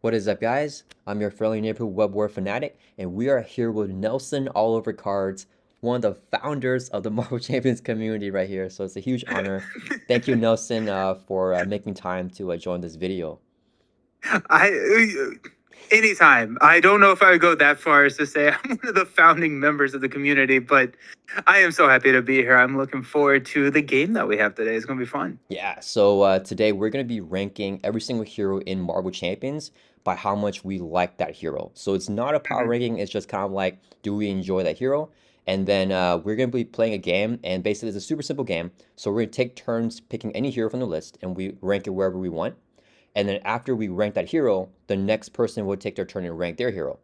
What is up, guys? I'm your friendly neighborhood web war fanatic, and we are here with Nelson all over cards, one of the founders of the Marvel Champions community right here. So it's a huge honor. Thank you, Nelson, for making time to join this video. I anytime. I don't know if I would go that far as to say I'm one of the founding members of the community, but I am so happy to be here. I'm looking forward to the game that we have today. It's going to be fun. Yeah, so today we're going to be ranking every single hero in Marvel Champions by how much we like that hero. So it's not a power Mhm. ranking, it's just kind of like, do we enjoy that hero? And then we're going to be playing a game, and basically it's a super simple game. So we're going to take turns picking any hero from the list, and we rank it wherever we want. And then after we rank that hero, the next person will take their turn and rank their hero.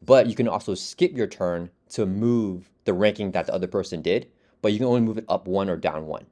But you can also skip your turn to move the ranking that the other person did, but you can only move it up one or down one.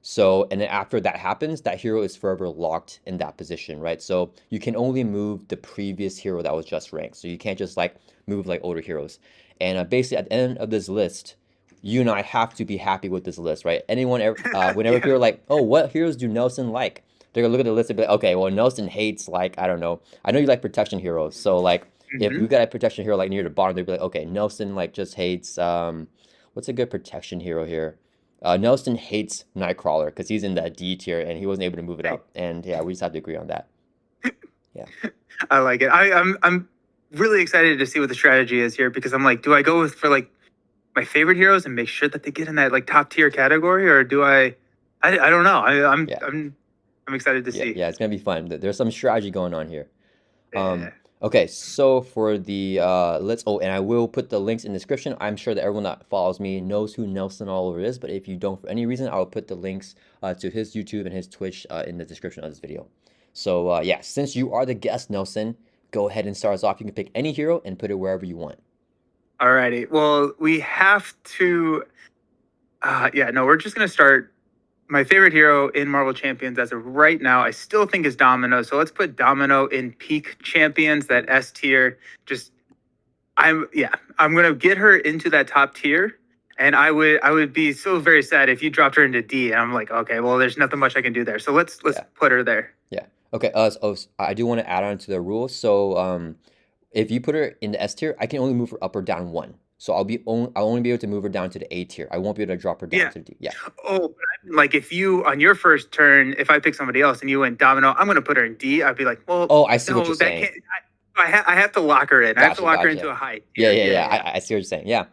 So, and then after that happens, that hero is forever locked in that position, right? So you can only move the previous hero that was just ranked. So you can't just like move like older heroes. And basically at the end of this list, you and I have to be happy with this list, right? Anyone ever, whenever Yeah. people are like, oh, what heroes do Nelson like? They're gonna look at the list and be like, okay, well, Nelson hates like, I don't know. I know you like protection heroes. So like if we hmm got a protection hero like near the bottom, they'd be like, okay, Nelson like just hates what's a good protection hero here? Nelson hates Nightcrawler because he's in that D tier and he wasn't able to move it Hey, up. And yeah, we just have to agree on that. Yeah. I like it. I'm really excited to see what the strategy is here because I'm like, do I go with for like my favorite heroes and make sure that they get in that like top tier category, or do I don't know. Yeah. I'm excited to Yeah. see. Yeah. It's gonna be fun. There's some strategy going on here. Um, Yeah. okay, so for the let's oh, and I will put the links in the description. I'm sure that everyone that follows me knows who Nelson Oliver is, but if you don't for any reason, I'll put the links to his YouTube and his Twitch in the description of this video. So yeah, since you are the guest, Nelson, go ahead and start us off. You can pick any hero and put it wherever you want. Alrighty. Well, we have to. Yeah, no, we're just gonna start. My favorite hero in Marvel Champions as of right now, I still think is Domino. So let's put Domino in peak champions, that S tier. Just I'm gonna get her into that top tier. And I would be so very sad if you dropped her into D. And I'm like, okay, well, there's nothing much I can do there. So let's Yeah, put her there. yeah. Okay. I do want to add on to the rules. So if you put her in the S tier, I can only move her up or down one. So I'll only be able to move her down to the A tier. I won't be able to drop her down Yeah. to the D. Yeah. Oh, like if you on your first turn, if I pick somebody else and you went Domino, I'm gonna put her in D. I'd be like, well, Oh, I see what you're no, that saying. can't. I have to lock her in. I have to Gotcha, lock her into gotcha. a high Yeah, tier. yeah, Yeah, yeah. yeah. I see what you're saying. Yeah.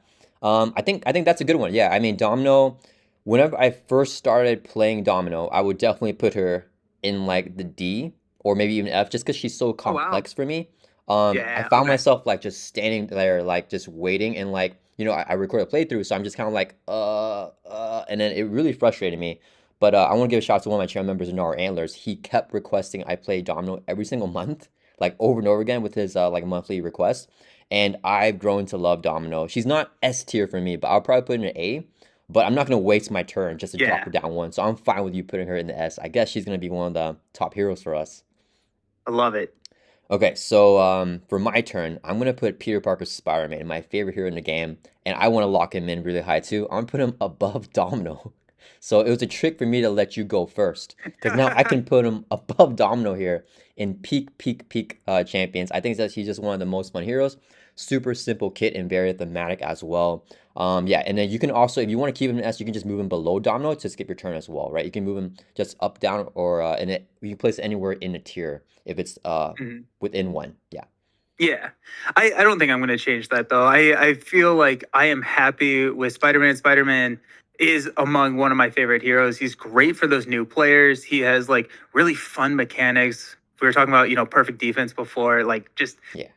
I think that's a good one. Yeah. I mean, Domino. Whenever I first started playing Domino, I would definitely put her in like the D or maybe even F, just because she's so Oh wow. complex for me. I Yeah. found Okay. myself like just standing there, like just waiting, and like I record a playthrough, so I'm just kind of like and then it really frustrated me. But I want to give a shout out to one of my channel members, Nar Antlers. He kept requesting I play Domino every single month, like over and over again with his like monthly requests. And I've grown to love Domino. She's not S tier for me, but I'll probably put in an A. But I'm not gonna waste my turn just to drop Yeah. her down one. So I'm fine with you putting her in the S. I guess she's gonna be one of the top heroes for us. I love it. Okay, so for my turn, I'm gonna put Peter Parker's Spider-Man, my favorite hero in the game, and I want to lock him in really high too. I'm gonna put him above Domino. So it was a trick for me to let you go first, because now I can put him above Domino here in peak champions. I think that he's just one of the most fun heroes. Super simple kit and very thematic as well. Yeah, and then you can also, if you want to keep him in S, you can just move him below Domino to skip your turn as well, right? You can move him just up, down, or you can place it anywhere in a tier if it's Mhm. within one. Yeah. Yeah. I don't think I'm going to change that though. I feel like I am happy with Spider-Man. Spider-Man is among one of my favorite heroes. He's great for those new players. He has like really fun mechanics. We were talking about, perfect defense before, like just Yeah.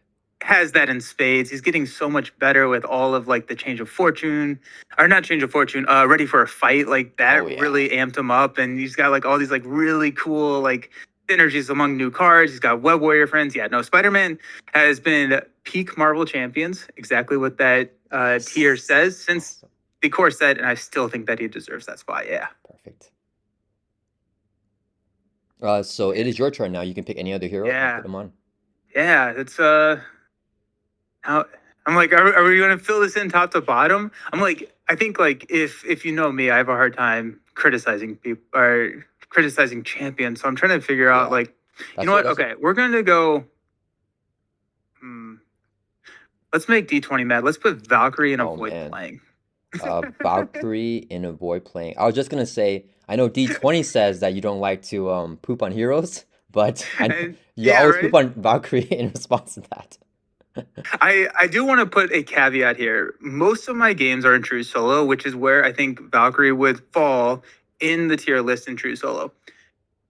has that in spades. He's getting so much better with all of like the change of fortune, or not change of fortune, ready for a fight. Like that Oh yeah. really amped him up, and he's got like all these like really cool like synergies among new cards. He's got Web Warrior friends. Yeah, no, Spider Man has been peak Marvel champions, exactly what that tier says since Awesome. the core set, and I still think that he deserves that spot. Yeah, Perfect. So it is your turn now. You can pick any other hero and put yeah, them on. yeah. It's How I'm like, are we going to fill this in top to bottom? I'm like, I think like if you know me, I have a hard time criticizing people or criticizing champions. So I'm trying to figure out Yeah. like, you know what? That's what. Okay, we're going to go. let's make D20 mad. Let's put Valkyrie and Oh avoid man. playing. Valkyrie and avoid playing. I was just gonna say, I know D20 says that you don't like to poop on heroes, but I know And you yeah, always poop right. on Valkyrie in response to that. I do want to put a caveat here. Most of my games are in true solo, which is where I think Valkyrie would fall in the tier list in true solo.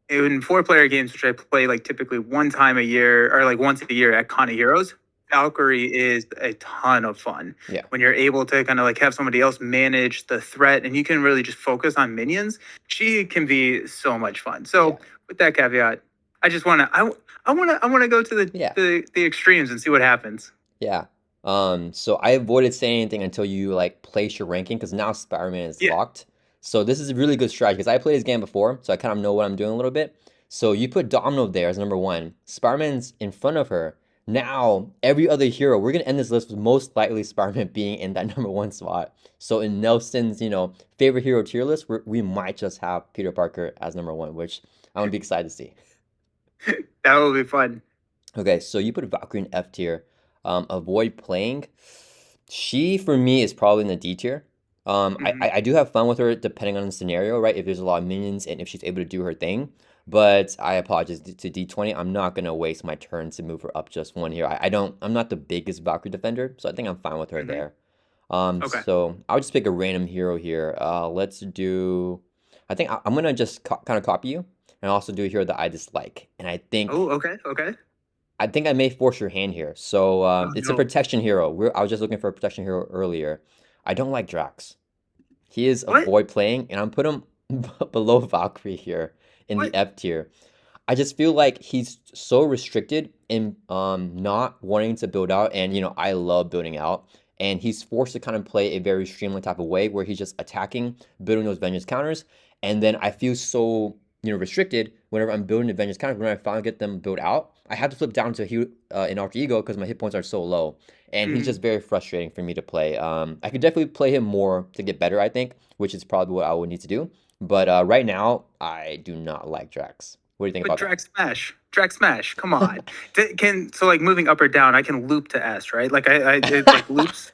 In four-player games, which I play like typically one time a year or like once a year at Con of Heroes, Valkyrie is a ton of fun Yeah. when you're able to kind of like have somebody else manage the threat and you can really just focus on minions. She can be so much fun. Yeah. So with that caveat, I just want to I want to go to Yeah. the extremes and see what happens. Yeah. So I avoided saying anything until you like place your ranking because now Spider-Man is Yeah. locked. So this is a really good strategy because I played this game before, so I kind of know what I'm doing a little bit. So you put Domino there as number one. Spider-Man's in front of her. Now, every other hero, we're gonna end this list with most likely Spider-Man being in that number one spot. So in Nelson's, favorite hero tier list, we might just have Peter Parker as number one, which I'm gonna be excited to see. That will be fun. Okay, so you put Valkyrie in F tier. Avoid playing. She, for me, is probably in the D tier. I do have fun with her depending on the scenario, right? If there's a lot of minions and if she's able to do her thing. But I apologize to D20. I'm not gonna waste my turn to move her up just one here. I'm not the biggest Valkyrie defender, so I think I'm fine with her Mm-hmm. there. Okay. So I'll just pick a random hero here. Let's do. I think I'm gonna just kind of copy you and also do a hero that I dislike. And Oh, okay. Okay. I think I may force your hand here. So Oh, it's a no. protection hero. I was just looking for a protection hero earlier. I don't like Drax. He is What? avoid playing, and I'm putting him below Valkyrie here in the What? F tier. I just feel like he's so restricted in not wanting to build out, and I love building out, and he's forced to kind of play a very streamlined type of way where he's just attacking, building those vengeance counters, and then I feel so restricted whenever I'm building the vengeance counters. When I finally get them built out, I have to flip down to an alter ego because my hit points are so low, and he's Mm. just very frustrating for me to play. I could definitely play him more to get better, I think, which is probably what I would need to do. But right now, I do not like Drax. What do you think But about that? Drax Smash. Drax Smash. Come on. So like moving up or down, I can loop to S, right? Like I it like loops.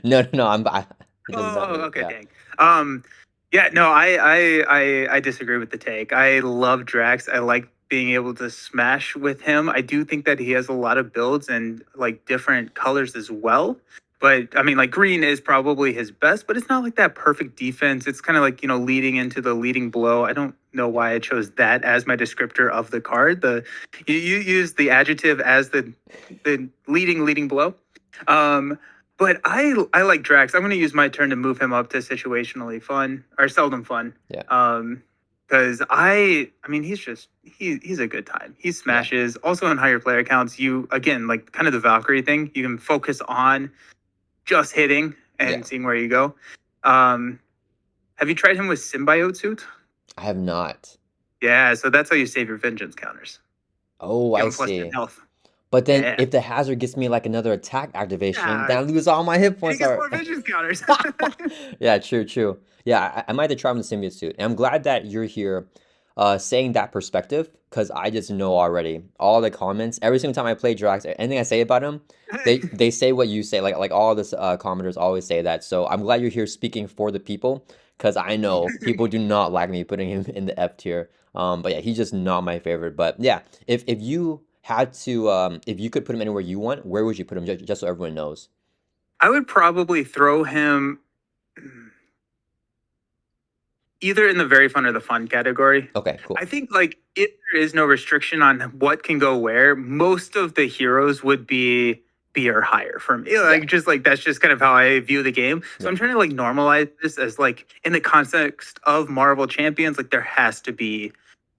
No, no, no. It does not Oh, loop. okay, Yeah, dang. Yeah, no, I disagree with the take. I love Drax. I like being able to smash with him. I do think that he has a lot of builds and like different colors as well. But I mean, like green is probably his best, but it's not like that perfect defense. It's kind of like, leading into the leading blow. I don't know why I chose that as my descriptor of the card. You use the adjective as the leading blow. Um, but I like Drax. I'm going to use my turn to move him up to situationally fun or seldom fun. yeah, Because I mean, he's a good time. He yeah, smashes. Also in higher player counts, you again like kind of the Valkyrie thing. You can focus on just hitting yeah. and seeing where you go. Um, have you tried him with symbiote suit? I have not. Yeah, so that's how you save your vengeance counters. Oh, Give I him plus 10 see. health. But then Yeah. if the hazard gets me like another attack activation, Yeah, then I lose all my hit he points. gets Are more vengeance counters. Yeah, true, true. Yeah, I might have to try him in the symbiote suit. And I'm glad that you're here saying that perspective because I just know already. All the comments, every single time I play Drax, anything I say about him, they say what you say. Like all the commenters always say that. So I'm glad you're here speaking for the people because I know people do not like me putting him in the F tier. But yeah, he's just not my favorite. But yeah, if you had to, if you could put him anywhere you want, where would you put him? Just so everyone knows. I would probably throw him either in the very fun or the fun category. Okay, I cool. think like if there is no restriction on what can go where, most of the heroes would be B or higher for me. Yeah, Like just like that's just kind of how I view the game. So yeah, I'm trying to like normalize this as like in the context of Marvel champions, like there has to be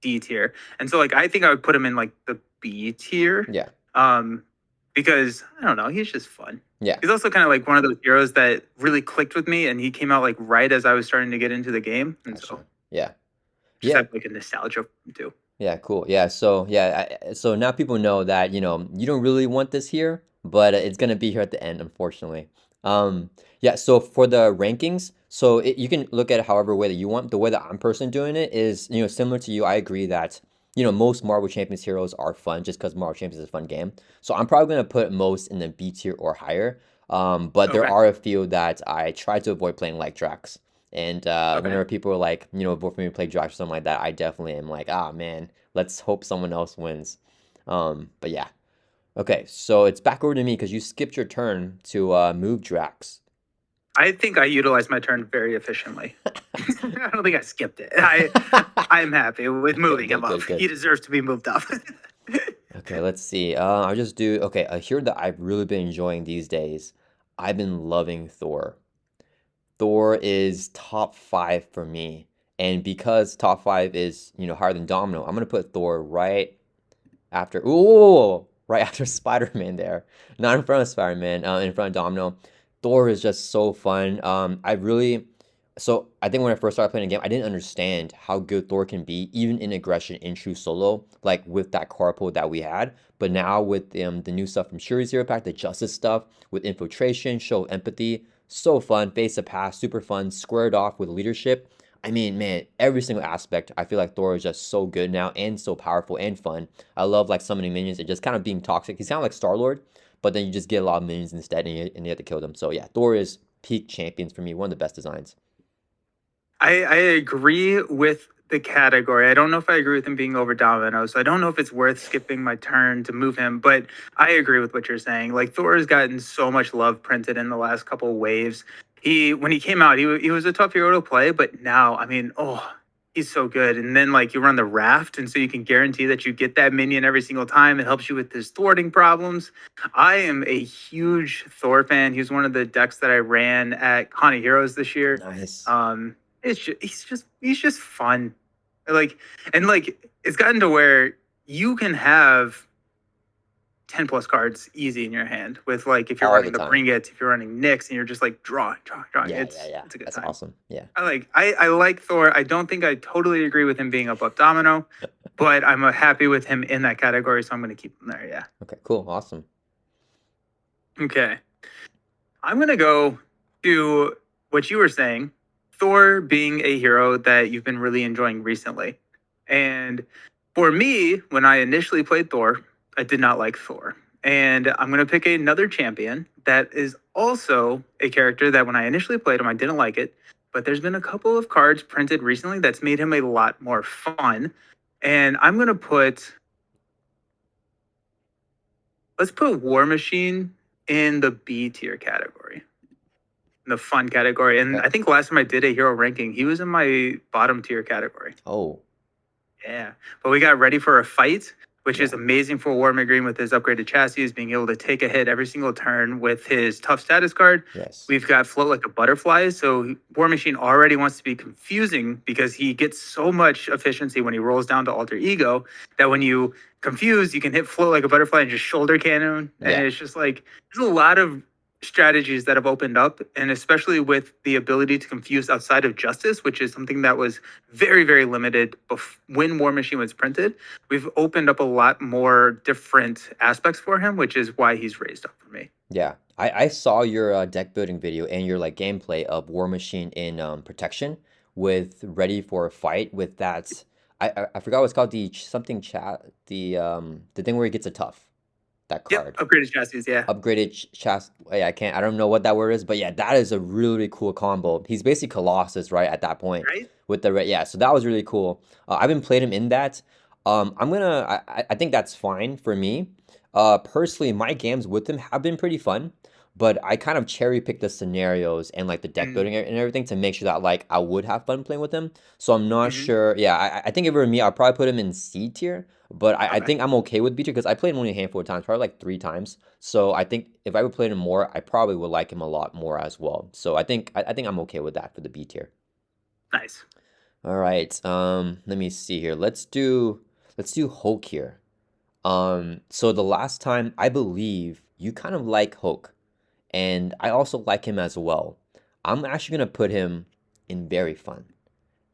D tier. And so like I think I would put him in like the B tier. yeah, Um because I don't know, he's just fun. yeah. He's also kind of like one of those heroes that really clicked with me and he came out like right as I was starting to get into the game. And so Gotcha. Yeah. just Yeah. have like a nostalgia for him too. Yeah, cool. Yeah, so yeah, so now people know that, you don't really want this here, but it's gonna be here at the end, unfortunately. Yeah, so for the rankings, you can look at it however way that you want. The way that I'm personally doing it is, similar to you. I agree that most Marvel Champions heroes are fun just because Marvel Champions is a fun game. So I'm probably gonna put most in the B tier or higher. But there Okay. are a few that I try to avoid playing, like Drax. And Okay. whenever people are like, vote for me to play Drax or something like that, I definitely am like, ah man, let's hope someone else wins. But yeah. Okay, so it's back over to me because you skipped your turn to move Drax. I think I utilized my turn very efficiently. I don't think I skipped it. I'm happy with Good, moving him good, up. good, good. He deserves to be moved up. Okay, let's see. I'll just do, okay, a hero that I've really been enjoying these days. I've been loving Thor. Thor is top five for me. And because top five is, higher than Domino, I'm gonna put Thor right after, ooh, right after Spider-Man there. Not in front of Spider-Man, in front of Domino. Thor is just so fun. So I think when I first started playing the game, I didn't understand how good Thor can be, even in aggression in true solo, like with that carpool that we had. But now with the new stuff from Shuri's Hero Pack, the Justice stuff, with infiltration, show empathy, so fun, face the past, super fun, squared off with leadership. I mean, man, every single aspect, I feel like Thor is just so good now and so powerful and fun. I love like summoning minions and just kind of being toxic. He's kind of like Star-Lord, but then you just get a lot of minions instead and you have to kill them. So yeah, Thor is peak champions for me, one of the best designs. I agree with the category. I don't know if I agree with him being over Domino, so I don't know if it's worth skipping my turn to move him, but I agree with what you're saying. Like Thor has gotten so much love printed in the last couple of waves. When he came out, he was a tough hero to play, but now, I mean, oh, he's so good. And then like you run the raft, and so you can guarantee that you get that minion every single time. It helps you with his thwarting problems. I am a huge Thor fan. He was one of the decks that I ran at Con of Heroes this year. Nice. He's just fun. Like and like it's gotten to where you can have 10 plus cards easy in your hand with like if you're All the running the time. Bring It, if you're running Nyx and you're just like drawing. Yeah, yeah, yeah. It's a good That's time. awesome. Yeah. I like Thor. I don't think I totally agree with him being above Domino, but I'm happy with him in that category, so I'm gonna keep him there. Yeah. Okay, cool. Awesome. Okay. I'm gonna go to what you were saying, Thor being a hero that you've been really enjoying recently. And for me, when I initially played Thor, I did not like Thor. And I'm gonna pick another champion that is also a character that when I initially played him, I didn't like it. But there's been a couple of cards printed recently that's made him a lot more fun. And I'm gonna let's put War Machine in the B tier category, in the fun category. And Okay. I think last time I did a hero ranking, he was in my bottom tier category. Oh, Yeah. But we got ready for a fight, which yeah. is amazing for War Machine with his upgraded chassis, being able to take a hit every single turn with his tough status card. Yes. We've got Float Like a Butterfly. So War Machine already wants to be confusing because he gets so much efficiency when he rolls down to Alter Ego that when you confuse, you can hit Float Like a Butterfly and just shoulder cannon. And Yeah. it's just like, there's a lot of strategies that have opened up, and especially with the ability to confuse outside of justice, which is something that was very, very limited when War Machine was printed. We've opened up a lot more different aspects for him, which is why he's raised up for me. Yeah. I saw your deck building video and your like gameplay of War Machine in protection with ready for a fight with that. I forgot what it's called, the something chat, the thing where he gets a tough, that Yep, card. upgraded chassis, yeah. Upgraded chast. Yeah, I don't know what that word is, but yeah, that is a really, really cool combo. He's basically Colossus, right, at that point Right? with the red. Yeah, so that was really cool. I haven't played him in that. I think that's fine for me. Personally, my games with him have been pretty fun, but I kind of cherry pick the scenarios and like the deck Mm, building and everything to make sure that like I would have fun playing with him. So I'm not hmm. sure. Yeah, I think if it were me, I'd probably put him in C tier, but I Okay, think I'm okay with B tier because I played him only a handful of times, probably like 3 times. So I think if I would play him more, I probably would like him a lot more as well. So I think I'm okay with that for the B tier. nice. All right. Let me see here. Let's do Hulk here. So the last time I believe you kind of like Hulk, and I also like him as well. I'm actually gonna put him in very fun.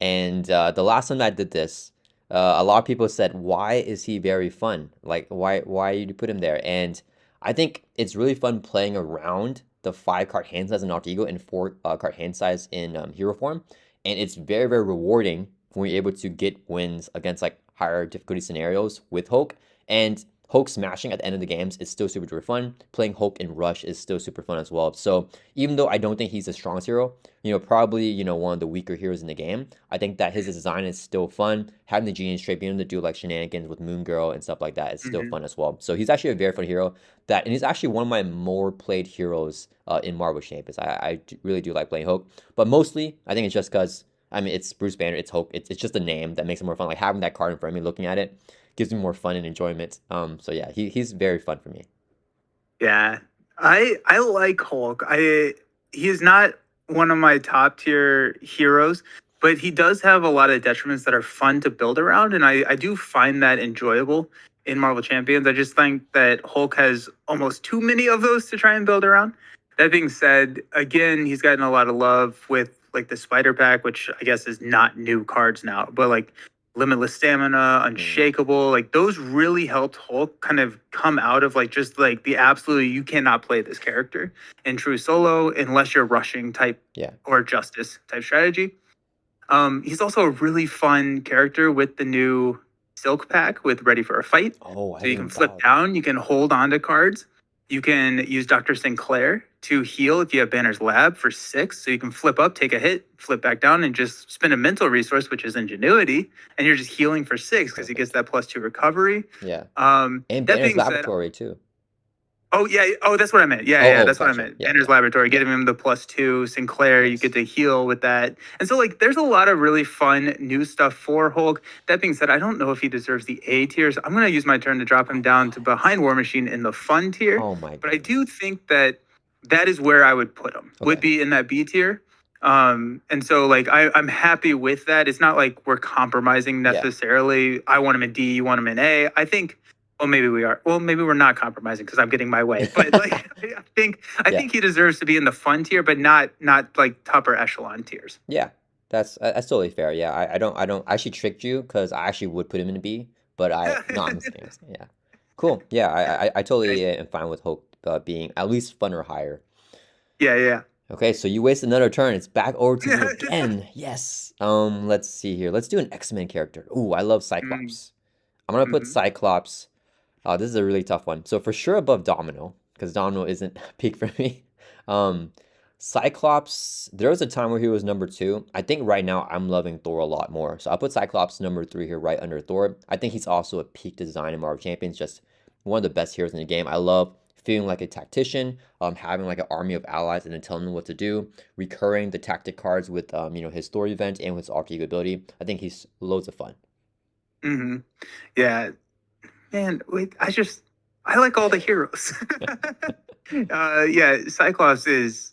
And the last time I did this, a lot of people said, "Why is he very fun? Like, why you put him there?" And I think it's really fun playing around the 5 card hand size in Alter Ego and 4 card hand size in Hero form, and it's very, very rewarding when you're able to get wins against like higher difficulty scenarios with Hulk, and Hulk smashing at the end of the games is still super duper fun. Playing Hulk in Rush is still super fun as well. So even though I don't think he's the strongest hero, probably, one of the weaker heroes in the game, I think that his design is still fun. Having the Genius Trait, being able to do like shenanigans with Moon Girl and stuff like that is still fun as well. So he's actually a very fun hero and he's actually one of my more played heroes in Marvel Champions. I really do like playing Hulk, but mostly I think it's just because, I mean, it's Bruce Banner, it's Hulk, it's just a name that makes it more fun. Like having that card in front of me, looking at it, gives me more fun and enjoyment. So yeah, he's very fun for me. Yeah, I like Hulk. He's not one of my top tier heroes, but he does have a lot of detriments that are fun to build around, and I do find that enjoyable in Marvel Champions. I just think that Hulk has almost too many of those to try and build around. That being said, again, he's gotten a lot of love with like the Spider Pack, which I guess is not new cards now, but like Limitless Stamina, Unshakable, like those really helped Hulk kind of come out of like just like the absolute you cannot play this character in true solo unless you're rushing type or justice type strategy. He's also a really fun character with the new Silk Pack with Ready for a Fight. Oh, so you can flip down, you can hold on to cards. You can use Dr. Sinclair to heal if you have Banner's Lab for 6. So you can flip up, take a hit, flip back down, and just spend a mental resource, which is Ingenuity, and you're just healing for 6 because he gets that +2 recovery. Yeah. And Banner's Laboratory too. Oh, yeah. Oh, that's what I meant. Yeah, that's what I meant. Yeah, Banner's Laboratory, getting him the +2. Sinclair, you get to heal with that. And so, like, there's a lot of really fun new stuff for Hulk. That being said, I don't know if he deserves the A tier. So I'm going to use my turn to drop him down to behind War Machine in the fun tier. Oh, my God. But I do think that is where I would put him, would be in that B tier. And so, like, I'm happy with that. It's not like we're compromising necessarily. I want him in D, you want him in A. I think... Well, maybe we are. Well, maybe we're not compromising because I'm getting my way. But like, I think he deserves to be in the fun tier, but not like upper echelon tiers. Yeah, that's totally fair. Yeah, I don't. I actually tricked you because I actually would put him in a B, but I'm saying, yeah, cool. Yeah, I totally am fine with Hulk being at least fun or higher. Yeah. Okay, so you wasted another turn. It's back over to you again. Yes. Let's see here. Let's do an X-Men character. Ooh, I love Cyclops. I'm gonna put Cyclops. This is a really tough one. So for sure above Domino, because Domino isn't peak for me. Cyclops, there was a time where he was number 2. I think right now I'm loving Thor a lot more. So I'll put Cyclops number 3 here right under Thor. I think he's also a peak design in Marvel Champions, just one of the best heroes in the game. I love feeling like a tactician, having like an army of allies and then telling them what to do, recurring the tactic cards with his story event and with his alter ego ability. I think he's loads of fun. Yeah. Man, wait, I like all the heroes. Cyclops is,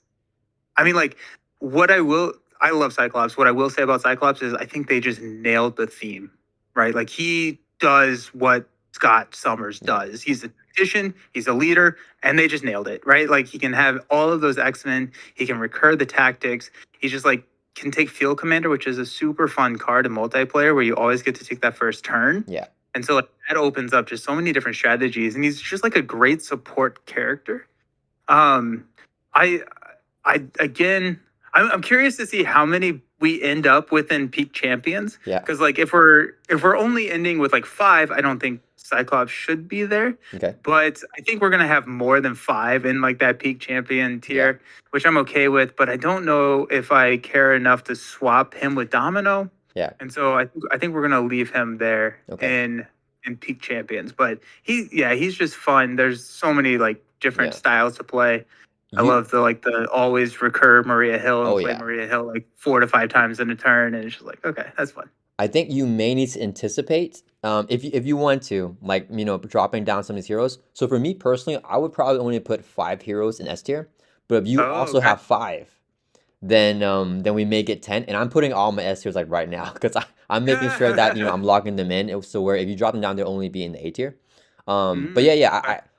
I mean, like, I love Cyclops. What I will say about Cyclops is I think they just nailed the theme, right? Like, he does what Scott Summers does. He's a tactician, he's a leader, and they just nailed it, right? Like, he can have all of those X-Men, he can recur the tactics, he just, like, can take Field Commander, which is a super fun card in multiplayer where you always get to take that first turn. Yeah. And so like, that opens up just so many different strategies, and he's just like a great support character. I'm curious to see how many we end up with in peak champions. Yeah. Because like if we're only ending with like 5, I don't think Cyclops should be there. Okay. But I think we're gonna have more than 5 in like that peak champion tier, which I'm okay with. But I don't know if I care enough to swap him with Domino. Yeah. And so I think we're gonna leave him there in peak champions. But he's just fun. There's so many like different styles to play. I love the always recur Maria Hill and play Maria Hill like 4 to 5 times in a turn, and it's just like, okay, that's fun. I think you may need to anticipate if you want to, like, dropping down some of these heroes. So for me personally, I would probably only put 5 heroes in S tier. But if you also have 5, then we may get 10. And I'm putting all my S tiers like right now because I'm making sure that I'm logging them in. So where if you drop them down, they'll only be in the A tier. But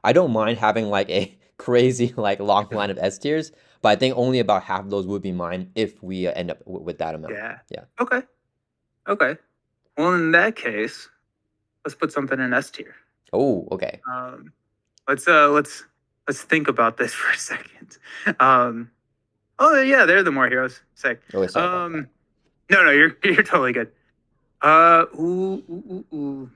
I don't mind having like a crazy like long line of S tiers. But I think only about half of those would be mine if we end up with that amount. Yeah. Okay. Well, in that case, let's put something in S tier. Oh, okay. Let's think about this for a second. Oh yeah, they're the more heroes. Sick. Oh, sorry No, you're totally good. Ooh.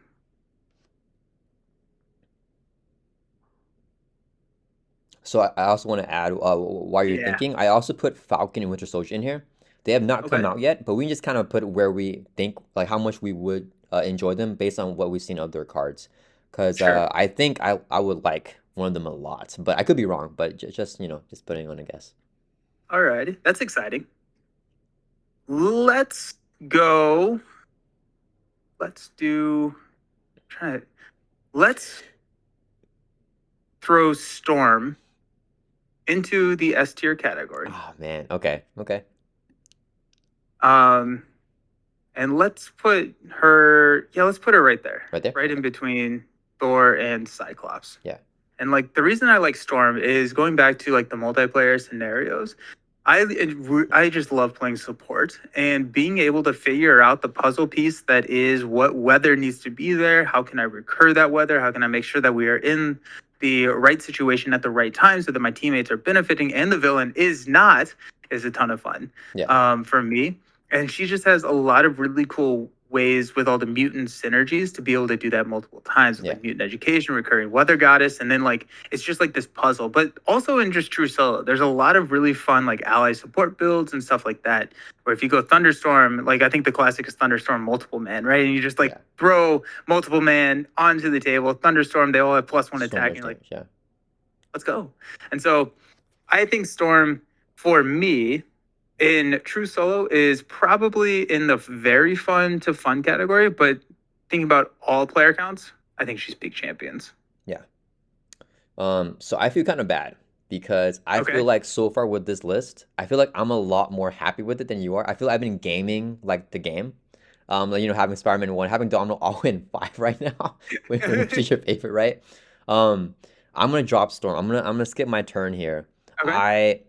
So I also want to add, while you're Yeah. thinking, I also put Falcon and Winter Soldier in here. They have not come Okay. out yet, but we can just kind of put where we think, like how much we would enjoy them based on what we've seen of their cards. Because Sure. I think I would like one of them a lot, but I could be wrong. But just just putting on a guess. Alrighty. That's exciting. Let's go. Let's do. Try it. Let's throw Storm into the S tier category. Oh man, okay, okay, Um, and let's put her. Yeah, let's put her right there, right there. right in Okay. between Thor and Cyclops. Yeah, And like the reason I like Storm is going back to like the multiplayer scenarios. I just love playing support and being able to figure out the puzzle piece that is what weather needs to be there. How can I recur that weather? How can I make sure that we are in the right situation at the right time so that my teammates are benefiting and the villain is not, is a ton of fun yeah, for me. And she just has a lot of really cool ways with all the mutant synergies to be able to do that multiple times with yeah, like mutant education, recurring weather goddess, and then like it's just like this puzzle. But also in just true solo, there's a lot of really fun like ally support builds and stuff like that. Where if you go Thunderstorm, like I think the classic is Thunderstorm multiple man, right? And you just like yeah. throw multiple man onto the table. Thunderstorm, they all have +1 So attack, and much you're like, damage. Yeah, let's go. And so I think Storm for me in true solo is probably in the very fun to fun category, but thinking about all player counts, I think she's peak champions. yeah. So I feel kind of bad because I feel Okay. like so far with this list, I feel like I'm a lot more happy with it than you are. I feel like I've been gaming like the game. Like, having Spider-Man 1, having Domino all in 5 right now, which is your favorite, right? Um, I'm gonna drop Storm. I'm gonna skip my turn here. Okay. I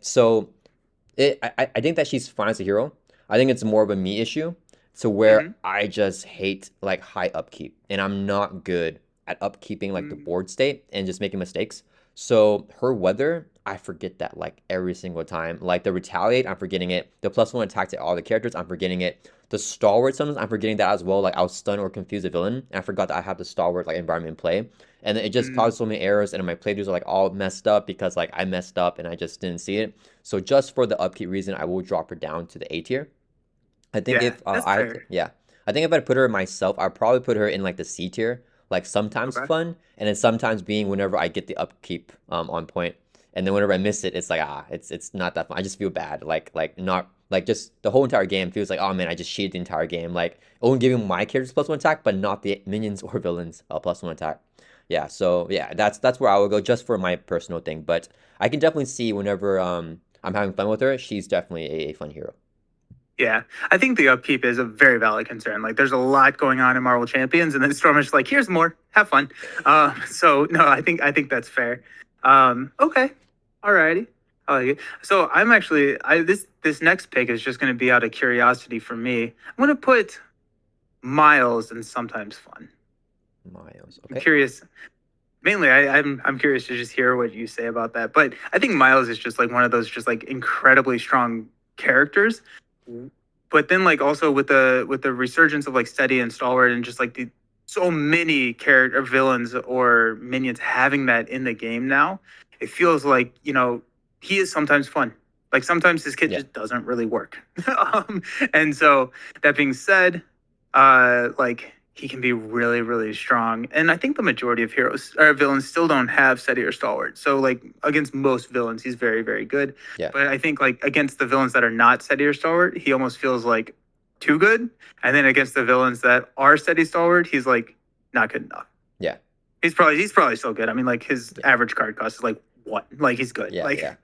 think that she's fine as a hero. I think it's more of a me issue to where Mm-hmm. I just hate like high upkeep, and I'm not good at upkeeping like the board state and just making mistakes. So her weather, I forget that like every single time. Like the retaliate, I'm forgetting it. The +1 attack to all the characters, I'm forgetting it. The stalwart summons, I'm forgetting that as well. Like I'll stun or confuse a villain, and I forgot that I have the stalwart like environment in play, and it just Mm-hmm. caused so many errors, and my playthroughs are like all messed up because like I messed up and I just didn't see it. So just for the upkeep reason, I will drop her down to the A tier. I think Yeah, if that's I had to, fair. yeah, I think if I put her myself, I'd probably put her in like the C tier, like sometimes Okay. fun, and then sometimes being whenever I get the upkeep on point, and then whenever I miss it, it's like it's not that fun. I just feel bad, like not like just the whole entire game feels like oh man, I just cheated the entire game. Like only giving my characters +1 attack, but not the minions or villains +1 attack. Yeah, so yeah, that's where I would go just for my personal thing. But I can definitely see whenever I'm having fun with her, she's definitely a fun hero. Yeah, I think the upkeep is a very valid concern. Like, there's a lot going on in Marvel Champions, and then Storm is just like, "Here's more, have fun." So no, I think that's fair. Okay, alrighty, I like it. So I'm actually, this next pick is just going to be out of curiosity for me. I'm going to put Miles and sometimes fun. Miles, I'm okay. curious. Mainly, I'm curious to just hear what you say about that. But I think Miles is just like one of those just like incredibly strong characters. But then like also with the resurgence of like Steady and Stalwart and just like the so many character villains or minions having that in the game now, it feels like, he is sometimes fun. Like sometimes his kit Yeah. just doesn't really work. And so that being said, like he can be really, really strong. And I think the majority of heroes or villains still don't have Steady or Stalwart. So like against most villains, he's very, very good. Yeah. But I think like against the villains that are not Steady or Stalwart, he almost feels like too good. And then against the villains that are Steady Stalwart, he's like not good enough. Yeah. He's probably so good. I mean, like his Yeah. average card cost is like what? Like he's good. Yeah. Like Yeah.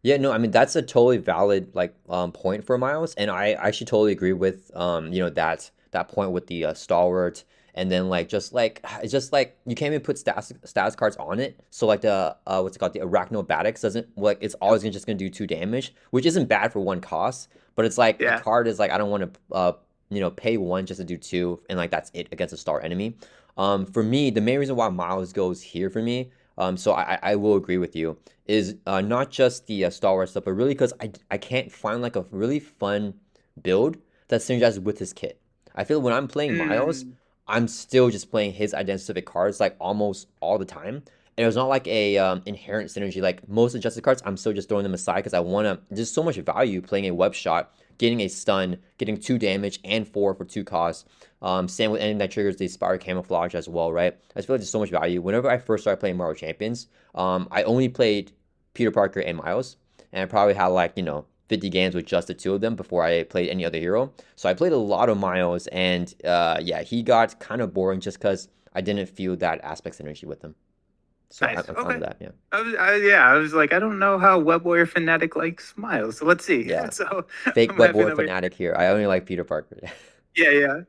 Yeah, no, I mean that's a totally valid like point for Miles, and I actually totally agree with that point with the stalwart, and then like just like it's just like you can't even put status cards on it. So like the what's it called, the arachnobatics doesn't like it's always just gonna do 2 damage, which isn't bad for one cost, but it's like the yeah. card is like I don't want to pay one just to do two, and like that's it against a star enemy. For me, the main reason why Miles goes here for me, so I will agree with you is not just the Star Wars stuff, but really because I can't find like a really fun build that synergizes with his kit. I feel when I'm playing Miles, Mm, I'm still just playing his identity cards like almost all the time. And it's not like a inherent synergy. Like most adjusted cards, I'm still just throwing them aside because I want to. There's so much value playing a web shot, getting a stun, getting 2 damage and 4 for 2 costs. Same with anything that triggers the Spire Camouflage as well, right? I just feel like there's so much value. Whenever I first started playing Marvel Champions, I only played Peter Parker and Miles, and I probably had like 50 games with just the two of them before I played any other hero. So I played a lot of Miles, and yeah, he got kind of boring just because I didn't feel that aspect synergy with him. So nice. I'm fine Okay. with that. Yeah. I was like, I don't know how Web Warrior Fanatic likes Miles. So let's see. Yeah. So Fake I'm web happy war that we. fanatic here. I only like Peter Parker. Yeah, yeah.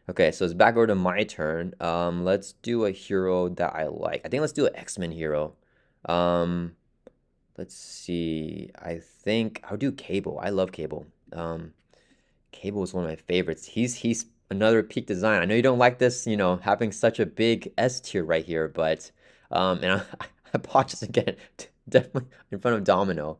Okay, so it's back over to my turn. Let's do a hero that I like. I think let's do an X-Men hero. Um, let's see. I think I'll do Cable. I love Cable. Cable is one of my favorites. He's another peak design. I know you don't like this, having such a big S tier right here, but and I bought this again, definitely in front of Domino.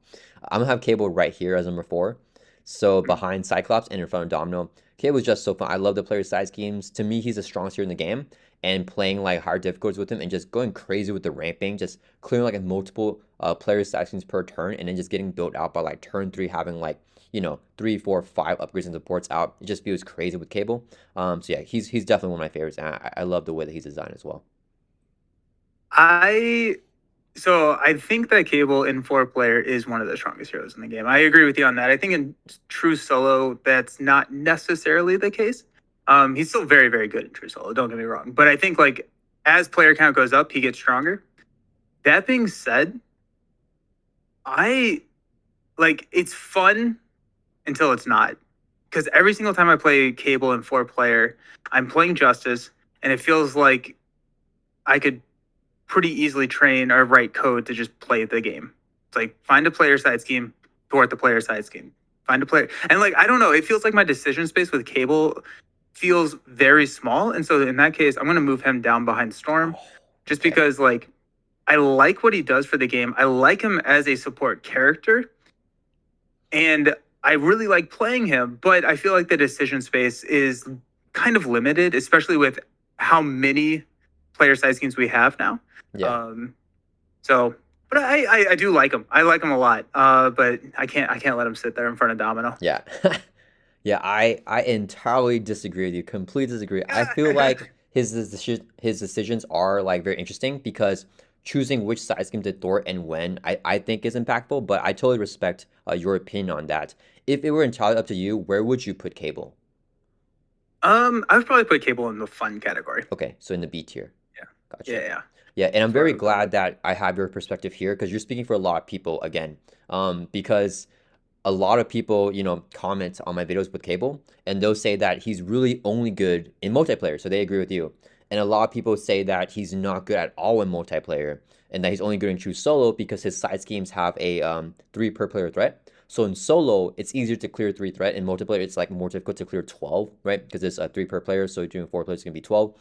I'm gonna have Cable right here as number 4. So behind Cyclops and in front of Domino. Cable is just so fun. I love the player side schemes. To me, he's the strongest here in the game. And playing like hard difficulties with him and just going crazy with the ramping, just clearing like multiple player side schemes per turn, and then just getting built out by like turn 3, having like 3, 4, 5 upgrades and supports out. It just feels crazy with Cable. So yeah, he's definitely one of my favorites, and I love the way that he's designed as well. I so I think that Cable in 4 player is one of the strongest heroes in the game. I agree with you on that. I think in true solo, that's not necessarily the case. He's still very, very good in true solo. Don't get me wrong, but I think like as player count goes up, he gets stronger. That being said, I like it's fun until it's not. Because every single time I play Cable in 4 player, I'm playing Justice, and it feels like I could pretty easily train or write code to just play the game. It's like find a player side scheme, thwart the player side scheme. Find a player, and like I don't know, it feels like my decision space with Cable feels very small, and so in that case, I'm gonna move him down behind Storm, Oh, just okay. because like I like what he does for the game. I like him as a support character, and I really like playing him, but I feel like the decision space is kind of limited, especially with how many player size schemes we have now. Yeah. Um, so, but I do like him. I like him a lot. But I can't let him sit there in front of Domino. Yeah. Yeah, I entirely disagree with you. Completely disagree. I feel like his decisions are like very interesting because choosing which side scheme to thwart and when I think is impactful, but I totally respect your opinion on that. If it were entirely up to you, where would you put Cable? I would probably put Cable in the fun category. Okay, so in the B tier. Yeah, Gotcha. yeah, yeah. Yeah, and I'm That's where very I would put glad it. that I have your perspective here because you're speaking for a lot of people again. Because a lot of people, comment on my videos with Cable, and they'll say that he's really only good in multiplayer, so they agree with you. And a lot of people say that he's not good at all in multiplayer, and that he's only good in true solo because his side schemes have a 3 per player threat. So in solo, it's easier to clear 3 threat. In multiplayer, it's like more difficult to clear 12, right? Because it's 3 per player, so doing 4 players is gonna be 12.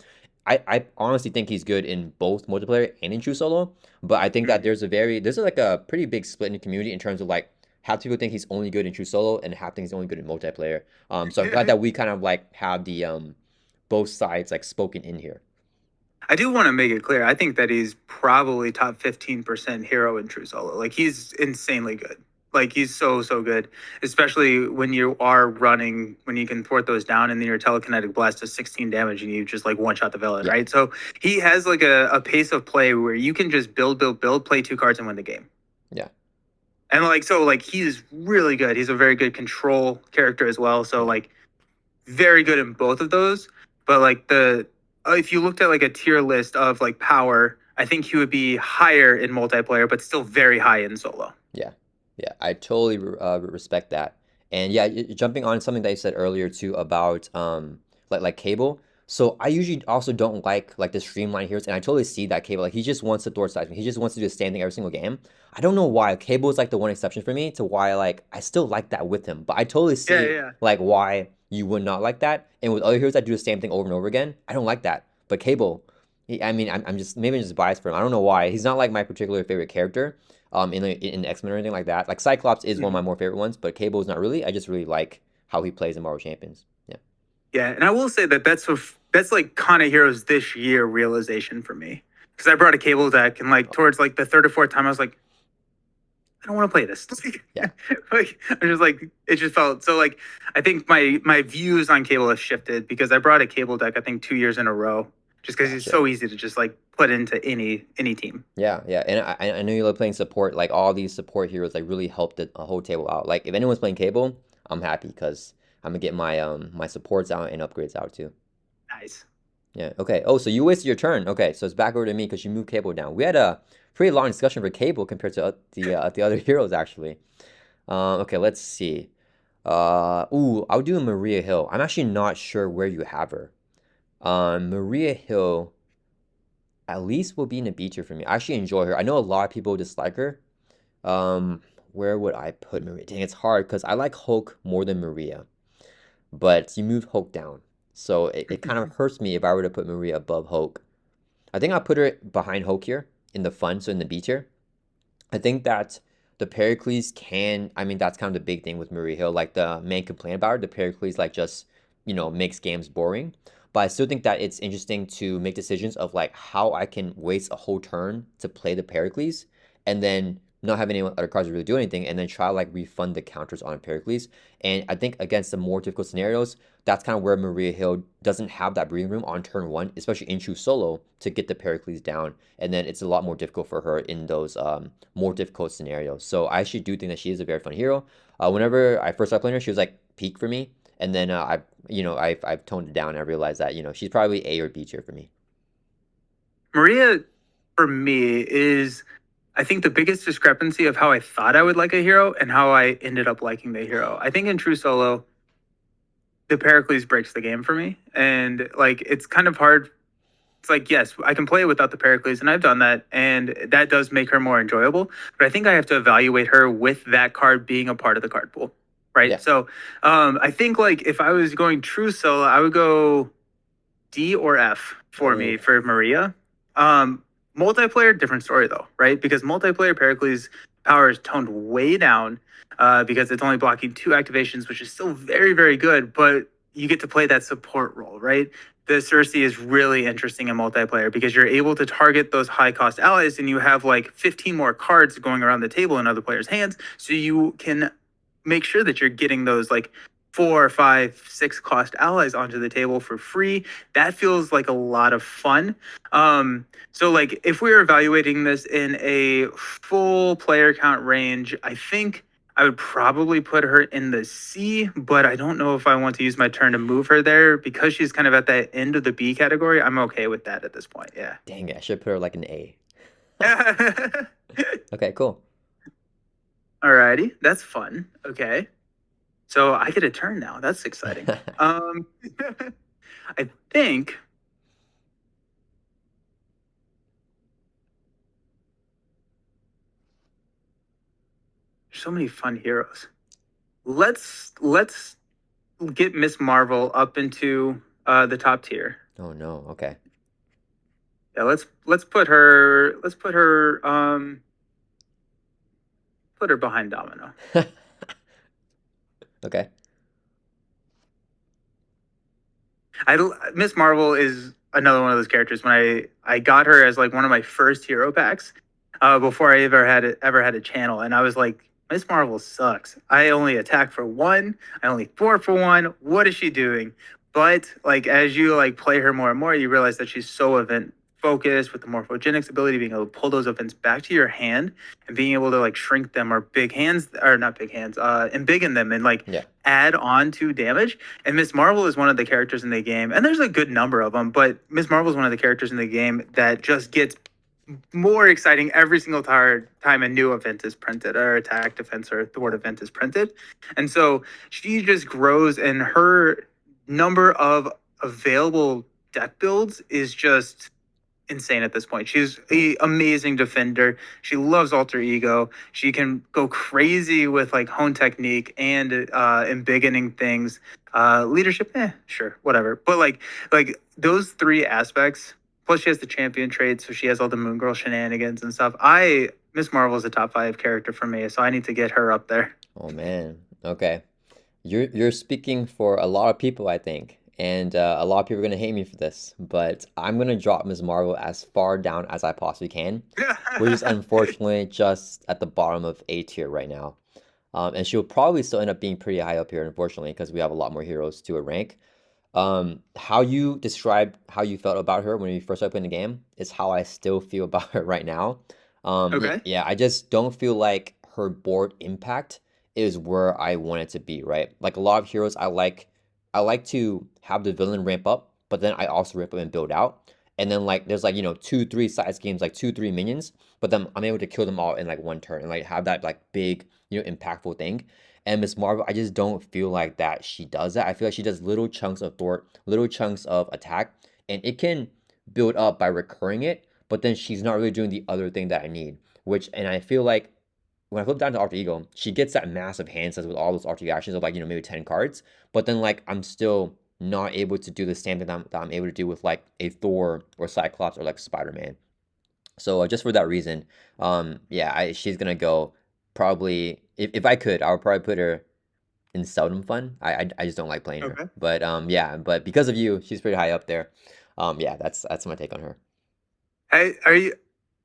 I honestly think he's good in both multiplayer and in true solo, but I think that Mhm. there's like a pretty big split in the community in terms of like half people think he's only good in true solo and half think he's only good in multiplayer. So I'm glad that we kind of like have the both sides like spoken in here. I do want to make it clear. I think that he's probably top 15% hero in true solo. Like he's insanely good. Like he's so good, especially when you are running, when you can thwart those down, and then your telekinetic blast does 16 damage, and you just like one shot the villain, Yeah, right? So he has like a pace of play where you can just build, play 2 cards, and win the game. yeah, And like so, like he's really good. He's a very good control character as well. So yeah, like very good in both of those. But like the if you looked at like a tier list of like power, I think he would be higher in multiplayer, but still very high in solo. yeah, yeah. I totally respect that. And yeah, jumping on something that you said earlier too about like Cable. So I usually also don't like the streamline heroes, and I totally see that Cable like he just wants to thwart side. He just wants to do the same thing every single game. I don't know why. Cable is like the one exception for me to why like I still like that with him, but I totally Yeah, see yeah, like why you would not like that. And with other heroes that do the same thing over and over again, I don't like that. But Cable, I mean, I'm just maybe I'm just biased for him. I don't know why. He's not like my particular favorite character in X-Men or anything like that. Like Cyclops is yeah. one of my more favorite ones, but Cable is not really. I just really like how he plays in Marvel Champions. Yeah. Yeah, and I will say that that's like kind of Heroes this year realization for me, because I brought a cable deck and like towards like the third or fourth time I was like, I don't want to play this. Yeah. Like I just like it just felt so like I think my views on cable have shifted because I brought a cable deck I think 2 years in a row just because it's Gotcha. so easy to just like put into any team. Yeah, yeah, and I know you love playing support. Like all these support heroes, like really help the whole table out. Like if anyone's playing cable, I'm happy because I'm gonna get my supports out and upgrades out too. Nice. Yeah. Okay. Oh, so you wasted your turn. Okay, so it's back over to me because you moved cable down. We had a pretty long discussion for cable compared to the other heroes actually. Okay, let's see. I'll do Maria Hill. I'm actually not sure where you have her. Maria Hill at least will be in a B tier for me. I actually enjoy her. I know a lot of people dislike her. Um, where would I put Maria? Dang, it's hard because I like Hulk more than Maria, but you moved Hulk down. So it kind of hurts me if I were to put Maria above Hulk. I think I'll put her behind Hulk here in the fun, so in the B tier. I think that the Pericles can, I mean, that's kind of the big thing with Maria Hill. Like the main complaint about her, the Pericles like just, makes games boring. But I still think that it's interesting to make decisions of like how I can waste a whole turn to play the Pericles and then not have any other cards really do anything and then try to like refund the counters on Pericles. And I think against the more difficult scenarios, that's kind of where Maria Hill doesn't have that breathing room on turn one, especially in true solo, to get the Pericles down. And then it's a lot more difficult for her in those more difficult scenarios. So I actually do think that she is a very fun hero. Whenever I first started playing her, she was like peak for me. And then I've toned it down and I realized that, she's probably A or B tier for me. Maria for me is I think the biggest discrepancy of how I thought I would like a hero and how I ended up liking the hero. I think in True Solo, the Pericles breaks the game for me. And like it's kind of hard. It's like, yes, I can play without the Pericles, and I've done that, and that does make her more enjoyable. But I think I have to evaluate her with that card being a part of the card pool. Right. Yeah. So I think like if I was going true solo, I would go D or F for me Oh, for Maria. Multiplayer, different story though, right? Because multiplayer Pericles power is toned way down because it's only blocking 2 activations, which is still very, very good, but you get to play that support role, right? The Cersei is really interesting in multiplayer because you're able to target those high cost allies and you have like 15 more cards going around the table in other players' hands. So you can make sure that you're getting those like 4, 5, 6 cost allies onto the table for free. That feels like a lot of fun. So like if we were evaluating this in a full player count range, I think I would probably put her in the C, but I don't know if I want to use my turn to move her there because she's kind of at that end of the B category. I'm okay with that at this point. Yeah. dang it. I should put her like an A. Okay, cool. Alrighty, that's fun. Okay. So I get a turn now. That's exciting. Um, I think there's so many fun heroes. Let's get Miss Marvel up into the top tier. Oh no. Okay. Yeah, let's put her behind Domino. Okay. Miss Marvel is another one of those characters. When I got her as like one of my first hero packs, before I ever had a channel, and I was like, Miss Marvel sucks. I only attack for one. I only thwart for one. What is she doing? But like as you like play her more and more, you realize that she's so event focused with the morphogenics ability, being able to pull those events back to your hand and being able to like shrink them or big hands or not big hands, and biggen them and like Yeah. add on to damage. And Miss Marvel is one of the characters in the game, and there's a good number of them, but Miss Marvel is one of the characters in the game that just gets more exciting every single time a new event is printed or attack, defense, or thwart event is printed. And so she just grows, and her number of available deck builds is just insane at this point. She's an amazing defender. She loves alter ego. She can go crazy with like hone technique and embiggening things. Leadership, sure, whatever. But like those three aspects. Plus, she has the champion trait, so she has all the Moon Girl shenanigans and stuff. Miss Marvel is a top 5 character for me, so I need to get her up there. Oh man. Okay. You're speaking for a lot of people, I think. and a lot of people are gonna hate me for this, but I'm gonna drop Ms. Marvel as far down as I possibly can, which is unfortunately just at the bottom of A tier right now. And she'll probably still end up being pretty high up here, unfortunately, because we have a lot more heroes to a rank. How you described how you felt about her when you first started playing the game is how I still feel about her right now. Okay. Yeah, I just don't feel like her board impact is where I want it to be, right? Like a lot of heroes, I like to have the villain ramp up, but then I also ramp up and build out. And then like there's like, you know, 2, 3 side schemes, like 2, 3 minions, but then I'm able to kill them all in like one turn and like have that like big, you know, impactful thing. And Miss Marvel, I just don't feel like that she does that. I feel like she does little chunks of Thor, little chunks of attack, and it can build up by recurring it, but then she's not really doing the other thing that I need. And I feel like when I flip down to Alter Ego, she gets that massive hand size with all those alter actions of like, you know, maybe 10 cards, but then like I'm still not able to do the same thing that I'm able to do with like a Thor or Cyclops or like Spider-Man. So just for that reason, yeah, she's gonna go probably if I could, I would probably put her in seldom fun. I just don't like playing her. Okay. But yeah, but because of you, she's pretty high up there. Yeah, that's my take on her. Hey,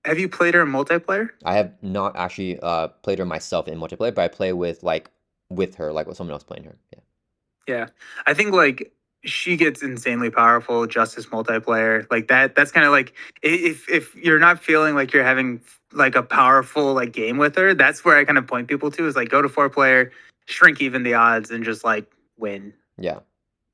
have you played her in multiplayer? I have not actually played her myself in multiplayer, but I play with her, like with someone else playing her. Yeah. Yeah. I think like she gets insanely powerful just as multiplayer. Like that's kind of like if you're not feeling like you're having like a powerful like game with her, that's where I kind of point people to is like go to 4 player, shrink even the odds and just like win. Yeah.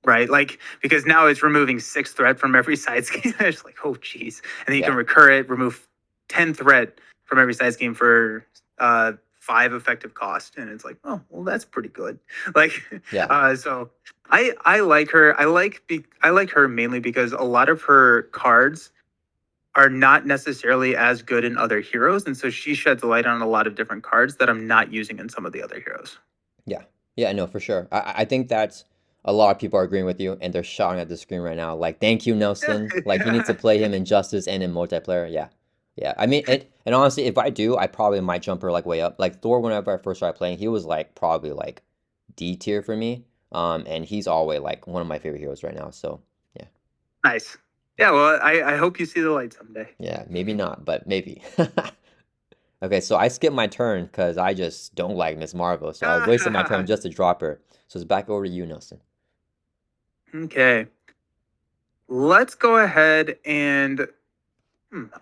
Right? Like because now it's removing 6 threat from every side scheme. It's like, oh geez. And then you Yeah. can recur it, remove 10 threat from every side scheme for 5 effective cost. And it's like, oh well that's pretty good. Like Yeah. so I like her. I like her mainly because a lot of her cards are not necessarily as good in other heroes. And so she sheds light on a lot of different cards that I'm not using in some of the other heroes. Yeah. Yeah, no, for sure. I think that a lot of people are agreeing with you and they're shouting at the screen right now. Like, thank you, Nelson. Like you need to play him in Justice and in multiplayer. Yeah. Yeah. I mean and honestly, if I do, I probably might jump her like way up. Like Thor, whenever I first started playing, he was like probably like D tier for me. And he's always like one of my favorite heroes right now. So yeah. Nice. Yeah, well, I hope you see the light someday. Yeah, maybe not, but maybe. Okay, so I skipped my turn because I just don't like Miss Marvel. So I wasted my turn just to drop her. So it's back over to you, Nelson. Okay. Let's go ahead and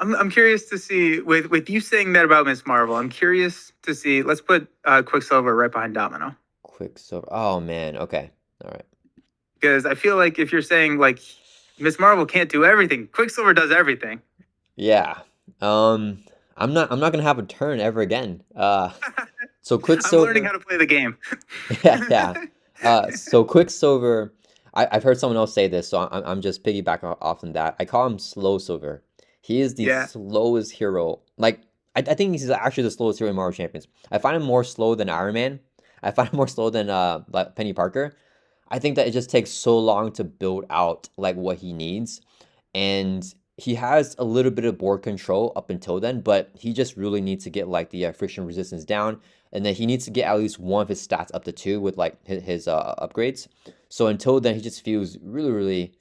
I'm curious to see with you saying that about Miss Marvel. I'm curious to see. Let's put Quicksilver right behind Domino Quicksilver. Oh man. Okay. All right. because I feel like if you're saying like Miss Marvel can't do everything, Quicksilver does everything. Yeah. I'm not gonna have a turn ever again. So I'm learning Quicksilver. how to play the game. Yeah, yeah. So Quicksilver. I've heard someone else say this, so I'm just piggybacking off on that. I call him Slow Silver. He is the Yeah. slowest hero. Like I think he's actually the slowest hero in Marvel Champions. I find him more slow than Iron Man. I find him more slow than like Penny Parker. I think that it just takes so long to build out like what he needs, and he has a little bit of board control up until then, but he just really needs to get like the friction resistance down, and then he needs to get at least one of his stats up to 2 with like his upgrades. So until then, he just feels really, really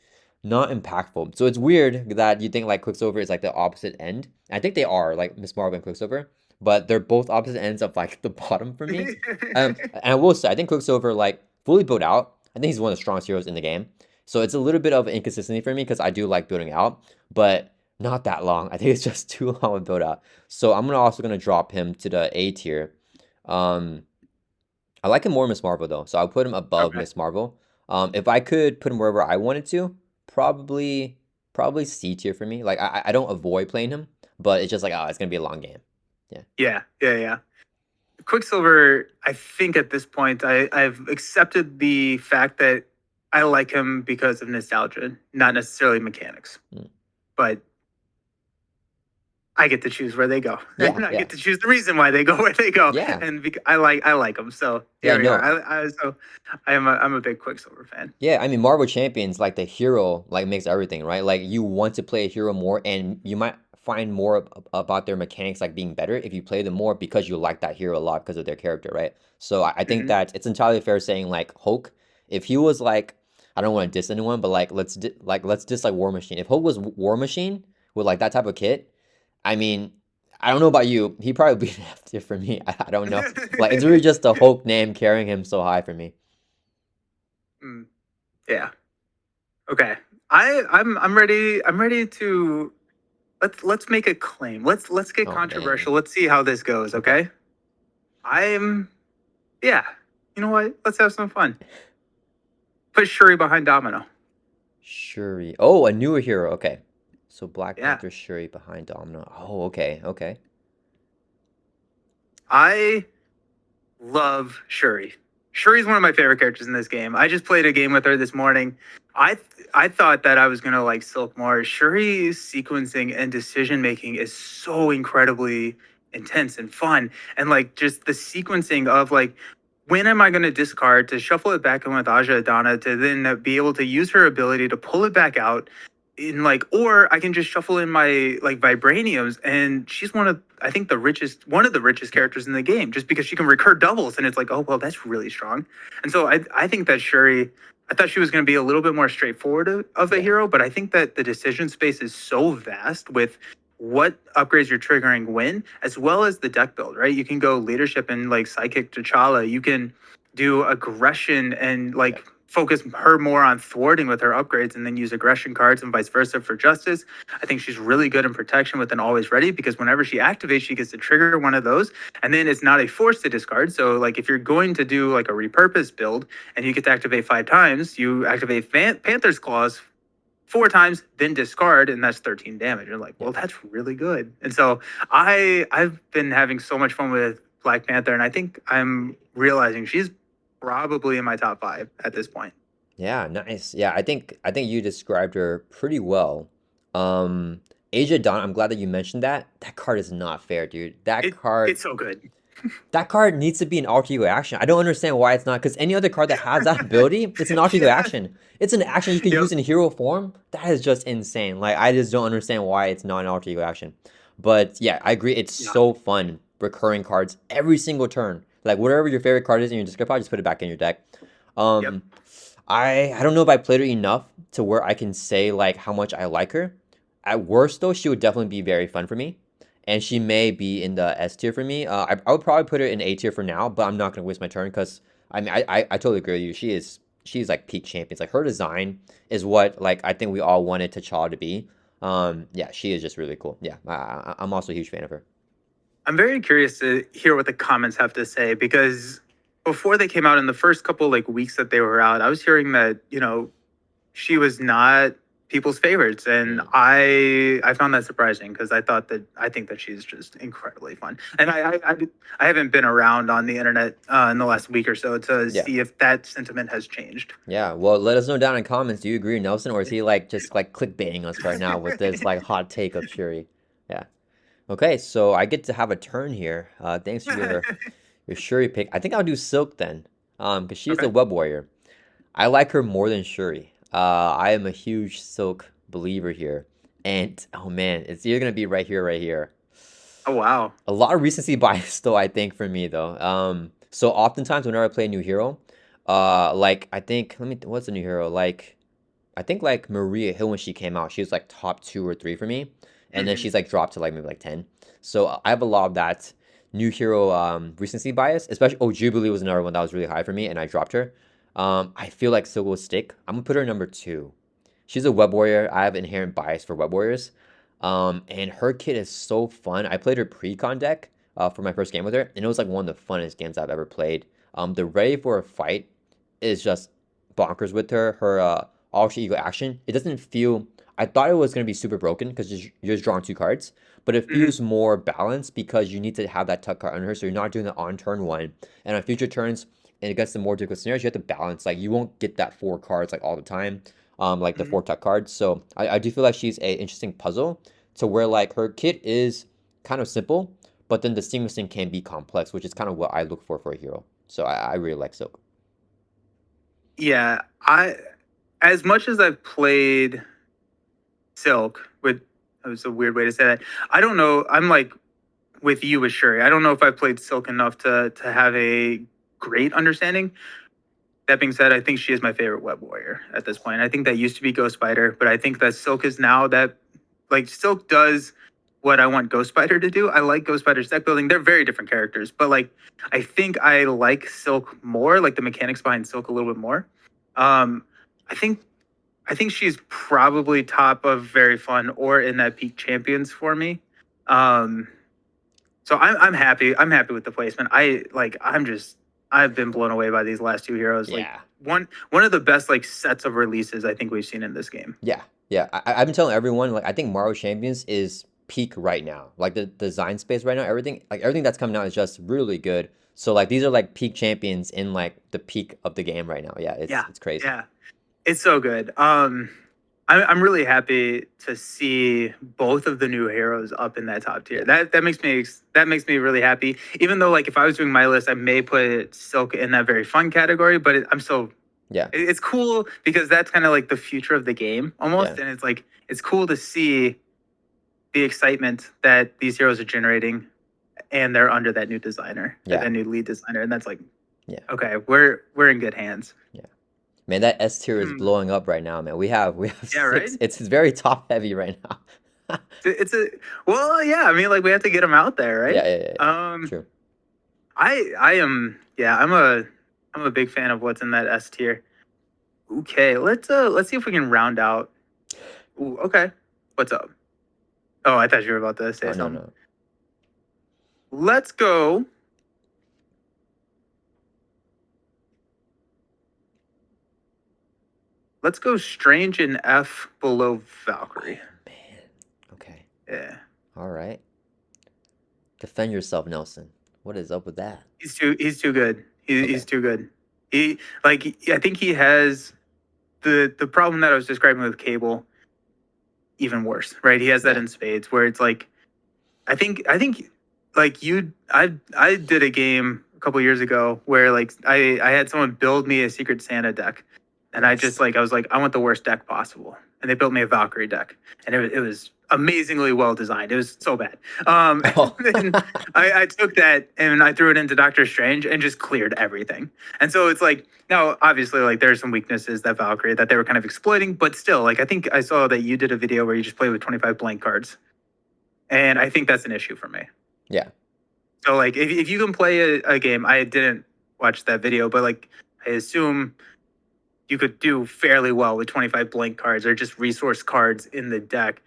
not impactful. So it's weird that you think like Quicksilver is like the opposite end. I think they are like Miss Marvel and Quicksilver, but they're both opposite ends of like the bottom for me. And I will say, I think Quicksilver like fully built out. I think he's one of the strongest heroes in the game. So it's a little bit of inconsistency for me because I do like building out, but not that long. I think it's just too long to build out. So I'm also gonna drop him to the A tier. Um, I like him more Miss Marvel though, so I'll put him above Okay. Miss Marvel. If I could put him wherever I wanted to, probably C tier for me. Like I don't avoid playing him, but it's just like oh, it's gonna be a long game. Yeah. Yeah. Quicksilver, I think at this point, I've accepted the fact that I like him because of nostalgia, not necessarily mechanics. Mm. But I get to choose where they go, Yeah, and I yeah, get to choose the reason why they go where they go, yeah, and I like them. So yeah. here we are. No, So I'm a big Quicksilver fan. yeah. I mean, Marvel Champions, like the hero, like makes everything right. Like you want to play a hero more, and you might find more about their mechanics like being better if you play them more because you like that hero a lot because of their character, right? So I think Hmm. that it's entirely fair saying like Hulk, if he was like I don't want to diss anyone, but like let's diss like War Machine. If Hulk was War Machine with like that type of kit, I mean, I don't know about you. He probably be an F tier for me. I don't know. Like it's really just the Hulk name carrying him so high for me. Mm, yeah. Okay. I'm ready. I'm ready to let's make a claim. Let's get Oh man. controversial. Let's see how this goes. Okay. Okay. I'm yeah. You know what? Let's have some fun. Put Shuri behind Domino. Shuri. Oh, a newer hero. Okay. So Black Yeah. Panther Shuri behind Domino. Oh, okay. Okay. I love Shuri. Shuri's one of my favorite characters in this game. I just played a game with her this morning. I I thought that I was gonna like Silk more. Shuri's sequencing and decision making is so incredibly intense and fun, and like just the sequencing of like when am I going to discard to shuffle it back in with Aja Adana to then be able to use her ability to pull it back out in like, or I can just shuffle in my like vibraniums, and she's one of I think one of the richest Yeah. characters in the game, just because she can recur doubles, and it's like, oh well, that's really strong. And so I think that Shuri, I thought she was going to be a little bit more straightforward of a Yeah. hero, but I think that the decision space is so vast with what upgrades you're triggering when, as well as the deck build, right? You can go leadership and like psychic T'Challa. You can do aggression and Yeah. like focus her more on thwarting with her upgrades and then use aggression cards and vice versa for justice. I think she's really good in protection with an always ready because whenever she activates, she gets to trigger one of those. And then it's not a force to discard. So like if you're going to do like a repurpose build and you get to activate 5 times, you activate Panther's Claws 4 times, then discard, and that's 13 damage. You're like, Yeah. well, that's really good. And so I've been having so much fun with Black Panther, and I think I'm realizing she's probably in my top 5 at this point. Yeah, nice. Yeah, I think you described her pretty well. Um, Asia Dawn, I'm glad that you mentioned that. That card is not fair, dude. It's so good. That card needs to be an alter ego action. I don't understand why it's not, because any other card that has that ability, it's an alter ego Yeah. action. It's an action you can Yep. use in hero form. That is just insane. Like I just don't understand why it's not an alter ego action. But yeah, I agree. It's Yeah. so fun recurring cards every single turn. Like whatever your favorite card is in your discard pile, just put it back in your deck. Yep. Um, I don't know if I played her enough to where I can say like how much I like her. At worst though, she would definitely be very fun for me, and she may be in the S tier for me. I would probably put her in A tier for now, but I'm not gonna waste my turn because I mean I totally agree with you. She's like peak champions. Like her design is what like I think we all wanted T'Challa to be. Yeah, she is just really cool. Yeah, I'm also a huge fan of her. I'm very curious to hear what the comments have to say because before they came out in the first couple like weeks that they were out, I was hearing that, she was not people's favorites, and Mm, I found that surprising because I think that she's just incredibly fun, and I haven't been around on the internet in the last week or so to yeah. see if that sentiment has changed. Yeah, well, let us know down in comments. Do you agree, Nelson, or is he like just like clickbaiting us right now with this like hot take of Shuri? Yeah. Okay, so I get to have a turn here. Thanks for your Shuri pick. I think I'll do Silk then, because she is a Okay. web warrior. I like her more than Shuri. I am a huge Silk believer here, and oh man, it's either gonna be right here, or right here. Oh wow. A lot of recency bias though, I think for me though. So oftentimes whenever I play a new hero, like I think what's a new hero like? I think like Maria Hill when she came out, she was like top 2 or 3 for me, and then Mhm. she's like dropped to like maybe like 10. So I have a lot of that new hero recency bias. Especially Jubilee was another one that was really high for me, and I dropped her. I feel like Silk will stick. I'm gonna put her number 2. She's a web warrior. I have inherent bias for web warriors. And her kit is so fun. I played her pre-con deck for my first game with her, and it was like one of the funnest games I've ever played. The ready for a fight is just bonkers with her. Her alter ego action. It doesn't feel. I thought it was gonna be super broken because you're just drawing 2 cards, but it Mhm. feels more balanced because you need to have that tuck card on her, so you're not doing it on turn one. And on future turns, and it gets the more difficult scenarios, you have to balance. Like you won't get that 4 cards like all the time, like the Mhm. 4 tuck cards. So I do feel like she's a interesting puzzle to where like her kit is kind of simple, but then the sequencing can be complex, which is kind of what I look for a hero. So I really like Silk. Yeah, I as much as I've played Silk, with that was a weird way to say that. I don't know. I'm like with you with Shuri. I don't know if I've played Silk enough to have a great understanding. That being said, I think she is my favorite web warrior at this point. I think that used to be Ghost Spider, but I think that Silk is now that, like, Silk does what I want Ghost Spider to do. I like Ghost Spider's deck building. They're very different characters, but like I think I like Silk more, like the mechanics behind Silk a little bit more. Um, I think I think she's probably top of very fun or in that peak champions for me. Um, so I'm happy. I'm happy with the placement. I've been blown away by these last two heroes. Like Yeah. one of the best like sets of releases I think we've seen in this game. Yeah. Yeah. I've been telling everyone, like, I think Marvel Champions is peak right now. Like, the design space right now, everything that's coming out is just really good. So, like, these are like peak champions in like the peak of the game right now. Yeah, Yeah, it's crazy. yeah, it's so good. I'm really happy to see both of the new heroes up in that top tier. That makes me really happy. Even though like if I was doing my list, I may put Silk in that very fun category, but I'm so Yeah. it's cool because that's kind of like the future of the game almost, Yeah. and it's like it's cool to see the excitement that these heroes are generating, and they're under that new designer, Yeah. that new lead designer, and that's like, Yeah. okay, we're in good hands. Man, that S tier is Hmm. blowing up right now, man. We have Yeah, right. It's very top heavy right now. It's a well, yeah. I mean, like we have to get them out there, right? Yeah. True. I am yeah. I'm a big fan of what's in that S tier. Okay, let's see if we can round out. Ooh, okay, what's up? Oh, I thought you were about to say Oh, no, something. no. Let's go. Let's go Strange in F below Valkyrie. Man. Okay. Yeah, All right. Defend yourself, Nelson. What is up with that? he's too good. He's Okay. too good. I think he has the problem that I was describing with Cable even worse, right? He has that Yeah. in spades where it's like I think like I did a game a couple years ago where like I had someone build me a Secret Santa deck, and I just like I was like I want the worst deck possible, and they built me a Valkyrie deck, and it was amazingly well designed. It was so bad. Oh. And then I took that and I threw it into Doctor Strange and just cleared everything. And so it's like now obviously like there's some weaknesses that Valkyrie that they were kind of exploiting, but still like I think I saw that you did a video where you just play with 25 blank cards. And I think that's an issue for me. Yeah. So like if you can play a game, I didn't watch that video, but like I assume you could do fairly well with 25 blank cards or just resource cards in the deck.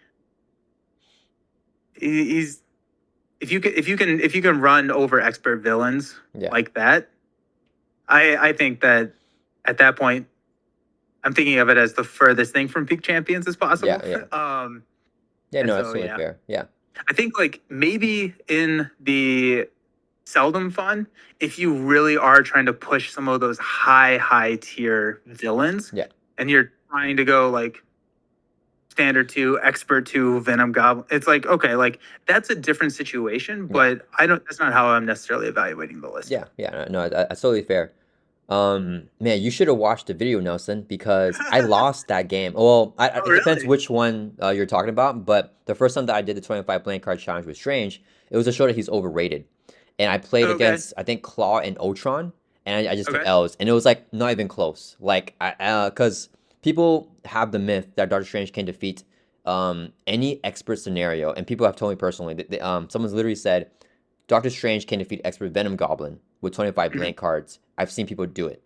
He's if you can run over expert villains Yeah. like that, I think that at that point I'm thinking of it as the furthest thing from peak champions as possible. Yeah. Yeah, And no, that's so, totally yeah. fair. Yeah. I think like maybe in the seldom fun, if you really are trying to push some of those high tier villains, Yeah. and you're trying to go like standard 2, expert 2, Venom Goblin, it's like okay, like that's a different situation, but I don't. That's not how I'm necessarily evaluating the list. Yeah. No, that's totally fair. Man, you should have watched the video, Nelson, because I lost that game. Well, Oh, it depends really? which one you're talking about, but the first time that I did the 25 playing card challenge with Strange, it was to show that he's overrated. And I played Okay. against, I think, Claw and Ultron, and I just took Okay. L's, and it was like not even close. Like, because people have the myth that Doctor Strange can defeat any expert scenario, and people have told me personally that someone's literally said Doctor Strange can defeat expert Venom Goblin with 25 Mhm. blank cards. I've seen people do it.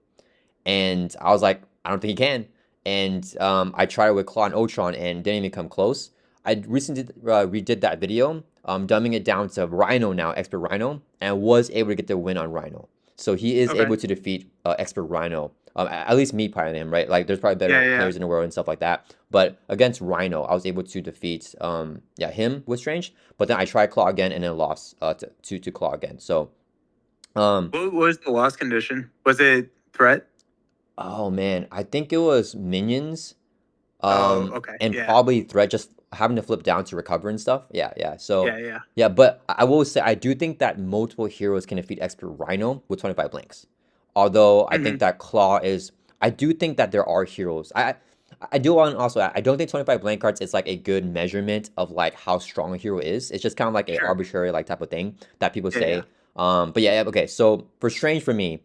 And I was like, I don't think he can. And I tried it with Claw and Ultron and didn't even come close. I recently redid that video, dumbing it down to Rhino now, expert Rhino, and was able to get the win on Rhino. So he is Okay. able to defeat expert Rhino. At least me playing him, right? Like there's probably better Yeah. players in the world and stuff like that. But against Rhino, I was able to defeat him with Strange. But then I tried Claw again and then lost to Claw again. So What was the loss condition? Was it threat? oh man, I think it was minions. Oh, okay. And Yeah. probably threat just having to flip down to recover and stuff. Yeah. So Yeah. yeah, but I will say I do think that multiple heroes can defeat expert Rhino with 25 blanks. Although I think Mhm. that Claw is I do think that there are heroes. I do want to also I don't think 25 blank cards is like a good measurement of like how strong a hero is. It's just kind of like a Sure. arbitrary like type of thing that people Yeah. say. But yeah, okay. So for Strange for me,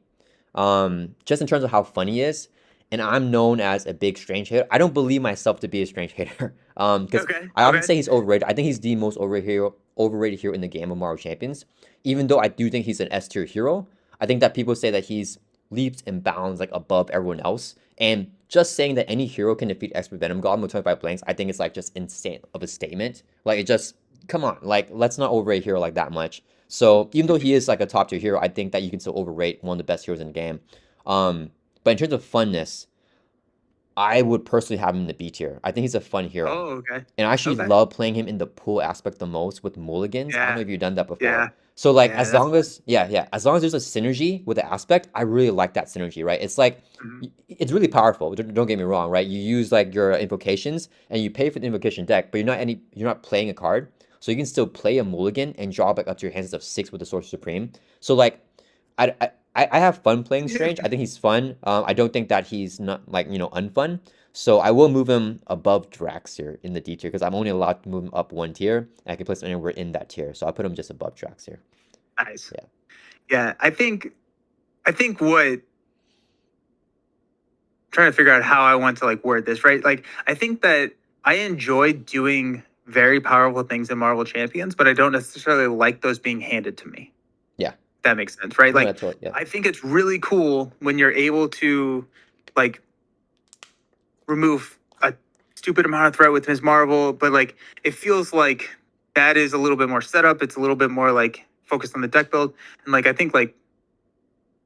just in terms of how funny he is. And I'm known as a big Strange hater. I don't believe myself to be a Strange hater. Because Okay. I often Okay. say he's overrated. I think he's the most overrated hero in the game of Marvel Champions. Even though I do think he's an S tier hero, I think that people say that he's leaps and bounds like above everyone else. And just saying that any hero can defeat Expert Venom Goblin with 25 blanks, I think it's like just insane of a statement. Like it just come on, like let's not overrate a hero like that much. So even though he is like a top tier hero, I think that you can still overrate one of the best heroes in the game. But in terms of funness, I would personally have him in the B tier. I think he's a fun hero. Oh, okay. And I actually Okay. love playing him in the pool aspect the most with mulligans. I don't know Yeah. if you've done that before. Yeah. So like Yeah. as That's long as as long as there's a synergy with the aspect, I really like that synergy, right? It's like mhm. it's really powerful. Don't get me wrong, right? You use like your invocations and you pay for the invocation deck, but you're not playing a card. So you can still play a mulligan and draw back up to your hands of 6 with the Sorcerer Supreme. So like I have fun playing Strange. I think he's fun. I don't think that he's not like, unfun. So I will move him above Drax here in the D tier because I'm only allowed to move him up 1 tier. And I can place him anywhere in that tier. So I put him just above Drax here. Nice. Yeah. Yeah. I think what trying to figure out how I want to like word this, right? Like I think that I enjoy doing very powerful things in Marvel Champions, but I don't necessarily like those being handed to me. Yeah. If that makes sense, right? No, Like that's what, yeah. I think it's really cool when you're able to like remove a stupid amount of threat with Ms. Marvel, but like it feels like that is a little bit more setup. It's a little bit more like focused on the deck build. And like I think like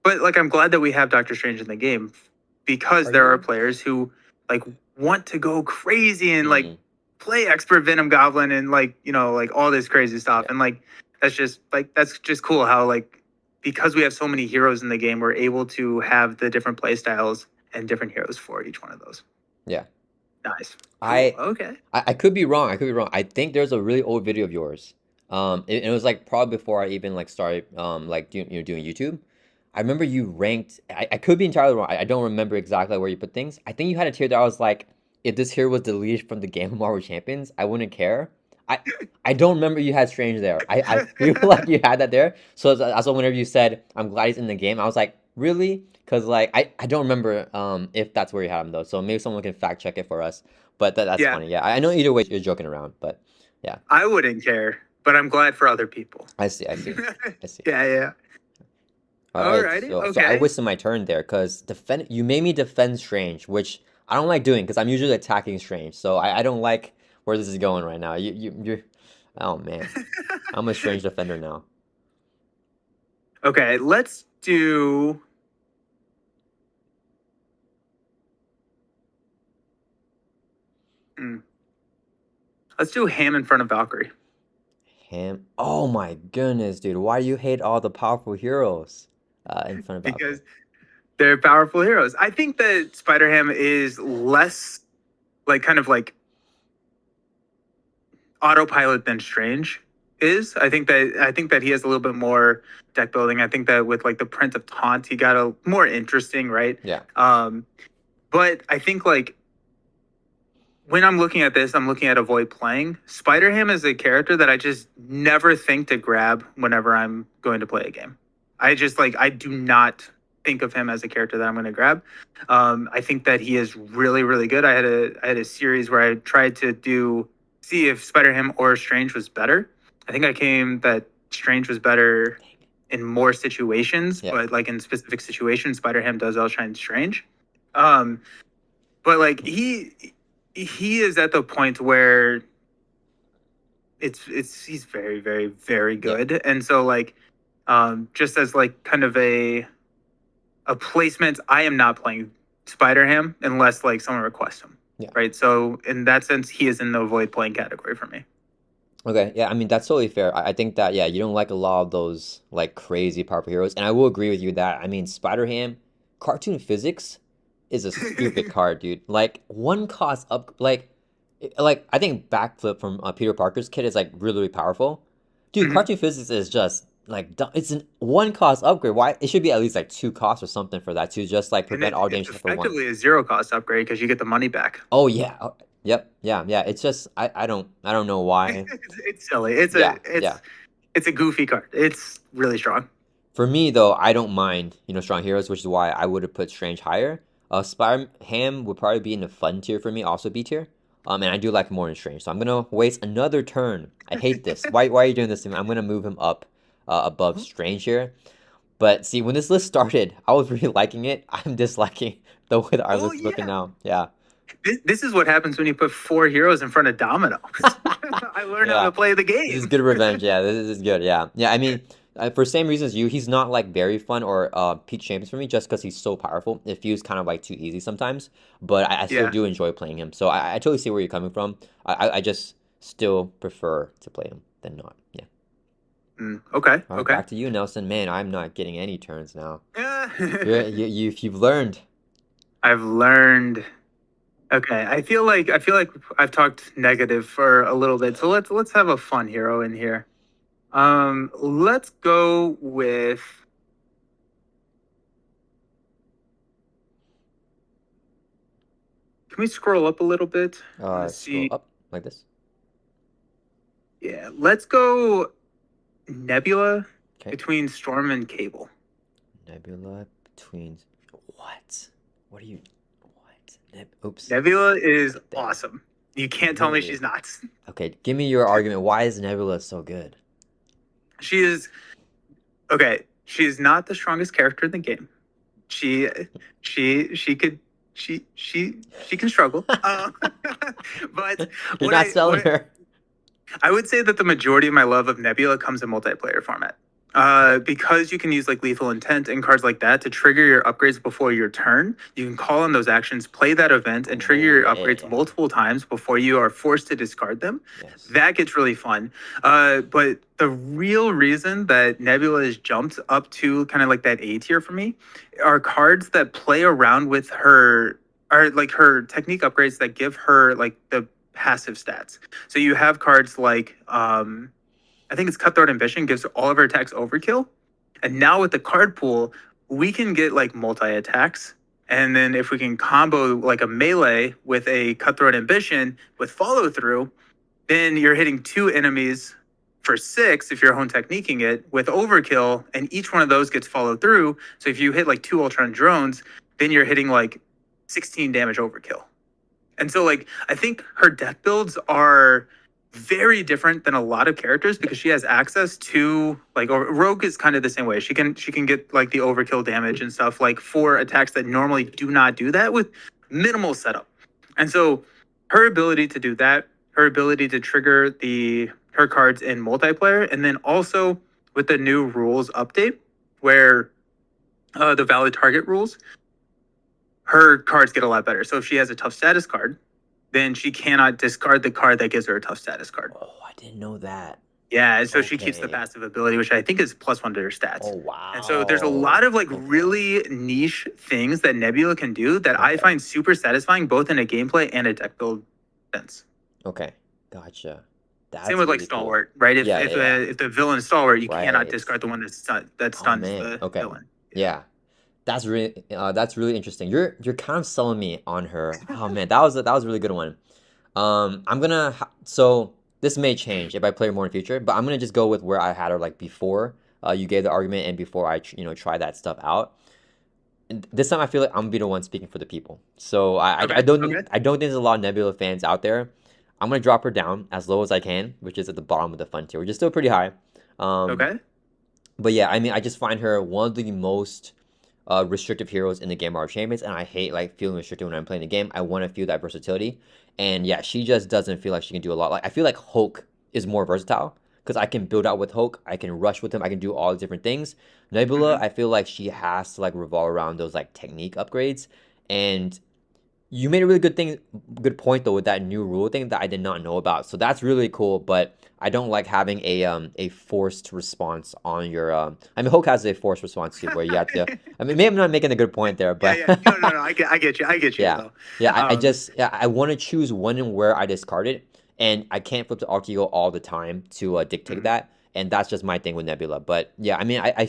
but like I'm glad that we have Doctor Strange in the game because Are there are you? players who like want to go crazy and like Mm, play expert Venom Goblin and like, like all this crazy stuff. yeah. And like that's just cool how like because we have so many heroes in the game, we're able to have the different play styles and different heroes for each one of those. Yeah. Nice. Cool. I, Okay. I could be wrong. I could be wrong. I think there's a really old video of yours. It was like probably before I even like started like doing YouTube. I remember you ranked. I could be entirely wrong. I don't remember exactly where you put things. I think you had a tier that I was like, if this here was deleted from the game of Marvel Champions, I wouldn't care. I I don't remember you had Strange there. I feel like you had that there. So that's why whenever you said I'm glad he's in the game, I was like, really? Because like I don't remember if that's where you had him though. So maybe someone can fact check it for us. But that's Yeah, funny. Yeah, I know either way you're joking around. But yeah, I wouldn't care, but I'm glad for other people. I see. I see. I see. Yeah, yeah. All right, Alrighty. so I Okay. wasted my turn there because you made me defend Strange, which I don't like doing because I'm usually attacking Strange. So I don't like where this is going right now. You're oh man, I'm a Strange defender now. Okay, let's do. hmm, Let's do Ham in front of Valkyrie Him. Oh my goodness, dude, why do you hate all the powerful heroes in front of Valkyrie? because they're powerful heroes. I think that Spider Ham is less like kind of like autopilot than Strange is. I think that he has a little bit more deck building. I think that with like the Prince of Taunt, he got a more interesting, right? Yeah, But I think like when I'm looking at this, I'm looking at avoid playing. Spider Ham is a character that I just never think to grab whenever I'm going to play a game. I do not think of him as a character that I'm going to grab. I think that he is really really good. I had a series where I tried to see if Spider Ham or Strange was better. I think I came that Strange was better in more situations, yeah, but like in specific situations, Spider Ham does outshine Strange. Um, but like he is at the point where it's he's very very very yeah, good, and so like just as like kind of a placement, I am not playing Spider Ham unless like someone requests him, yeah. right? So in that sense, he is in the avoid playing category for me. Okay, yeah, I mean that's totally fair. I think that yeah, you don't like a lot of those like crazy powerful heroes, and I will agree with you that I mean Spider-Ham, cartoon physics is a stupid card, dude. Like one cost up, like I think backflip from Peter Parker's kit is like really, really powerful, dude. Mhm. Cartoon physics is just like it's an one cost upgrade. Why it should be at least like 2 costs or something for that to just like And prevent all it's damage for one. effectively a zero cost upgrade because you get the money back. Oh yeah, yep, yeah, yeah. It's just I don't know why. It's silly. It's a Yeah, yeah. it's a goofy card. It's really strong. For me though, I don't mind, strong heroes, which is why I would have put Strange higher. Spider-Ham would probably be in the fun tier for me, also B tier. And I do like more than Strange, so I'm gonna waste another turn. I hate this. Why are you doing this to me? I'm gonna move him up above Strange here. But see, when this list started, I was really liking it. I'm disliking the way that our Oh list is looking yeah. now. Yeah. This is what happens when you put 4 heroes in front of Domino. I learned how Yeah. to play the This is game. good revenge. Yeah, this is good. Yeah. Yeah, I mean, for same reason as you, he's not like very fun or peak champions for me just because he's so powerful. It feels kind of like too easy sometimes, but I still Yeah. do enjoy playing him. So I totally see where you're coming from. I just still prefer to play him than not. Yeah. Okay. All right, Okay. back to you, Nelson. Man, I'm not getting any turns now. Yeah. You've learned. I've learned. Okay. I feel like I've talked negative for a little bit. So let's have a fun hero in here. Let's go with. Can we scroll up a little bit? I want to Scroll see. up like this. Yeah. Let's go Nebula Okay. between Storm and Cable. Nebula between what? What are you? What? Oops. Nebula is Damn. awesome. You can't tell me Really? she's not. Okay, give me your argument. Why is Nebula so good? She is okay. She is not the strongest character in the game. She she can struggle. But You're not selling what her. I would say that the majority of my love of Nebula comes in multiplayer format. Because you can use like lethal intent and cards like that to trigger your upgrades before your turn. You can call on those actions, play that event, and trigger your upgrades Yeah. multiple times before you are forced to discard them. Yes. That gets really fun. But the real reason that Nebula has jumped up to kind of like that A tier for me are cards that play around with her, are like her technique upgrades that give her like the passive stats. So you have cards like I think it's Cutthroat Ambition gives all of her attacks overkill. And now with the card pool, we can get like multi attacks. And then if we can combo like a melee with a Cutthroat Ambition with follow through, then you're hitting 2 enemies for 6 if you're home techniquing it with overkill, and each one of those gets followed through. So if you hit like 2 Ultron drones, then you're hitting like 16 damage overkill. And so like I think her deck builds are very different than a lot of characters because she has access to like Rogue is kind of the same way. She can get like the overkill damage and stuff like for attacks that normally do not do that with minimal setup. And so her ability to do that, her ability to trigger her cards in multiplayer, and then also with the new rules update where the valid target rules, her cards get a lot better. So if she has a tough status card, then she cannot discard the card that gives her a tough status card. Oh, I didn't know that. Yeah, and so she keeps the Okay. passive ability, which I think is +1 to her stats. Oh wow. And so there's a lot of like Okay. really niche things that Nebula can do that I Okay. find super satisfying both in a gameplay and a deck build sense. Okay. Gotcha. That's Same with like really cool. Stalwart, right? If Yeah, if, yeah. if the villain is Stalwart, you cannot Right. discard the one that Oh stuns man. the Okay. villain. Yeah. That's really interesting. You're kind of selling me on her. Oh man, that was a really good one. So this may change if I play her more in the future, but I'm gonna just go with where I had her like before you gave the argument and before I try that stuff out. And this time I feel like I'm gonna be the one speaking for the people. So I Okay. don't Okay. I don't think there's a lot of Nebula fans out there. I'm gonna drop her down as low as I can, which is at the bottom of the fun tier, which is still pretty high. Okay. But yeah, I mean, I just find her one of the most restrictive heroes in the game of our champions, and I hate like feeling restricted when I'm playing the game. I want to feel that versatility, and yeah, she just doesn't feel like she can do a lot. Like I feel like Hulk is more versatile because I can build out with Hulk, I can rush with him, I can do all the different things. Nebula, I feel like she has to like revolve around those like technique upgrades, and you made a really good point though with that new rule thing that I did not know about. So that's really cool, but I don't like having a forced response on your I mean Hulk has a forced response too where you have to I mean maybe I'm not making a good point there, but Yeah. No. I get you. yeah. Though. Yeah, I Um, just I want to choose when and where I discard it, and I can't flip to Archeo all the time to dictate Mhm. that, and that's just my thing with Nebula. But yeah, I mean I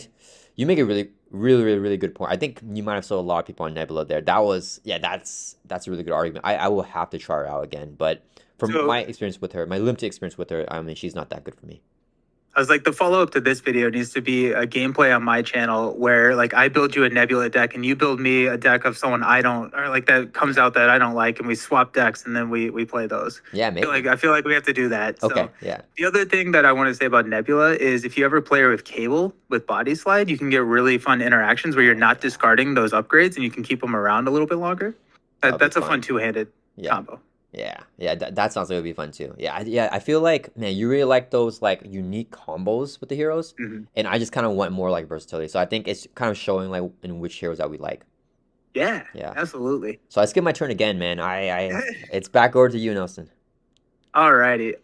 you make a really good point. I think you might have sold a lot of people on Nebula there. That's a really good argument. I will have to try her out again, but from So my experience with her, my limited experience with her, I mean she's not that good for me. I was like, the follow up to this video needs to be a gameplay on my channel where like I build you a Nebula deck and you build me a deck of someone I don't, or like that comes out that I don't like, and we swap decks and then we play those. Yeah, maybe. I feel like we have to do that. Okay, So yeah. the other thing that I want to say about Nebula is if you ever play her with Cable with Body Slide, you can get really fun interactions where you're not discarding those upgrades and you can keep them around a little bit longer. That'll be That's a fun. fun two-handed Yeah. combo. Yeah, that sounds like it would be fun too. Yeah, I feel like, man, you really like those like unique combos with the heroes, Mhm. and I just kind of want more like versatility. So I think it's kind of showing like in which heroes that we like. Yeah, Yeah. absolutely. So I skip my turn again, man. It's back over to you, Nelson. Alrighty.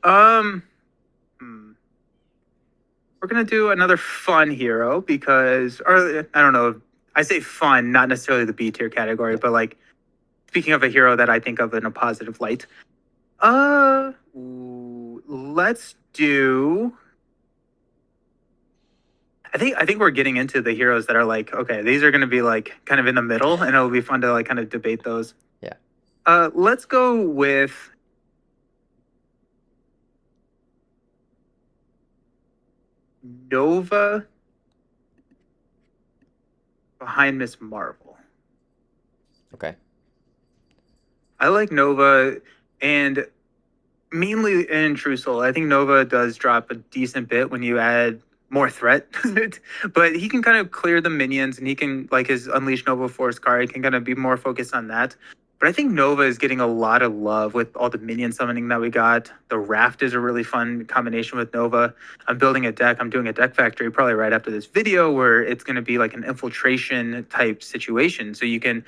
We're gonna do another fun hero because, or I don't know. I say fun, not necessarily the B tier category, Yeah. but like speaking of a hero that I think of in a positive light. Let's do. I think we're getting into the heroes that are like, okay, these are gonna be like kind of in the middle, and it'll be fun to like kind of debate those. Yeah. Let's go with Nova behind Miss Marvel. Okay. I like Nova, and mainly in True Soul. I think Nova does drop a decent bit when you add more threat, but he can kind of clear the minions, and he can like his Unleash Nova Force card. He can kind of be more focused on that. But I think Nova is getting a lot of love with all the minion summoning that we got. The Raft is a really fun combination with Nova. I'm building a deck. I'm doing a deck factory probably right after this video where it's going to be like an infiltration type situation. So you can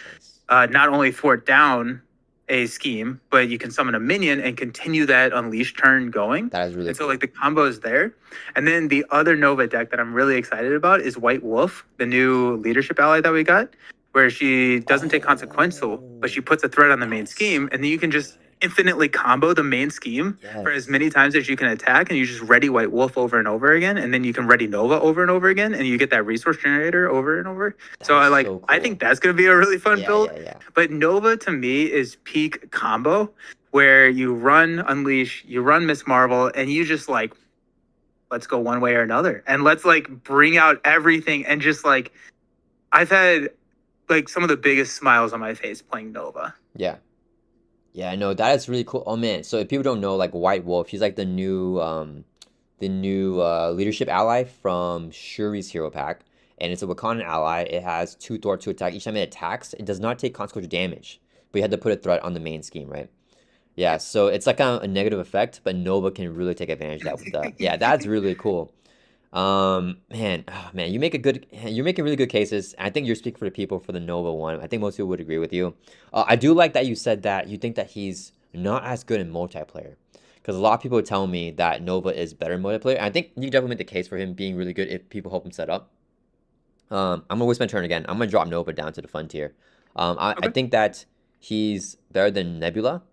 not only thwart down a scheme, but you can summon a minion and continue that Unleash turn going. That is really And so cool. like the combo is there. And then the other Nova deck that I'm really excited about is White Wolf, the new leadership ally that we got, where she doesn't take consequential, but she puts a threat on the main scheme, and then you can just infinitely combo the main scheme for as many times as you can attack, and you just ready White Wolf over and over again, and then you can ready Nova over and over again, and you get that resource generator over and over. So That I is like so I cool. think that's gonna be a really fun build. Yeah. But Nova to me is peak combo where you run Unleash, you run Miss Marvel, and you just like let's go one way or another. And let's like bring out everything and just like I've had like some of the biggest smiles on my face playing Nova. Yeah. Yeah, no, that is really cool. Oh man, so if people don't know, like White Wolf, she's like the new leadership ally from Shuri's hero pack, and it's a Wakandan ally. It has 2 Thor, 2 attack. Each time it attacks, it does not take consequential damage, but you have to put a threat on the main scheme, right? Yeah, so it's like a negative effect, but Nova can really take advantage of that with the. Yeah, that's really cool. Man, you're making really good cases. I think you're speaking for the people for the Nova one. I think most people would agree with you. I do like that you said that you think that he's not as good in multiplayer, because a lot of people tell me that Nova is better in multiplayer. And I think you definitely make the case for him being really good if people help him set up. I'm gonna waste my turn again. I'm gonna drop Nova down to the fun tier. I Okay. think that he's better than Nebula,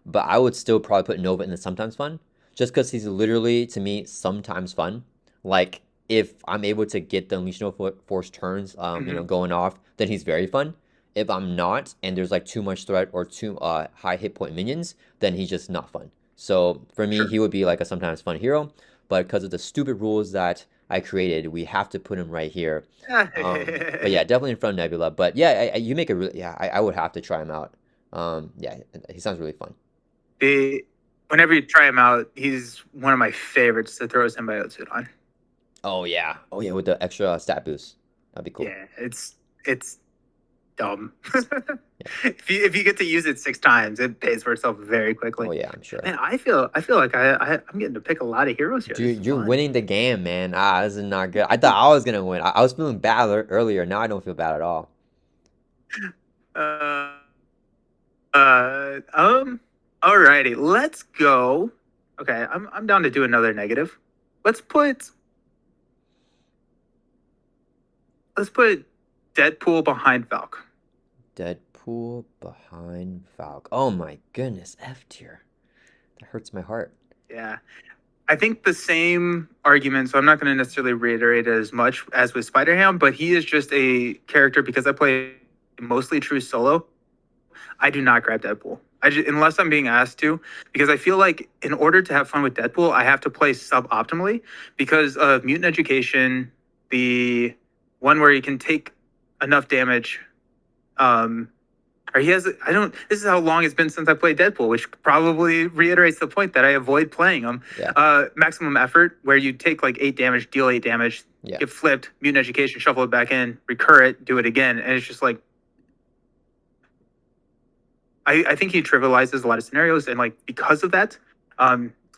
but I would still probably put Nova in the sometimes fun, just because he's literally to me sometimes fun. Like if I'm able to get the Unleash Nova Force turns, going off, then he's very fun. If I'm not, and there's like too much threat or too high hit point minions, then he's just not fun. So for me, Sure. he would be like a sometimes fun hero, but because of the stupid rules that I created, we have to put him right here. But yeah, definitely in front of Nebula. But yeah, you make a really I would have to try him out. Yeah, he sounds really fun. Whenever you try him out, he's one of my favorites to throw a symbiote suit on. Oh yeah, with the extra stat boost, that'd be cool. Yeah, it's dumb. If you get to use it 6 times, it pays for itself very quickly. Oh yeah, I'm sure. Man, I feel like I'm getting to pick a lot of heroes here. This Dude, is you're fun. winning the game, man. This is not good. I thought I was gonna win. I was feeling bad earlier. Now I don't feel bad at all. Uh, Alrighty, let's go. Okay, I'm down to do another negative. Let's put Deadpool behind Valk. Deadpool behind Falcon. Oh my goodness, F tier. That hurts my heart. Yeah. I think the same argument, so I'm not going to necessarily reiterate it as much as with Spider-Ham, but he is just a character because I play mostly true solo. I do not grab Deadpool. Unless I'm being asked to, because I feel like in order to have fun with Deadpool, I have to play suboptimally because of Mutant Education, the one where he can take enough damage. Or he has, I don't, this is how long it's been since I played Deadpool, which probably reiterates the point that I avoid playing him. Yeah. Maximum effort, where you take like 8 damage, deal 8 damage, Yeah. get flipped, Mutant Education, shuffle it back in, recur it, do it again. And it's just like, I think he trivializes a lot of scenarios, and like because of that, it's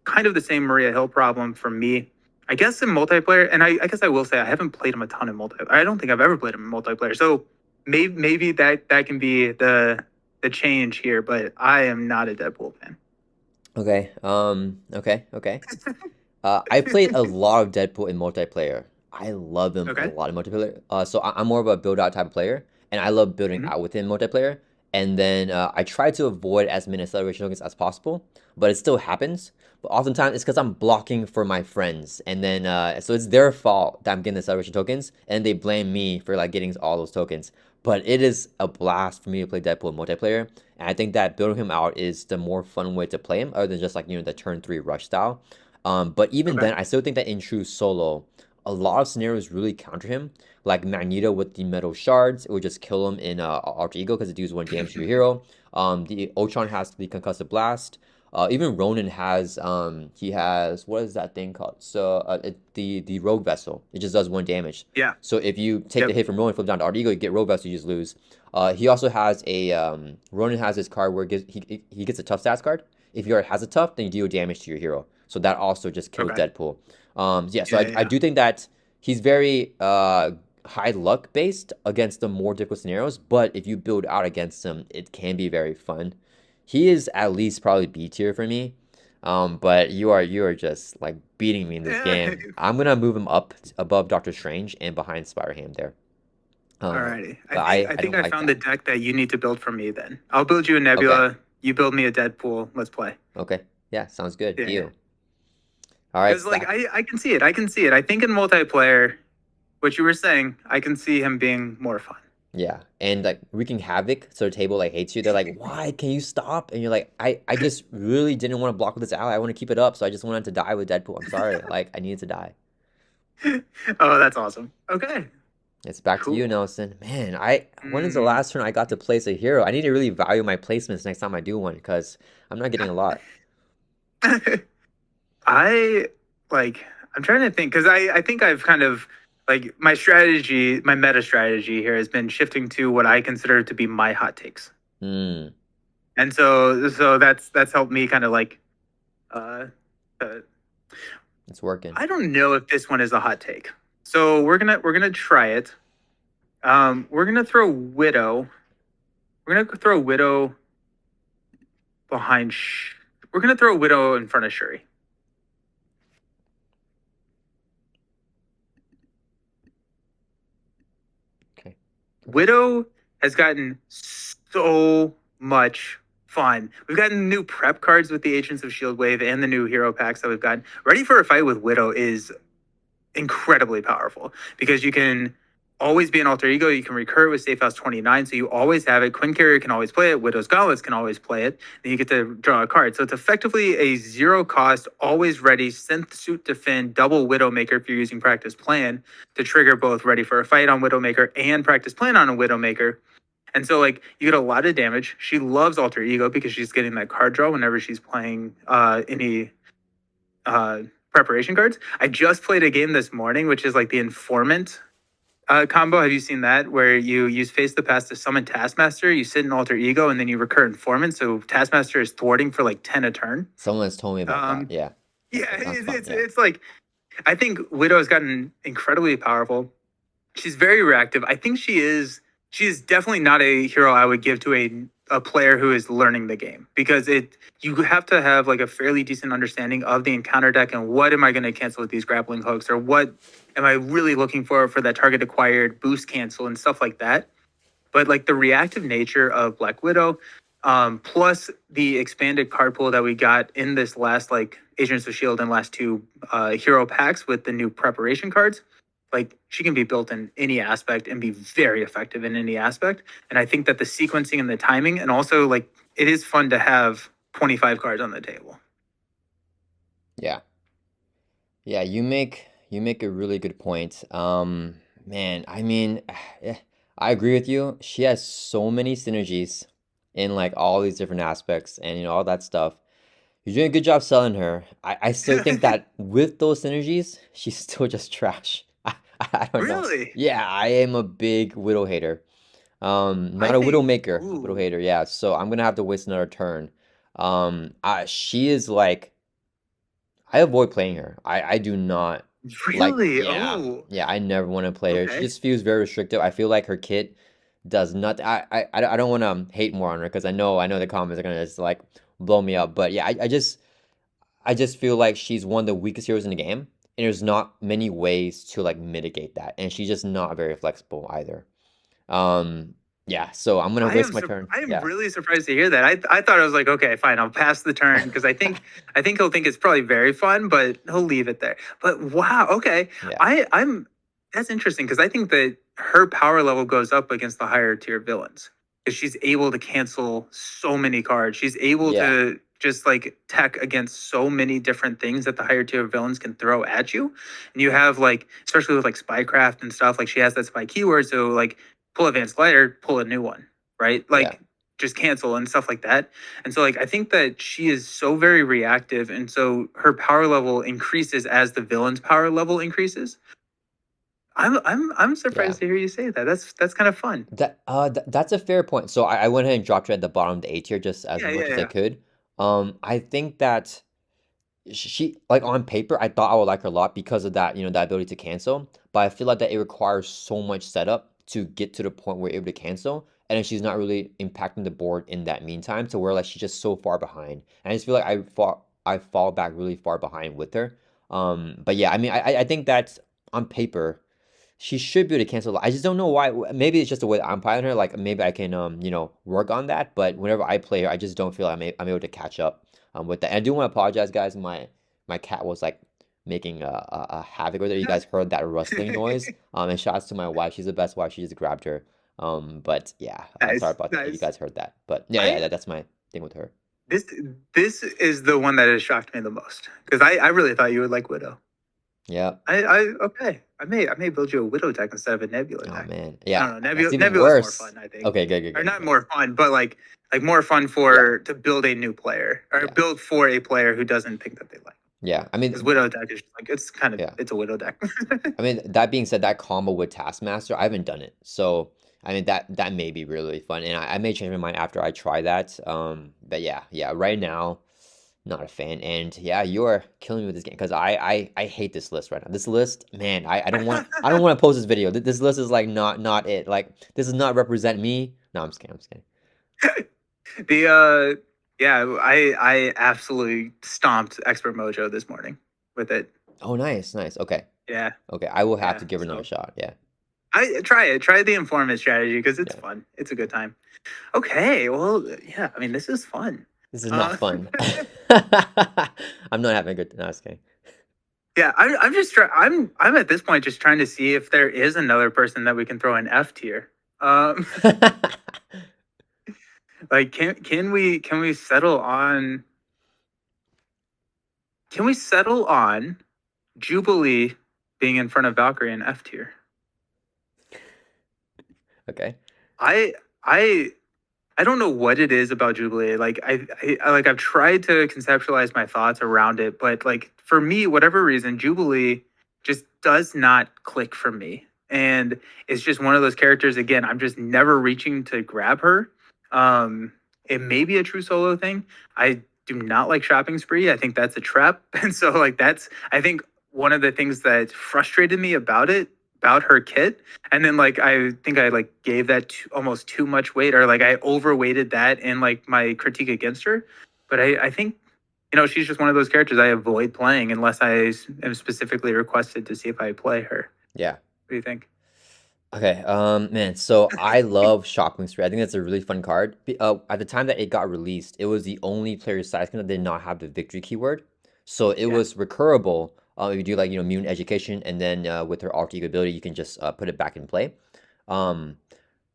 kind of the same Maria Hill problem for me. I guess in multiplayer, and I guess I will say I haven't played him a ton in multiplayer. I don't think I've ever played him in multiplayer. So maybe that can be the change here, but I am not a Deadpool fan. Okay. Okay. I played a lot of Deadpool in multiplayer. I love him a Okay. lot in multiplayer. So I'm more of a build out type of player, and I love building Mhm. out within multiplayer. And then I try to avoid as many acceleration tokens as possible, but it still happens. But oftentimes it's because I'm blocking for my friends, and then so it's their fault that I'm getting the acceleration tokens, and they blame me for like getting all those tokens. But it is a blast for me to play Deadpool in multiplayer, and I think that building him out is the more fun way to play him, other than just like the turn 3 rush style. But even Okay. then, I still think that in true solo, a lot of scenarios really counter him. Like Magneto with the metal shards, it would just kill him in Alter Ego because it deals 1 damage to your hero. The Ultron has the concussive blast. Even Ronan has he has, what is that thing called? So the Rogue Vessel. It just does 1 damage. Yeah. So if you take the Yep. hit from Ronan, flip down to Alter Ego, you get Rogue Vessel, you just lose. He also has a Ronan has this card where he gets a tough stats card. If your card has a tough, then you deal damage to your hero. So that also just kills Okay. Deadpool. Yeah, so Yeah. I Yeah. do think that he's very high luck based against the more difficult scenarios, but if you build out against him, it can be very fun. He is at least probably B tier for me. But you are just like beating me in this Yeah. game. I'm gonna move him up above Doctor Strange and behind Spider-Ham there. Alrighty. I But think I I think don't I like found the that. deck that you need to build for me. Then I'll build you a Okay. Nebula. You build me a Deadpool. Let's play. Okay. Yeah, sounds good. Yeah. Yeah. Deal. All Because right, like back. I can see it. I can see it. I think in multiplayer, what you were saying, I can see him being more fun. Yeah, and like wreaking havoc, so the table like hates you. They're like, "Why can you stop?" And you're like, "I just really didn't want to block with this ally. I want to keep it up, so I just wanted to die with Deadpool. I'm sorry, like I needed to die." Oh, that's awesome. Okay, It's back to you, cool. Nelson. Man, I when is the Mm. last turn I got to place a hero? I need to really value my placements next time I do one because I'm not getting a lot. I like. I'm trying to think because I think I've kind of like my strategy, my meta strategy here has been shifting to what I consider to be my hot takes, Hmm, and so that's helped me kind of like. Uh, uh, it's working. I don't know if this one is a hot take, so we're gonna try it. We're gonna throw Widow. We're gonna throw Widow behind. We're gonna throw Widow in front of Shuri. Okay, okay. Widow has gotten so much fun. We've gotten new prep cards with the Agents of Shield wave and the new hero packs that we've gotten. Ready for a Fight with Widow is incredibly powerful because you can always be an alter ego. You can recur with Safe House 29, so you always have it. Quinn Carrier can always play it. Widow's Gauntlets can always play it. Then you get to draw a card. So it's effectively a zero cost, always ready synth suit defend double Widowmaker if you're using Practice Plan to trigger both Ready for a Fight on Widowmaker and Practice Plan on a Widowmaker. And so, like, you get a lot of damage. She loves Alter Ego because she's getting that card draw whenever she's playing any uh, preparation cards. I just played a game this morning, which is like the Informant combo. Have you seen that? Where you use Face the Past to summon Taskmaster, you sit in Alter Ego, and then you recur Informant. So Taskmaster is thwarting for like 10 a turn. Someone has told me about that. Um, Yeah, yeah, that sounds fun. Yeah. it's like I think Widow has gotten incredibly powerful. She's very reactive. I think she is definitely not a hero I would give to a player who is learning the game because it you have to have like a fairly decent understanding of the encounter deck and what am I going to cancel with these grappling hooks or what am I really looking for that target acquired boost cancel and stuff like that. But like the reactive nature of Black Widow, plus the expanded card pool that we got in this last like Agents of Shield and last two hero packs with the new preparation cards like she can be built in any aspect and be very effective in any aspect. And I think that the sequencing and the timing, and also like it is fun to have 25 cards on the table. Yeah. Yeah, you make a really good point. Man, I mean, yeah, I agree with you. She has so many synergies in like all these different aspects and all that stuff. You're doing a good job selling her. I still think that with those synergies, she's still just trash. I don't know. Really? Yeah, I am a big Widow hater. I Not a Widow think, maker, a Widow ooh, hater. Yeah, so I'm gonna have to waste another turn. She is like I avoid playing her. I do not like. really? Yeah, Oh, yeah. I never want to play her. She okay. just feels very restrictive. I feel like her kit does not. I don't want to hate more on her because I know the comments are gonna just like blow me up. But yeah, I just feel like she's one of the weakest heroes in the game, and there's not many ways to like mitigate that, and she's just not very flexible either. Um, yeah. So I'm gonna waste my turn. I am Yeah, really surprised to hear that. I thought I was like, okay, fine, I'll pass the turn because I think he'll think it's probably very fun, but he'll leave it there. But wow, okay. yeah, I'm That's interesting because I think that her power level goes up against the higher tier villains because she's able to cancel so many cards. She's able yeah, to just like tech against so many different things that the higher tier villains can throw at you. And you have like, especially with like spycraft and stuff, like she has that spy keyword. So like pull advanced glider, pull a new one, right? yeah, Like just cancel and stuff like that. And so like I think that she is so very reactive, and so her power level increases as the villain's power level increases. I'm yeah. surprised to hear you say that. That's kind of fun. That's a fair point. So I went ahead and dropped her at the bottom of the A tier just as Yeah, much yeah, as I yeah. could. I think that she like on paper, I thought I would like her a lot because of that, that ability to cancel. But I feel like that it requires so much setup to get to the point where you're able to cancel, and then she's not really impacting the board in that meantime. To where like she's just so far behind, and I just feel like I fall back really far behind with her. But yeah, I mean, I think that on paper she should be able to cancel. I just don't know why. Maybe it's just the way that I'm playing her. Like maybe I can work on that. But whenever I play her, I just don't feel like I'm able to catch up with that. And I do want to apologize, guys. My cat was like making a havoc with her. You guys heard that rustling noise. And shouts to my wife. She's the best wife. She just grabbed her. But yeah, sorry Nice, about that. You nice. guys heard that. But yeah, yeah, I that's my thing with her. this this is the one that has shocked me the most because I really thought you would like Widow. Yeah. I okay. I may build you a Widow deck instead of a Nebula Oh deck. man. I Yeah, don't know. that's even Nebula is more worse. fun, I think, Okay, good, good, or good. not Okay. more fun, but like more fun Yeah, for to build a new player or yeah, build for a player who doesn't think that they like. yeah. I Because mean, Widow deck is just like yeah. it's a Widow deck. I mean, that being said, that combo with Taskmaster, I haven't done it. So, I mean, that may be really fun, and I may change my mind after I try that. But yeah, yeah, right now, not a fan. And yeah, you're killing me with this game because I hate this list right now. This list, man, I don't want to post this video. This list is like not it. Like this does not represent me. No, I'm just kidding. I'm just kidding. The yeah, I absolutely stomped Expert Mojo this morning with it. Oh, nice, nice. Okay, Yeah, okay. I will have yeah. to give it another So shot. Yeah, I try it. Try the informant strategy because it's yeah. fun. It's a good time. Okay, well, yeah. I mean, this is fun. This is not Uh, fun. I'm not having a good. No, just kidding. yeah, I'm just trying. I'm at this point just trying to see if there is another person that we can throw in F tier. Um, like, can we settle on Jubilee being in front of Valkyrie in F tier? Okay. I I I don't know what it is about Jubilee. Like like I've tried to conceptualize my thoughts around it, but like for me, whatever reason, Jubilee just does not click for me. And it's just one of those characters again, I'm just never reaching to grab her. Um it may be a true solo thing. I do not like shopping spree. I think that's a trap. And so like that's I think one of the things that frustrated me about her kit, and then like I think I like gave that almost too much weight, or like I overweighted that in like my critique against her. But I think she's just one of those characters I avoid playing unless I am specifically requested to see if I play her. Yeah. What do you think? Okay, man, so I love Shopping Spree. I think that's a really fun card. At the time that it got released, it was the only player side skin that did not have the victory keyword. So it Yeah. was recurable, If you do like mutant education, and then with her alter ego ability, you can just put it back in play. Um,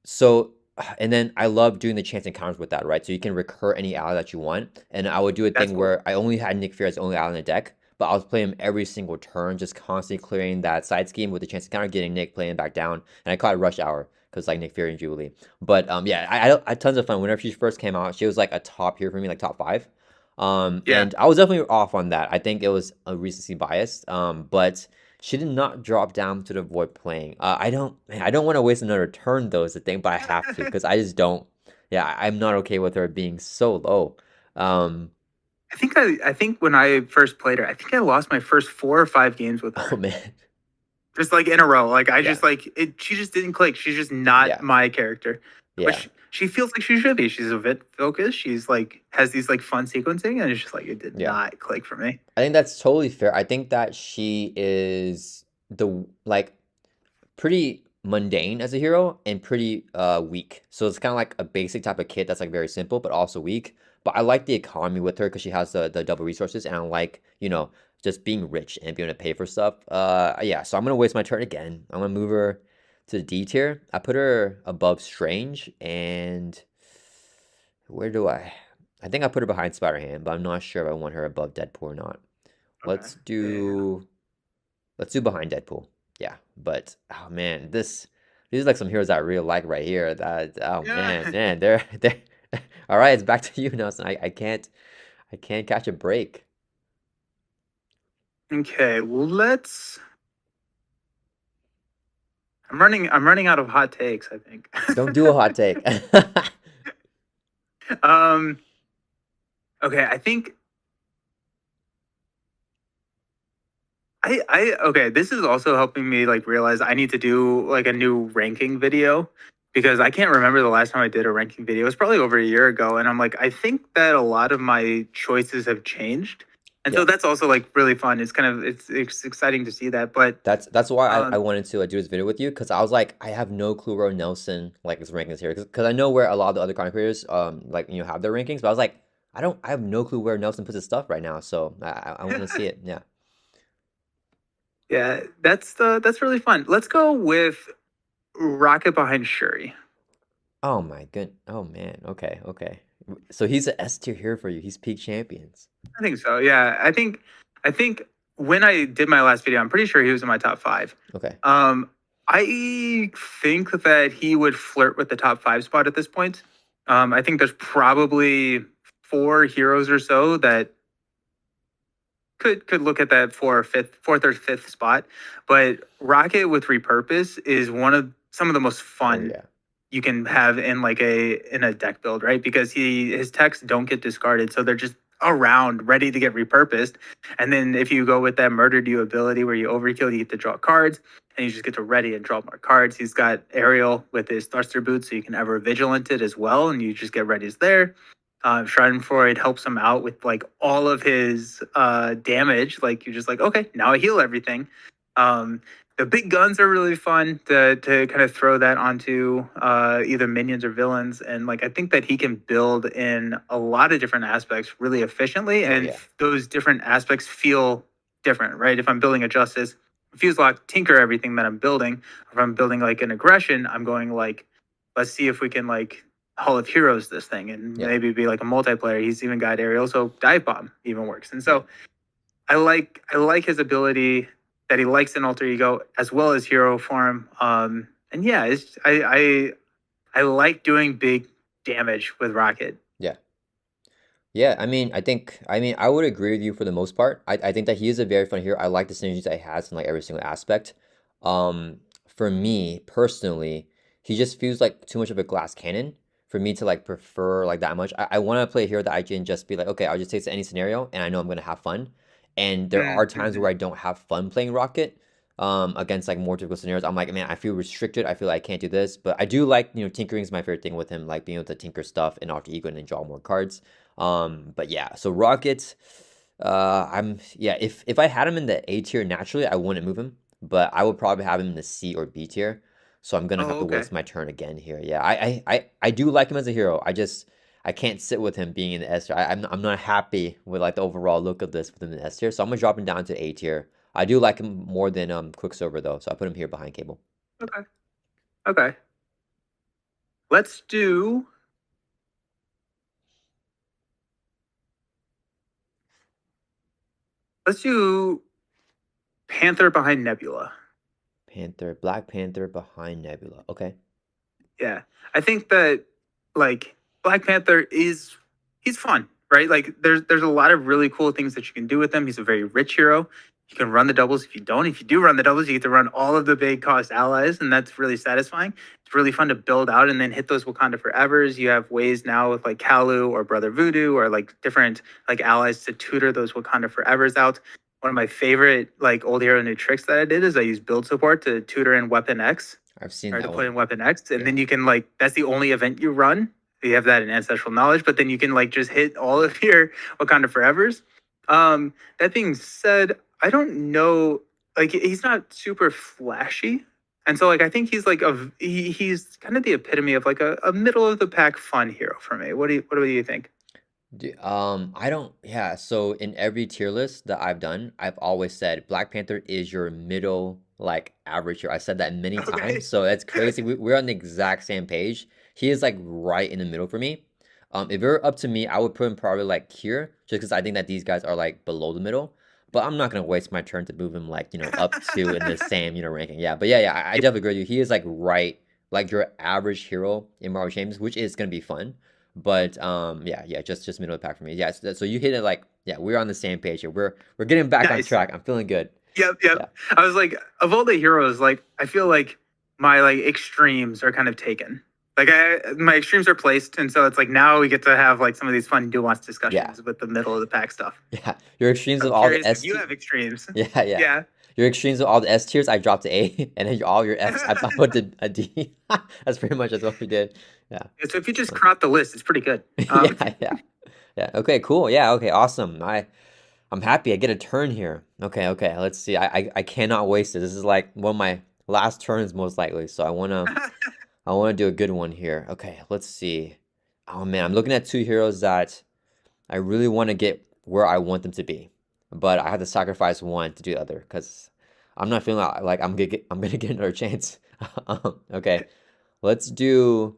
so, and then I love doing the chance encounters with that, right? So you can recur any ally that you want. And I would do a That's thing cool. where I only had Nick Fury as the only ally in the deck, but I was playing him every single turn, just constantly clearing that side scheme with the chance encounter, getting Nick playing back down. And I call it Rush Hour because like Nick Fury and Jubilee. But yeah, I had tons of fun. Whenever she first came out, she was like a top here for me, like top five. Yeah. And I was definitely off on that. I think it was a recency bias. But she did not drop down to avoid playing. Man, I don't want to waste another turn though, is the thing, but I have to because I just don't. Yeah, I'm not okay with her being so low. Um, I think when I first played her, I think I lost my first 4 or 5 games with oh her. man, Just like in a row. Like I yeah, just like it she just didn't click. She's just not yeah, my character. But yeah. she feels like she should be. She's a bit focused. She's like has these like fun sequencing and it's just like it did Yeah. not click for me. I think that's totally fair. I think that she is the like pretty mundane as a hero and pretty weak. So it's kind of like a basic type of kit that's like very simple but also weak. But I like the economy with her because she has the double resources, and I like, just being rich and being able to pay for stuff. Yeah, so I'm gonna waste my turn again. I'm gonna move her to the D tier. I put her above Strange, and where do I think I put her behind Spider-Man, but I'm not sure if I want her above Deadpool or not. Okay. Let's Yeah. do let's do behind Deadpool. Yeah, but oh man, these are like some heroes that I really like right here. That oh Yeah. man, they're all right. It's back to you, Nelson. I can't catch a break. Okay, let's I'm running out of hot takes, I think. Don't do a hot take. um okay, I think I okay, this is also helping me like realize I need to do like a new ranking video because I can't remember the last time I did a ranking video. It was probably over a year ago and I'm like I think that a lot of my choices have changed. And so Yeah, that's also like really fun. It's kind of it's exciting to see that, but that's why I um wanted to do this video with you, because I was like, I have no clue where Nelson like is ranking this here, because I know where a lot of the other content creators like have their rankings, but I was like, I have no clue where Nelson puts his stuff right now, so I want to see it. Yeah. yeah, that's really fun. Let's go with Rocket behind Shuri. Oh my good. Oh man. Okay. Okay. So he's an S tier here for you. He's peak champions. I think so. Yeah, I think when I did my last video, I'm pretty sure he was in my top 5. Okay. Um, I think that he would flirt with the top 5 spot at this point. I think there's probably 4 heroes or so that could look at that fourth or fifth spot, but Rocket with repurpose is one of some of the most Oh fun yeah. you can have in like a deck build, right? Because his techs don't get discarded, so they're just around ready to get repurposed. And then if you go with that murdered you ability where you overkill, you get to draw cards, and you just get to ready and draw more cards. He's got aerial with his thruster boot, so you can ever vigilant it as well, and you just get readies there. Schadenfreude helps him out with like all of his damage. Like you're just like, okay, now I heal everything. Um, the big guns are really fun to kind of throw that onto either minions or villains, and like I think that he can build in a lot of different aspects really efficiently, Oh and yeah. those different aspects feel different, right? If I'm building a justice, fuse lock, tinker everything that I'm building. If I'm building like an aggression, I'm going like, let's see if we can like Hall of Heroes this thing and Yeah. maybe be like a multiplayer. He's even got aerial, so dive bomb even works. And Yeah. so I like his ability that he likes in alter ego as well as hero form. And yeah, I like doing big damage with Rocket. Yeah. Yeah, I mean, I would agree with you for the most part. I think that he is a very fun hero. I like the synergies that he has in like every single aspect. For me personally, he just feels like too much of a glass cannon for me to like prefer like that much. I want to play a hero that I can just be like, okay, I'll just take any scenario and I know I'm gonna have fun. And there are times Mm-hmm. where I don't have fun playing Rocket. Against like more difficult scenarios, I'm like, man, I feel restricted. I feel like I can't do this, but I do like, tinkering is my favorite thing with him, like being able to tinker stuff in Alter Ego and then draw more cards. But yeah, so Rocket, yeah, if I had him in the A tier naturally, I wouldn't move him, but I would probably have him in the C or B tier. So I'm gonna have Oh, to okay. waste my turn again here. Yeah, I do like him as a hero. I can't sit with him being in the S tier. I'm not happy with like the overall look of this within the S tier. So I'm gonna drop him down to A tier. I do like him more than Quicksilver though, so I put him here behind Cable. Okay. Okay. Let's do. Let's do Panther behind Nebula. Black Panther behind Nebula. Okay. Yeah, I think that like Black Panther is he's fun, right? Like there's a lot of really cool things that you can do with him. He's a very rich hero. You can run the doubles if you don't. If you do run the doubles, you get to run all of the big cost allies, and that's really satisfying. It's really fun to build out and then hit those Wakanda Forevers. You have ways now with like Kalu or Brother Voodoo or like different like allies to tutor those Wakanda Forevers out. One of my favorite like old hero new tricks that I did is I used build support to tutor in Weapon X, I've seen or that to put one. in Weapon X, and Yeah. then you can like that's the only event you run. You have that in Ancestral Knowledge, but then you can like just hit all of your Wakanda Forevers. That being said, I don't know, like he's not super flashy, and so like I think he's like he's kind of the epitome of like a middle of the pack fun hero for me. What do you think? I don't, yeah. So in every tier list that I've done, I've always said Black Panther is your middle, like average hero. I said that many times, Okay. so that's crazy. We're on the exact same page. He is like right in the middle for me. If it were up to me, I would put him probably like here, just because I think that these guys are like below the middle. But I'm not gonna waste my turn to move him like up to in the same ranking. Yeah, but yeah, I Yeah, definitely agree with you. He is like right, like your average hero in Marvel Champions, which is gonna be fun. But yeah, just middle of the pack for me. Yeah, so you hit it like yeah, we're on the same page here. We're getting back on nice. track. I'm feeling good. Yep, yep. Yeah. I was like, of all the heroes, like I feel like my like extremes are kind of taken. Like my extremes are placed, and so it's like now we get to have like some of these fun nuanced Yeah. discussions with the middle of the pack stuff. Yeah. Your extremes of I'm all the curious if S you tier. have extremes. Yeah, yeah. Yeah. Your extremes of all the S tiers, I dropped to A, and then all your Fs, I put to a D. That's pretty much that's what we did. Yeah. So if you just crop the list, it's pretty good. Yeah, yeah. Yeah. Okay, cool. Yeah, okay, awesome. I'm happy I get a turn here. Okay, okay. Let's see. I cannot waste it. This is like one of my last turns most likely. So I wanna do a good one here. Okay, let's see. Oh man, I'm looking at two heroes that I really want to get where I want them to be, but I have to sacrifice one to do the other because I'm not feeling like I'm gonna get another chance. Okay, let's do.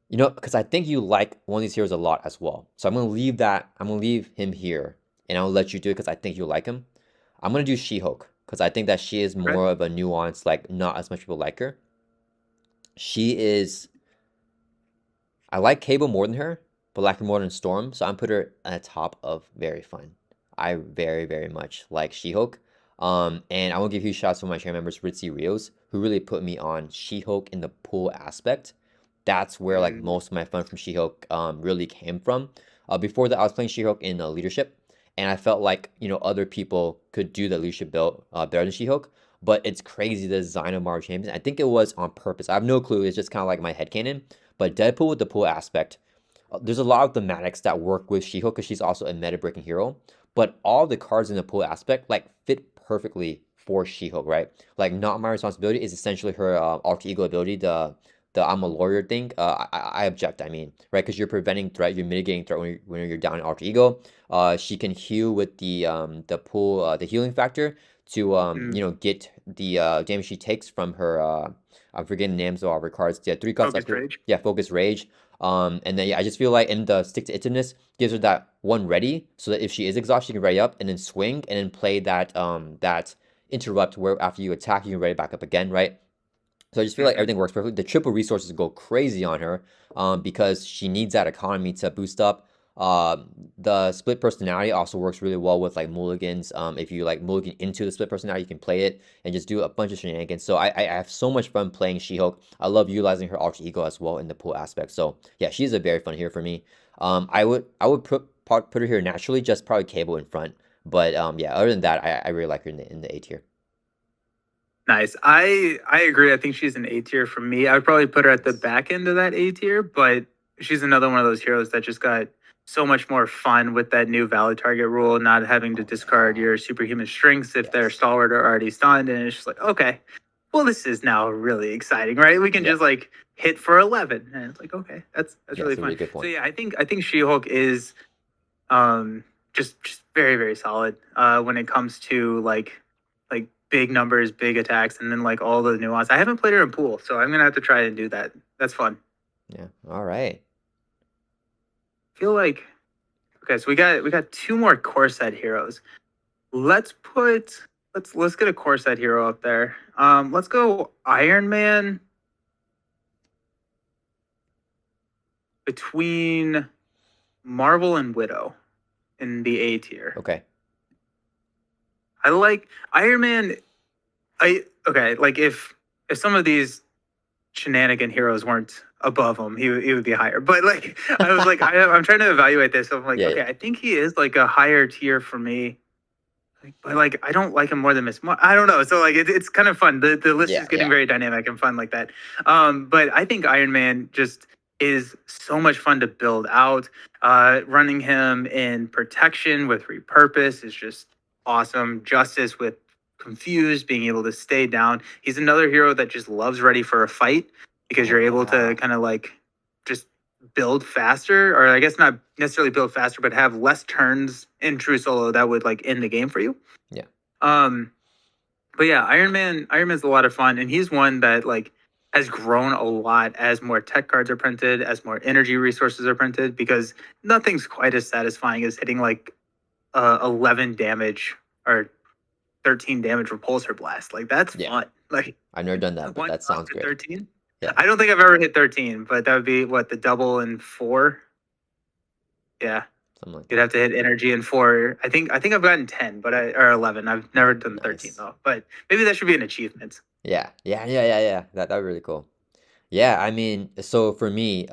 Because I think you like one of these heroes a lot as well. So I'm gonna leave that. I'm gonna leave him here, and I'll let you do it because I think you like him. I'm gonna do She-Hulk because I think that she is Okay. more of a nuance. Like not as much people like her. She is. I like Cable more than her, but like her more than Storm. So I'm put her at the top of very fun. I very very much like She-Hulk. And I want to give huge shots to my channel members, Ritzy Rios, who really put me on She-Hulk in the pool aspect. That's where like Mm, most of my fun from She-Hulk really came from. Before that, I was playing She-Hulk in leadership, and I felt like other people could do the leadership build better than She-Hulk. But it's crazy the design of Marvel Champions. I think it was on purpose. I have no clue. It's just kind of like my headcanon. But Deadpool with the pool aspect, there's a lot of thematics that work with She-Hulk because she's also a meta-breaking hero. But all the cards in the pool aspect like fit perfectly for She-Hulk, right? Like not my responsibility is essentially her alter ego ability, the I'm a lawyer thing. I object. I mean, right? Because you're preventing threat, you're mitigating threat when you're down in alter ego. She can heal with the pool the healing factor to mm. get the damage she takes from her I'm forgetting the names of all her cards. Yeah, three costs Focused like rage. yeah, focus rage. And then yeah, I just feel like in the stick to itiveness gives her that one ready, so that if she is exhausted, she can ready up and then swing and then play that interrupt where after you attack, you can ready back up again, right? So I just feel like Hmm. everything works perfectly. The triple resources go crazy on her, because she needs that economy to boost up. The split personality also works really well with like mulligans. If you like mulligan into the split personality, you can play it and just do a bunch of shenanigans. So I have so much fun playing She-Hulk. I love utilizing her alter ego as well in the pool aspect. So yeah, she's a very fun hero for me. I would put her here naturally, just probably Cable in front. But yeah, other than that, I really like her in the A tier. Nice. I agree. I think she's an A tier for me. I would probably put her at the Nice. back end of that A tier, but she's another one of those heroes that just got so much more fun with that new valid target rule, not having to Oh discard yeah. your superhuman strengths if they're Yes. stalwart or already stunned. And it's just like, okay, well, this is now really exciting, right? We can Yeah. just like hit for 11. And it's like, okay, that's Yeah, really it's a fun. really good So point. yeah, I think She-Hulk is um just very very solid when it comes to like big numbers, big attacks, and then like all the nuance. I haven't played her in pool, so I'm gonna have to try and do that. That's fun. Yeah. All right. Feel like okay, so we got two more core set heroes. Let's get a core set hero up there. Let's go Iron Man between Marvel and Widow in the A tier. Okay. I like Iron Man. Like if some of these shenanigan heroes weren't above him, he would be higher. But like I was like I'm trying to evaluate this. So I'm like, Yeah, okay, yeah. I think he is like a higher tier for me. But like I don't like him more than Miss I don't know. So like it's kind of fun. The list Yeah, is getting yeah. very dynamic and fun like that. But I think Iron Man just is so much fun to build out. Running him in protection with repurpose is just awesome. Justice with confused, being able to stay down. He's another hero that just loves ready for a fight because Oh, you're able wow. to kind of like just build faster, or I guess not necessarily build faster, but have less turns in true solo that would like end the game for you. Yeah. Um, but yeah, Iron Man's a lot of fun, and he's one that like has grown a lot as more tech cards are printed, as more energy resources are printed, because nothing's quite as satisfying as hitting like 11 damage or 13 damage repulsor blast. Like that's Yeah. fun. Like I've never done that, but one that sounds to great. 13. Yeah. I don't think I've ever hit 13, but that would be what the double and 4. Yeah. Something like You'd that. have to hit energy in 4. I think I've gotten 10, or 11. I've never done 13 Nice. though. But maybe that should be an achievement. Yeah. Yeah. Yeah. Yeah. Yeah. That'd be really cool. Yeah, I mean, so for me,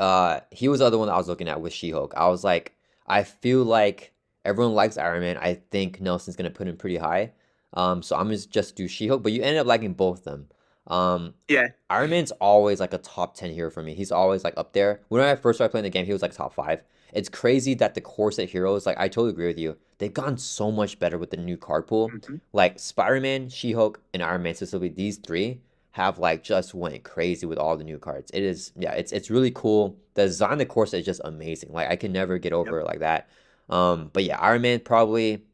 he was the other one that I was looking at with She-Hulk. I was like, I feel like everyone likes Iron Man. I think Nelson's gonna put him pretty high. So I'm just do She-Hulk, but you ended up liking both of them. Yeah. Iron Man's always like a top 10 hero for me. He's always like up there. When I first started playing the game, he was like top 5. It's crazy that the core set heroes, like I totally agree with you. They've gotten so much better with the new card pool. Mhm. Like Spider-Man, She-Hulk, and Iron Man specifically, these three have like just went crazy with all the new cards. It is yeah, it's really cool. The design of the core set is just amazing. Like I can never get over Yep. it like that. But yeah, Iron Man probably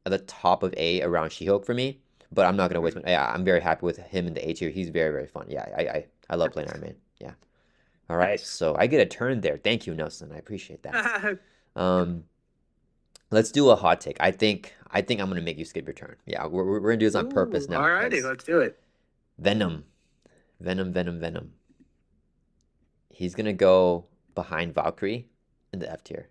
at the top of A around She-Hulk for me. But I'm not gonna waste Mhm. my. Yeah, I'm very happy with him in the A tier. He's very fun. Yeah, I love playing Iron Man. Yeah. All right, Nice. so I get a turn there. Thank you, Nelson. I appreciate that. Um, let's do a hot take. I think I'm gonna make you skip your turn. Yeah, we're gonna do this on purpose Ooh, now, alrighty, cause let's do it. Venom, Venom. He's gonna go behind Valkyrie in the F tier.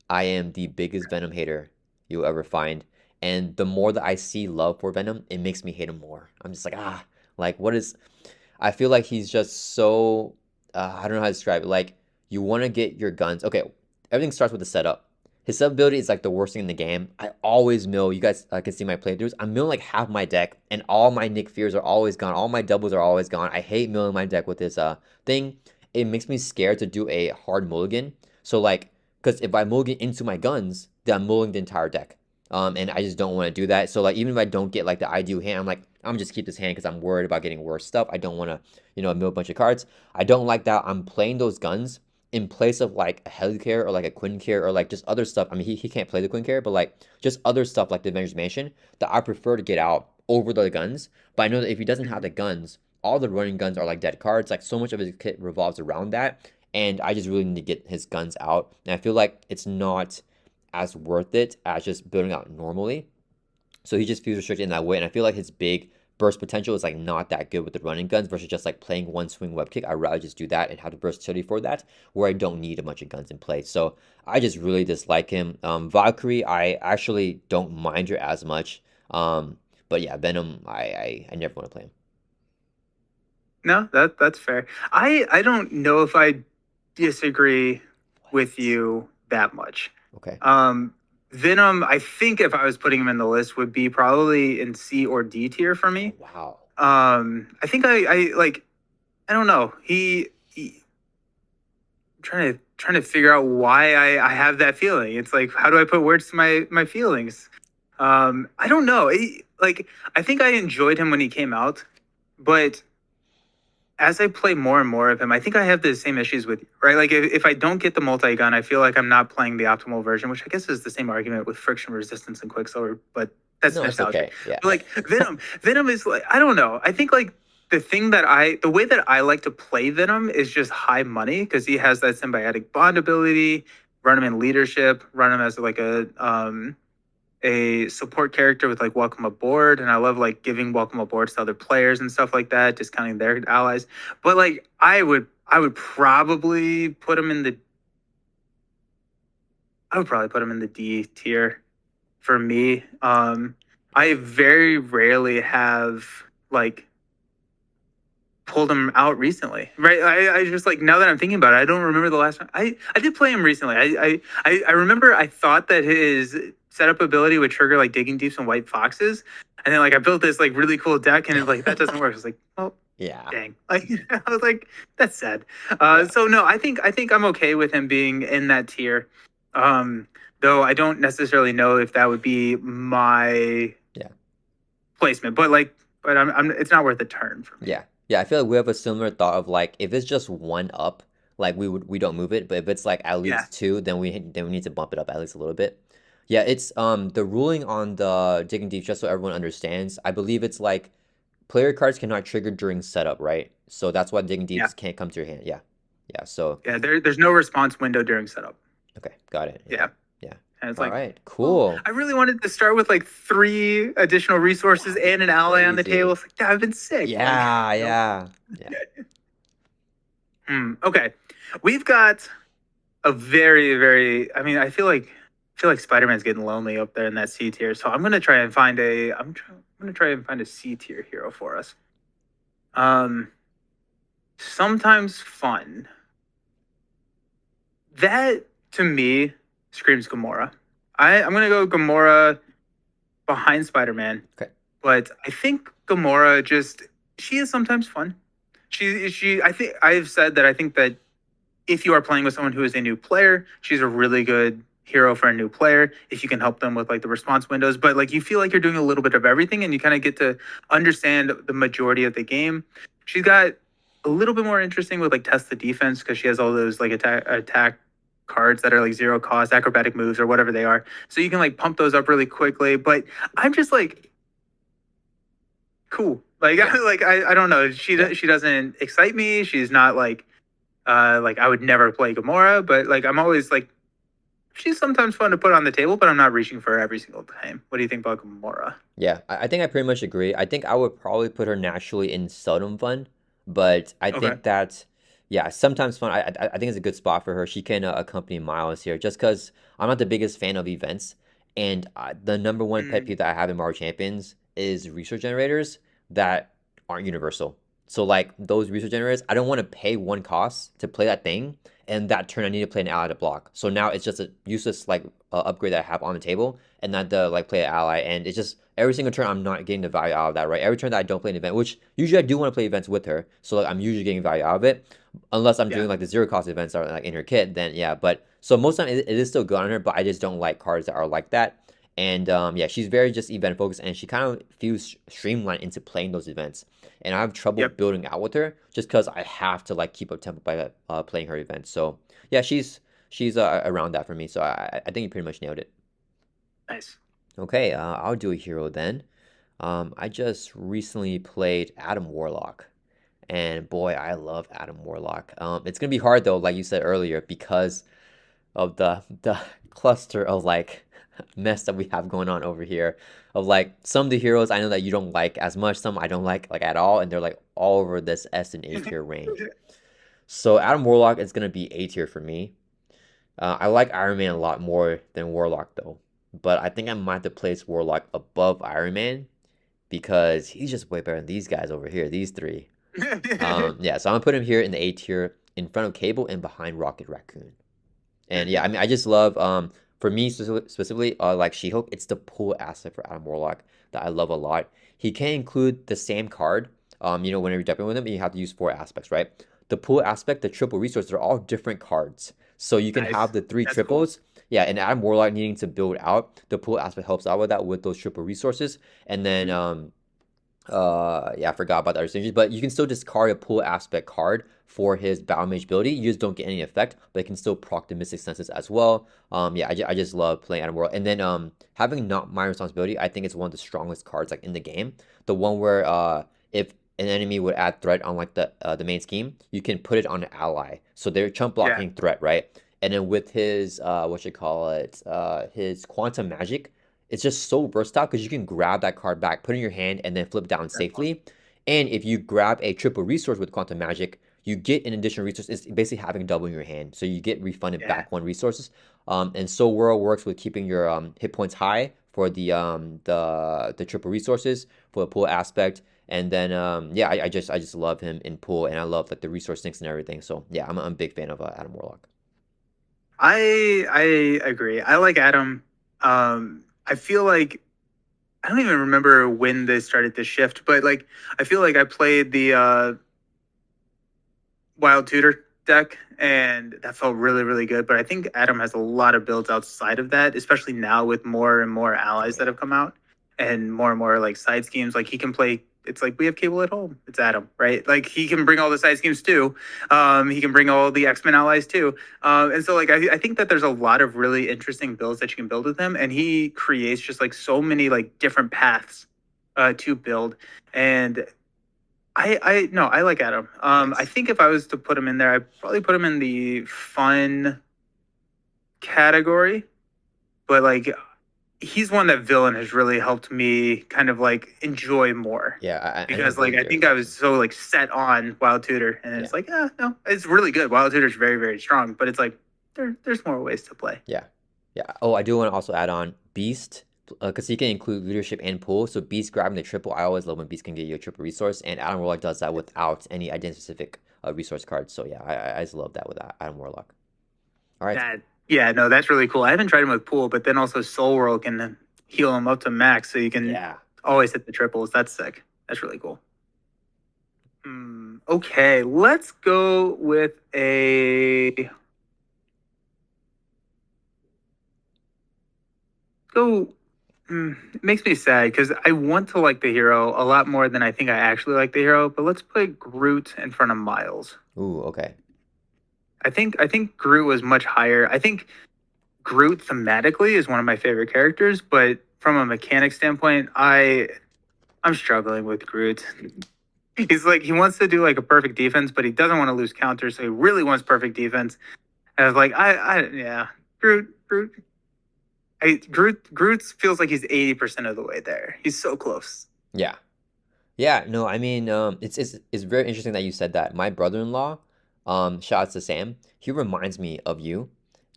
I am the biggest Venom hater you'll ever find. And the more that I see love for Venom, it makes me hate him more. I'm just like, like what is I feel like he's just so I don't know how to describe it. Like you want to get your guns. Okay, everything starts with the setup. His sub ability is like the worst thing in the game. I always mill. You guys can see my playthroughs. I'm milling like half my deck, and all my Nick Fears are always gone. All my doubles are always gone. I hate milling my deck with this thing. It makes me scared to do a hard mulligan. So like, because if I mulligan into my guns, then I'm mulling the entire deck. And I just don't want to do that. So like, even if I don't get like the ideal hand, I'm like, I'm just keep this hand because I'm worried about getting worse stuff. I don't want to, mill a bunch of cards. I don't like that. I'm playing those guns in place of like a Helicarrier or like a Quicksilver or like just other stuff. I mean, he can't play the Quicksilver, but like just other stuff like the Avengers Mansion that I prefer to get out over the guns. But I know that if he doesn't have Mhm. the guns, all the running guns are like dead cards. Like so much of his kit revolves around that. And I just really need to get his guns out. And I feel like it's not as worth it as just building out normally. So he just feels restricted in that way. And I feel like his big burst potential is like not that good with the running guns versus just like playing one swing web kick. I'd rather just do that and have the versatility for that where I don't need a bunch of guns in play. So I just really dislike him. Valkyrie, I actually don't mind her as much. But yeah, Venom, I never want to play him. No, that's fair. I don't know if I disagree with What? you that much. Okay. Um, Venom, I think if I was putting him in the list, would be probably in C or D tier for Oh, me. wow. I think I like I don't know. He trying to figure out why I have that feeling. It's like how do I put words to my feelings? I don't know. Like I think I enjoyed him when he came out, but as I play more and more of him, I think I have the same issues with you, right? Like if I don't get the multi-gun, I feel like I'm not playing the optimal version, which I guess is the same argument with friction resistance and Quicksilver, but that's No, it's nostalgic. okay. Yeah. But like Venom is like I don't know. I think like the way that I like to play Venom is just high money because he has that symbiotic bond ability, run him in leadership, run him as like a support character with like welcome aboard, and I love like giving welcome aboard to other players and stuff like that, discounting their allies. But like I would probably put him in the I would probably put him in the D tier for me. I very rarely have like pulled him out recently, right? I just like now that I'm thinking about it, I don't remember the last time I did play him recently. I remember I thought that his setup ability would trigger like digging deep some white foxes, and then like I built this like really cool deck, and it, like that doesn't work. I was like, oh Yeah. dang, like I was like that's sad. Yeah. So no, I think I'm okay with him being in that tier. Um, though I don't necessarily know if that would be my Yeah. placement, but like, but I'm it's not worth a turn for me. Yeah. Yeah. I feel like we have a similar thought of like if it's just one up, like we don't move it, but if it's like at Yeah, least two, then we need to bump it up at least a little bit. Yeah, it's the ruling on the digging deep, just so everyone understands. I believe it's like player cards cannot trigger during setup, right? So that's why digging yeah. deeps can't come to your hand. Yeah. Yeah. So Yeah, there's no response window during setup. okay, got it. Yeah. Yeah. Yeah. And it's All like, right, oh, cool. I really wanted to start with like three additional resources That'd be and an ally on the table. crazy. It's like, I've been sick. Like, Yeah, nope. yeah. Yeah. Okay. We've got a very, very, I feel like Spider-Man's getting lonely up there in that C tier. So I'm gonna try and find a C tier hero for us. Um Sometimes fun. That to me screams Gamora. I'm gonna go Gamora behind Spider Man, Okay. but I think Gamora just she is sometimes fun. I think I've said that I think that if you are playing with someone who is a new player, she's a really good hero for a new player if you can help them with like the response windows. But like you feel like you're doing a little bit of everything and you kind of get to understand the majority of the game. She's got a little bit more interesting with like test the defense because she has all those like attack cards that are like zero cost acrobatic moves or whatever they are. So you can like pump those up really quickly. But I'm just like cool. Like Yeah. I don't know. Yeah. She doesn't excite me. She's not like I would never play Gamora, but like I'm always like she's sometimes fun to put on the table, but I'm not reaching for her every single time. What do you think about Gamora? Yeah, I think I pretty much agree. I think I would probably put her naturally in seldom fun, but I Okay. think that, yeah, sometimes fun. I think it's a good spot for her. She can accompany Miles here, just because I'm not the biggest fan of events, and the number one pet Mm, peeve that I have in Marvel Champions is resource generators that aren't universal. So like those resource generators, I don't want to pay one cost to play that thing, and that turn I need to play an ally to block. So now it's just a useless like upgrade that I have on the table and not the like play an ally. And it's just every single turn I'm not getting the value out of that, right? Every turn that I don't play an event, which usually I do want to play events with her, so like I'm usually getting value out of it. Unless I'm yeah. doing like the zero cost events that are like in her kit, then yeah. But so most of the time it is still good on her, but I just don't like cards that are like that. And yeah, she's very just event focused, and she kind of feels streamlined into playing those events. And I have trouble Yep. building out with her just because I have to like keep up tempo by playing her events. So yeah, she's around that for me. So I think you pretty much nailed it. Nice. Okay, I'll do a hero then. I just recently played Adam Warlock, and boy, I love Adam Warlock. It's gonna be hard though, like you said earlier, because of the cluster of like mess that we have going on over here. Of like some of the heroes I know that you don't like as much, some I don't like at all, and they're like all over this S and A tier range. So Adam Warlock is gonna be A tier for me. I like Iron Man a lot more than Warlock though, but I think I might have to place Warlock above Iron Man because he's just way better than these guys over here, these three. Yeah, so I'm gonna put him here in the A tier, in front of Cable and behind Rocket Raccoon. And yeah, I mean, I just love for me specifically, like She-Hulk, it's the pull aspect for Adam Warlock that I love a lot. He can include the same card, whenever you're jumping with him, you have to use four aspects, right? The pull aspect, the triple resource, they're all different cards. So you can have Nice. the three That's cool. triples. Yeah, and Adam Warlock needing to build out, the pull aspect helps out with that with those triple resources. And then Mhm. Yeah, I forgot about the other synergies, but you can still discard a pull aspect card for his battle mage ability. You just don't get any effect, but it can still proc the Mystic Senses as well. Yeah, I just love playing Adam World. And then having Not My Responsibility, I think it's one of the strongest cards like in the game. The one where if an enemy would add threat on like the main scheme, you can put it on an ally. So they're chump Yeah, blocking threat, right? And then with his what you call it, his Quantum Magic, it's just so versatile because you can grab that card back, put it in your hand, and then flip down that's awesome. safely. And if you grab a triple resource with Quantum Magic, you get an additional resource. It's basically having double in your hand, so you get refunded Yeah. back one resources. And so World works with keeping your hit points high for the triple resources for the pool aspect. And then yeah, I just love him in pool, and I love like the resource sinks and everything. So yeah, I'm a big fan of Adam Warlock. I agree. I like Adam. I feel like I don't even remember when they started to shift, but like I feel like I played the Wild Tutor deck, and that felt really, really good. But I think Adam has a lot of builds outside of that, especially now with more and more Oh allies that yeah, have come out and more like side schemes. Like he can play. It's like we have Cable at home. It's Adam, right? Like he can bring all the side schemes too. He can bring all the X Men allies too. And so like I think that there's a lot of really interesting builds that you can build with him, and he creates just like so many like different paths to build. And I no, I like Adam. I nice. think if I was to put him in there, I'd probably put him in the fun category. But like, he's one that villain has really helped me kind of like enjoy more Yeah, I know because like Villain I Gear is think I was awesome. so like set on Wild Tutor, and Yeah, it's like, no, it's really good. Wild Tutor's very very strong, but it's like there's more ways to play. yeah, yeah. Oh, I do want to also add on Beast, because he can include leadership and pull. So Beast grabbing the triple, I always love when Beast can get you a triple resource, and Adam Warlock does that without any identity specific resource cards. So yeah, I just love that with Adam Warlock. All right. That yeah, no, that's really cool. I haven't tried him with Pool, but then also Soul World can heal him up to max, so you can Yeah. always hit the triples. That's sick. That's really cool. Okay, let's go with a go. It makes me sad because I want to like the hero a lot more than I think I actually like the hero. But let's put Groot in front of Miles. Ooh, okay. I think Groot was much higher. I think Groot thematically is one of my favorite characters, but from a mechanic standpoint, I'm struggling with Groot. He's like he wants to do like a perfect defense, but he doesn't want to lose counters, so he really wants perfect defense. And I was like, yeah, Groot. Groot feels like he's 80% of the way there. He's so close. Yeah. Yeah, no, I mean, it's very interesting that you said that. My brother-in-law, shout out to Sam, he reminds me of you,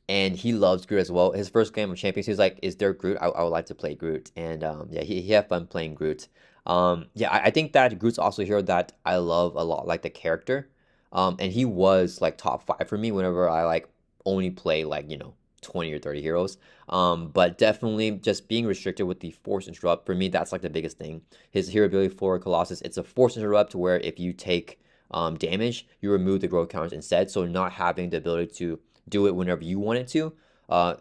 and he loves Groot as well. His first game of Champions, he was like, "Is there Groot? I would like to play Groot," and yeah, he had fun playing Groot. Yeah, I think that Groot's also a hero that I love a lot, like the character. And he was like top five for me whenever I like only play like 20 or 30 heroes. But definitely just being restricted with the Force Interrupt for me, that's like the biggest thing. His hero ability for Colossus, it's a Force Interrupt where if you take damage, you remove the growth counters instead. So not having the ability to do it whenever you want it to,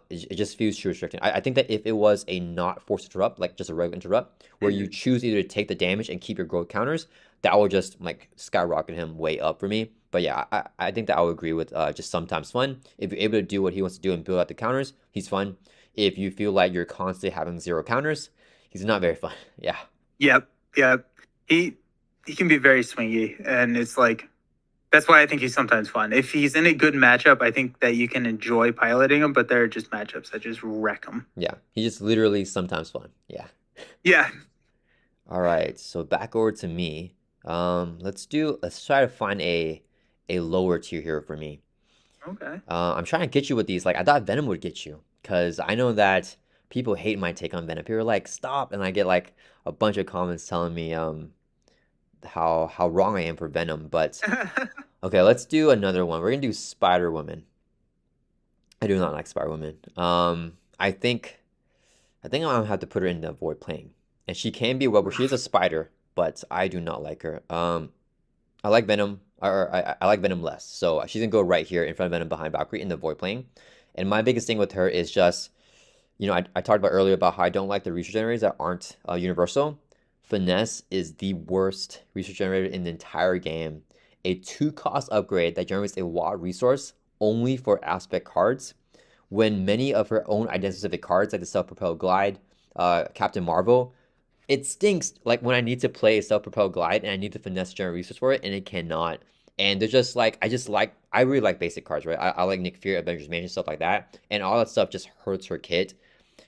it just feels too restricting. I think that if it was a not Force Interrupt, like just a regular interrupt, where you Mhm. choose either to take the damage and keep your growth counters, that would just like skyrocket him way up for me. But yeah, I think that I would agree with just sometimes fun. If you're able to do what he wants to do and build out the counters, he's fun. If you feel like you're constantly having zero counters, he's not very fun. Yeah. Yep, yep. He he can be very swingy, and it's like that's why I think he's sometimes fun. If he's in a good matchup, I think that you can enjoy piloting him. But there are just matchups that just wreck him. Yeah. He's just literally sometimes fun. Yeah. Yeah. All right. So back over to me. Let's try to find a lower tier hero for me. Okay. I'm trying to get you with these. Like I thought Venom would get you because I know that people hate my take on Venom. People are like, "Stop!" and I get like a bunch of comments telling me how wrong I am for Venom. But okay, let's do another one. We're gonna do Spider Woman. I do not like Spider Woman. I think I'm gonna have to put her in the Void Plane, and she can be well. She is a spider, but I do not like her. I like Venom, or I like Venom less. So she's gonna go right here in front of Venom behind Valkyrie in the Void Plane. And my biggest thing with her is just, I talked about earlier about how I don't like the research generators that aren't universal. Finesse is the worst resource generator in the entire game. A 2-cost upgrade that generates a wild resource only for aspect cards, when many of her own identity-specific cards, like the Self-Propelled Glide, Captain Marvel, it stinks like when I need to play a self-propelled glide and I need to finesse generate resource for it and it cannot. And they're just like I really like basic cards, right? I like Nick Fury, Avengers Mansion, stuff like that. And all that stuff just hurts her kit.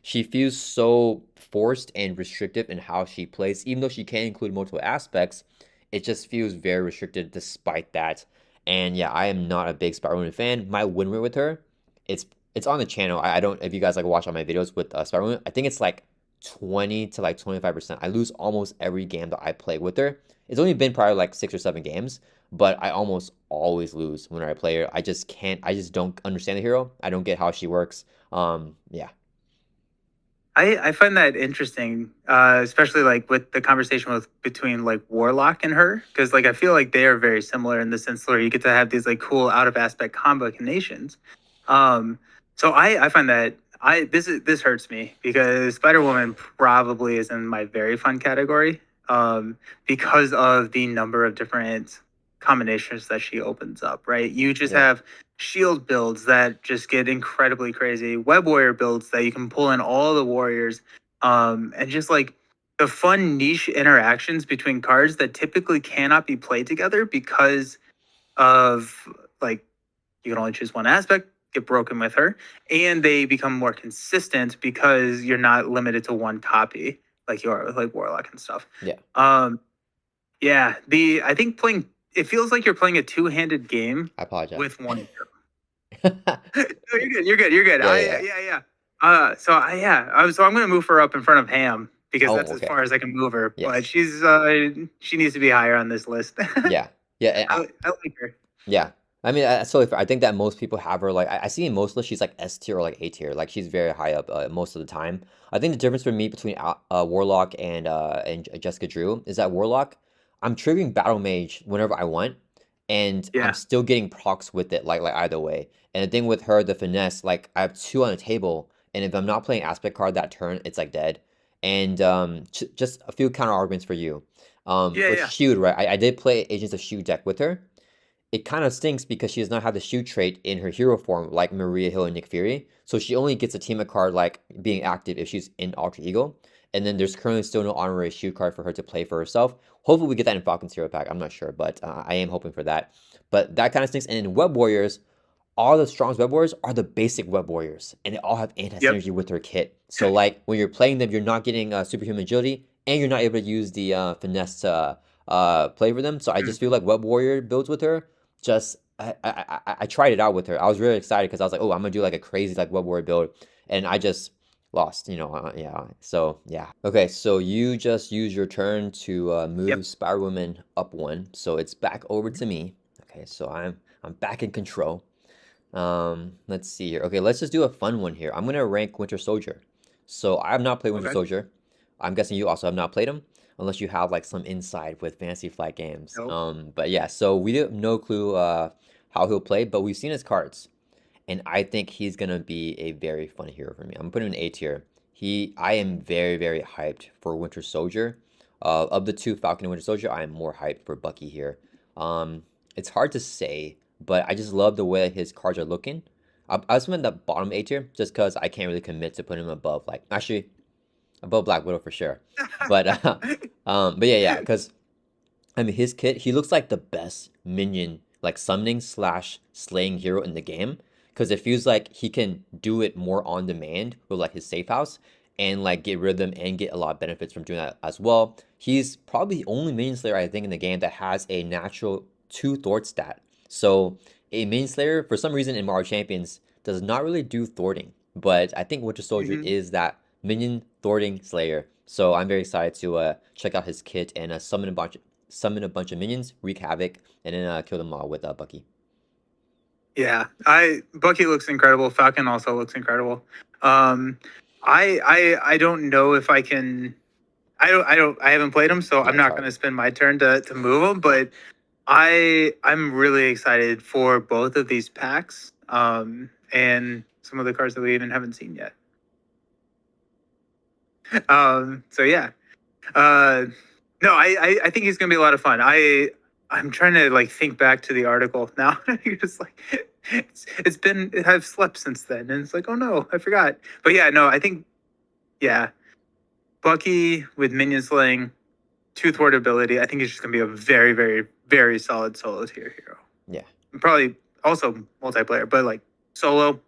She feels so forced and restrictive in how she plays, even though she can include multiple aspects. It just feels very restricted despite that. And yeah, I am not a big Spider-Woman fan. My win rate with her, it's it's on the channel. I don't if you guys like watch all my videos with Spider-Woman, I think it's like 20 to like 25%. I lose almost every game that I play with her. It's only been probably like 6 or 7 games, but I almost always lose when I play her. I just can't, I just don't understand the hero. I don't get how she works. Yeah. I find that interesting, especially like with the conversation with between like Warlock and her, because like I feel like they are very similar in the sense where you get to have these like cool out of aspect combinations. Um, so I find that this hurts me because Spider Woman probably is in my very fun category, because of the number of different combinations that she opens up. Right, you just Yeah. have shield builds that just get incredibly crazy, web warrior builds that you can pull in all the warriors, and just like the fun niche interactions between cards that typically cannot be played together because of like you can only choose one aspect get broken with her, and they become more consistent because you're not limited to one copy like you are with like Warlock and stuff. Yeah. um yeah, the I think playing it feels like you're playing a two-handed game I apologize. with one. No, you're good. You're good. You're good. Yeah, yeah, yeah. Yeah. So I'm gonna move her up in front of Ham because Oh, that's as okay. far as I can move her. But Yes. she needs to be higher on this list. Yeah. Yeah. I like her. Yeah. I mean, I think that most people have her like I see in most lists she's like S tier or like A tier. Like she's very high up most of the time. I think the difference for me between Warlock and Jessica Drew is that Warlock, I'm triggering Battle Mage whenever I want, and I'm Yeah. still getting procs with it like either way. And the thing with her, the finesse, like I have two on the table, and if I'm not playing aspect card that turn, it's like dead. And just a few counter arguments for you. Yeah. For Yeah. Shield, right? I did play Agents of Shield deck with her. It kind of stinks because she does not have the shoe trait in her hero form like Maria Hill and Nick Fury. So she only gets a team of card like being active if she's in Alter Ego. And then there's currently still no honorary shoe card for her to play for herself. Hopefully we get that in Falcon's hero pack. I'm not sure, but I am hoping for that. But that kind of stinks. And in Web Warriors, all the strongest Web Warriors are the basic Web Warriors, and they all have Yep. anti-synergy with their kit. So like when you're playing them, you're not getting superhuman agility, and you're not able to use the finesse to play for them. So I just feel like Web Warrior builds with her. Just I tried it out with her. I was really excited because I was like, oh, I'm gonna do like a crazy like Web Warrior build, and I just lost. Yeah. So yeah. Okay, so you just use your turn to Yep. move Spider Woman up one. So it's back over to me. Okay, so I'm back in control. Let's see here. Okay, let's just do a fun one here. I'm gonna rank Winter Soldier. So I have not played Winter Okay. Soldier. I'm guessing you also have not played him, unless you have like some insight with Fantasy Flight Games. Nope. But yeah, so we have no clue how he'll play, but we've seen his cards, and I think he's gonna be a very fun hero for me. I'm putting him in A tier. I am very, very hyped for Winter Soldier. Of the two, Falcon and Winter Soldier, I am more hyped for Bucky here. It's hard to say, but I just love the way his cards are looking. I was in the bottom A tier just because I can't really commit to putting him above, like actually above Black Widow for sure. But but yeah, because I mean, his kit, he looks like the best minion, like summoning slash slaying hero in the game. Because it feels like he can do it more on demand with like his safe house and like get rid of them and get a lot of benefits from doing that as well. He's probably the only minion slayer I think in the game that has a natural 2 thwart stat. So a minion slayer, for some reason in Marvel Champions, does not really do thwarting. But I think Winter Soldier Mhm. is that minion thwarting slayer. So I'm very excited to check out his kit and summon a bunch of minions, wreak havoc, and then kill them all with Bucky. Yeah. I Bucky looks incredible. Falcon also looks incredible. Um, I don't know if I can. I haven't played him, so Yeah, I'm it's not hard. going to spend my turn to move him. But I'm really excited for both of these packs, and some of the cards that we even haven't seen yet. So yeah. Uh, no, I think he's gonna be a lot of fun. I'm trying to like think back to the article now. You're just like, I've slept since then, and it's like, oh no, I forgot. But yeah, no, I think yeah, Bucky with minion slaying, two thwart ability. I think he's just gonna be a very, very, very solid solo tier hero. Yeah. Probably also multiplayer, but like solo,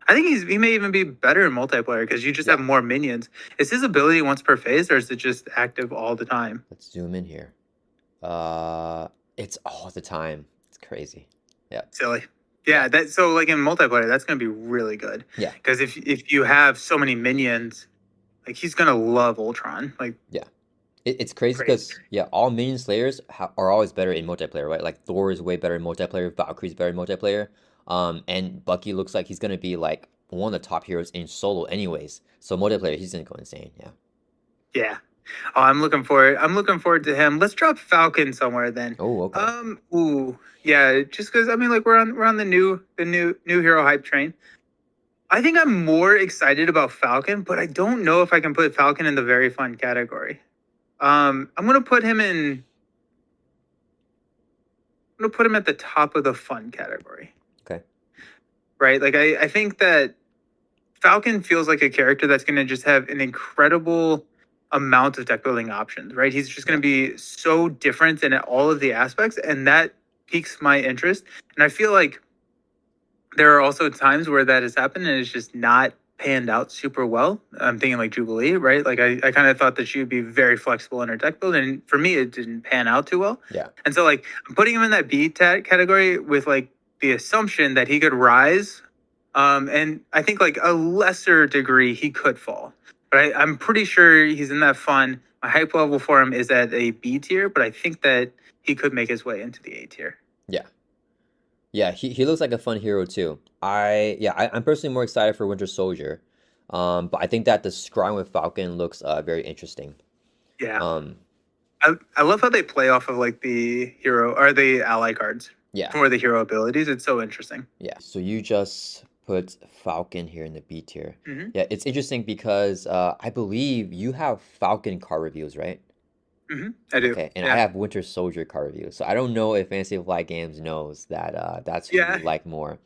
I think he may even be better in multiplayer because you just have more minions. Is his ability once per phase, or is it just active all the time? Let's zoom in here. It's all the time. It's crazy. Yeah. Silly. Yeah, that so like in multiplayer, that's gonna be really good. Yeah. Because if you have so many minions, like he's gonna love Ultron. Like yeah. It's crazy because all minion slayers are always better in multiplayer, right? Like Thor is way better in multiplayer, Valkyrie's better in multiplayer, and Bucky looks like he's gonna be like one of the top heroes in solo, anyways. So multiplayer, he's gonna go insane. Yeah. Yeah. Oh, I'm looking forward. I'm looking forward to him. Let's drop Falcon somewhere then. Oh, okay. Ooh, yeah. Just because I mean, like we're on the new hero hype train. I think I'm more excited about Falcon, but I don't know if I can put Falcon in the very fun category. I'm gonna put him in. I'm gonna put him at the top of the fun category. Okay. Right, like I think that Falcon feels like a character that's gonna just have an incredible amount of deck building options. Right, he's just gonna be so different in all of the aspects, and that piques my interest. And I feel like there are also times where that has happened and it's just not panned out super well. I'm thinking like Jubilee, right? Like I kind of thought that she would be very flexible in her deck build, and for me, it didn't pan out too well. Yeah. And so like I'm putting him in that B category with like the assumption that he could rise, and I think like a lesser degree he could fall. But I'm pretty sure he's in that fun. My hype level for him is at a B tier, but I think that he could make his way into the A tier. Yeah. Yeah, he looks like a fun hero too. I'm personally more excited for Winter Soldier, but I think that the scrying with Falcon looks very interesting. Yeah. I love how they play off of like the hero or the ally cards for the hero abilities. It's so interesting. Yeah. So you just put Falcon here in the B tier. Mm-hmm. Yeah, it's interesting because I believe you have Falcon card reviews, right? Mm-hmm. I do. Okay, and I have Winter Soldier card review, so I don't know if Fantasy Flight Games knows that that's who you like more.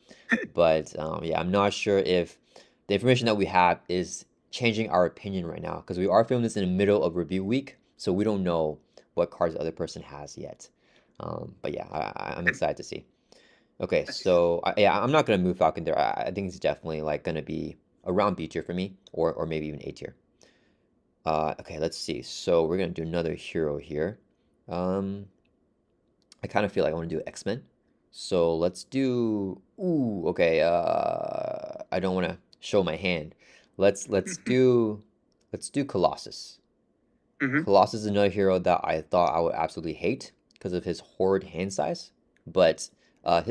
But I'm not sure if the information that we have is changing our opinion right now because we are filming this in the middle of review week, so we don't know what cards the other person has yet. But yeah, I'm excited to see. Okay, so I'm not gonna move Falcon there. I think it's definitely like gonna be around B tier for me, or maybe even A tier. Okay, let's see. So we're gonna do another hero here. I kind of feel like I want to do X-Men. So let's do. Ooh, okay. I don't want to show my hand. Let's do Colossus. Colossus is another hero that I thought I would absolutely hate because of his horrid hand size. But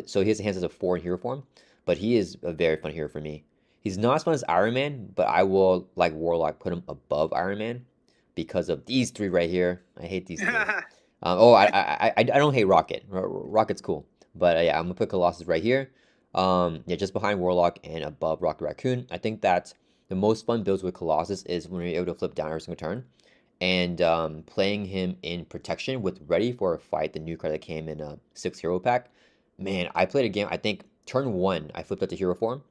so he has a hand size of 4 in hero form, but he is a very fun hero for me. He's not as fun as Iron Man, but I will, like Warlock, put him above Iron Man because of these 3 right here. I hate these 3. I don't hate Rocket. Rocket's cool. But I'm going to put Colossus right here. Just behind Warlock and above Rocket Raccoon. I think that the most fun builds with Colossus is when you're able to flip down every single turn. And playing him in Protection with Ready for a Fight, the new card that came in a 6 hero pack. Man, I played a game, I think, turn 1, I flipped up to hero form.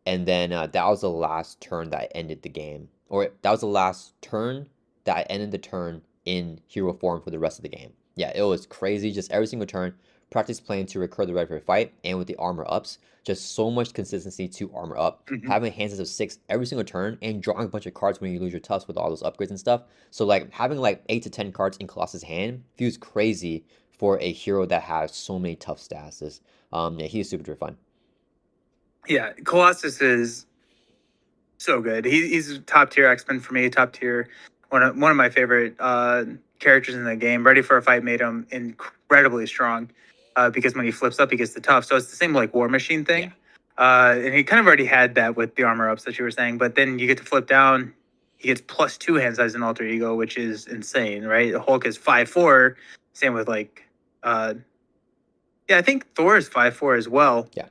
And then that was the last turn that ended the game. Or that was the last turn that ended the turn in hero form for the rest of the game. Yeah, it was crazy. Just every single turn, practice playing to recur the Ready for a Fight, and with the armor ups, just so much consistency to armor up. Having hands of 6 every single turn, and drawing a bunch of cards when you lose your tufts with all those upgrades and stuff. So like having like 8 to 10 cards in Colossus' hand feels crazy for a hero that has so many tough statuses. He's super fun. Yeah, Colossus is so good. He's top tier X-Men for me, top tier. One of my favorite characters in the game. Ready for a Fight made him incredibly strong because when he flips up, he gets the tough. So it's the same like War Machine thing. And he kind of already had that with the armor ups that you were saying. But then you get to flip down. He gets +2 hand size and alter ego, which is insane, right? Hulk is 5'4". Same with like, I think Thor is 5'4" as well. Yeah.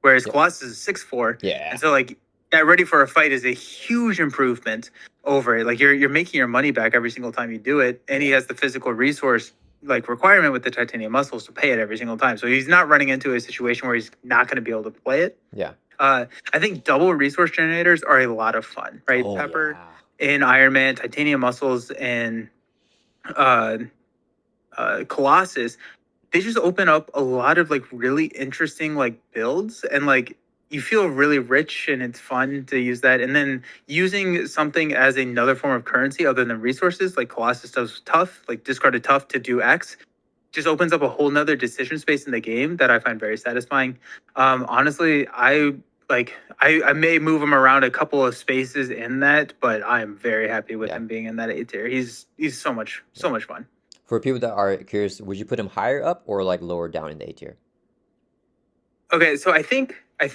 Whereas Colossus is 6'4". Yeah. And so like Yeah, ready for a fight is a huge improvement over it. Like you're making your money back every single time you do it, and he Yeah, has the physical resource like requirement with the titanium muscles to pay it every single time. So he's not running into a situation where he's not going to be able to play it. yeah. I think double resource generators are a lot of fun, right? Oh Pepper yeah, in Iron Man, titanium muscles, and uh, Colossus, they just open up a lot of like really interesting like builds, and like you feel really rich and it's fun to use that. And then using something as another form of currency other than resources, like Colossus does tough, like discarded tough to do X, just opens up a whole nother decision space in the game that I find very satisfying. Honestly, I may move him around a couple of spaces in that, but I'm very happy with yeah, him being in that A tier. He's yeah. so much fun. For people that are curious, would you put him higher up or like lower down in the A tier? Okay, so I think I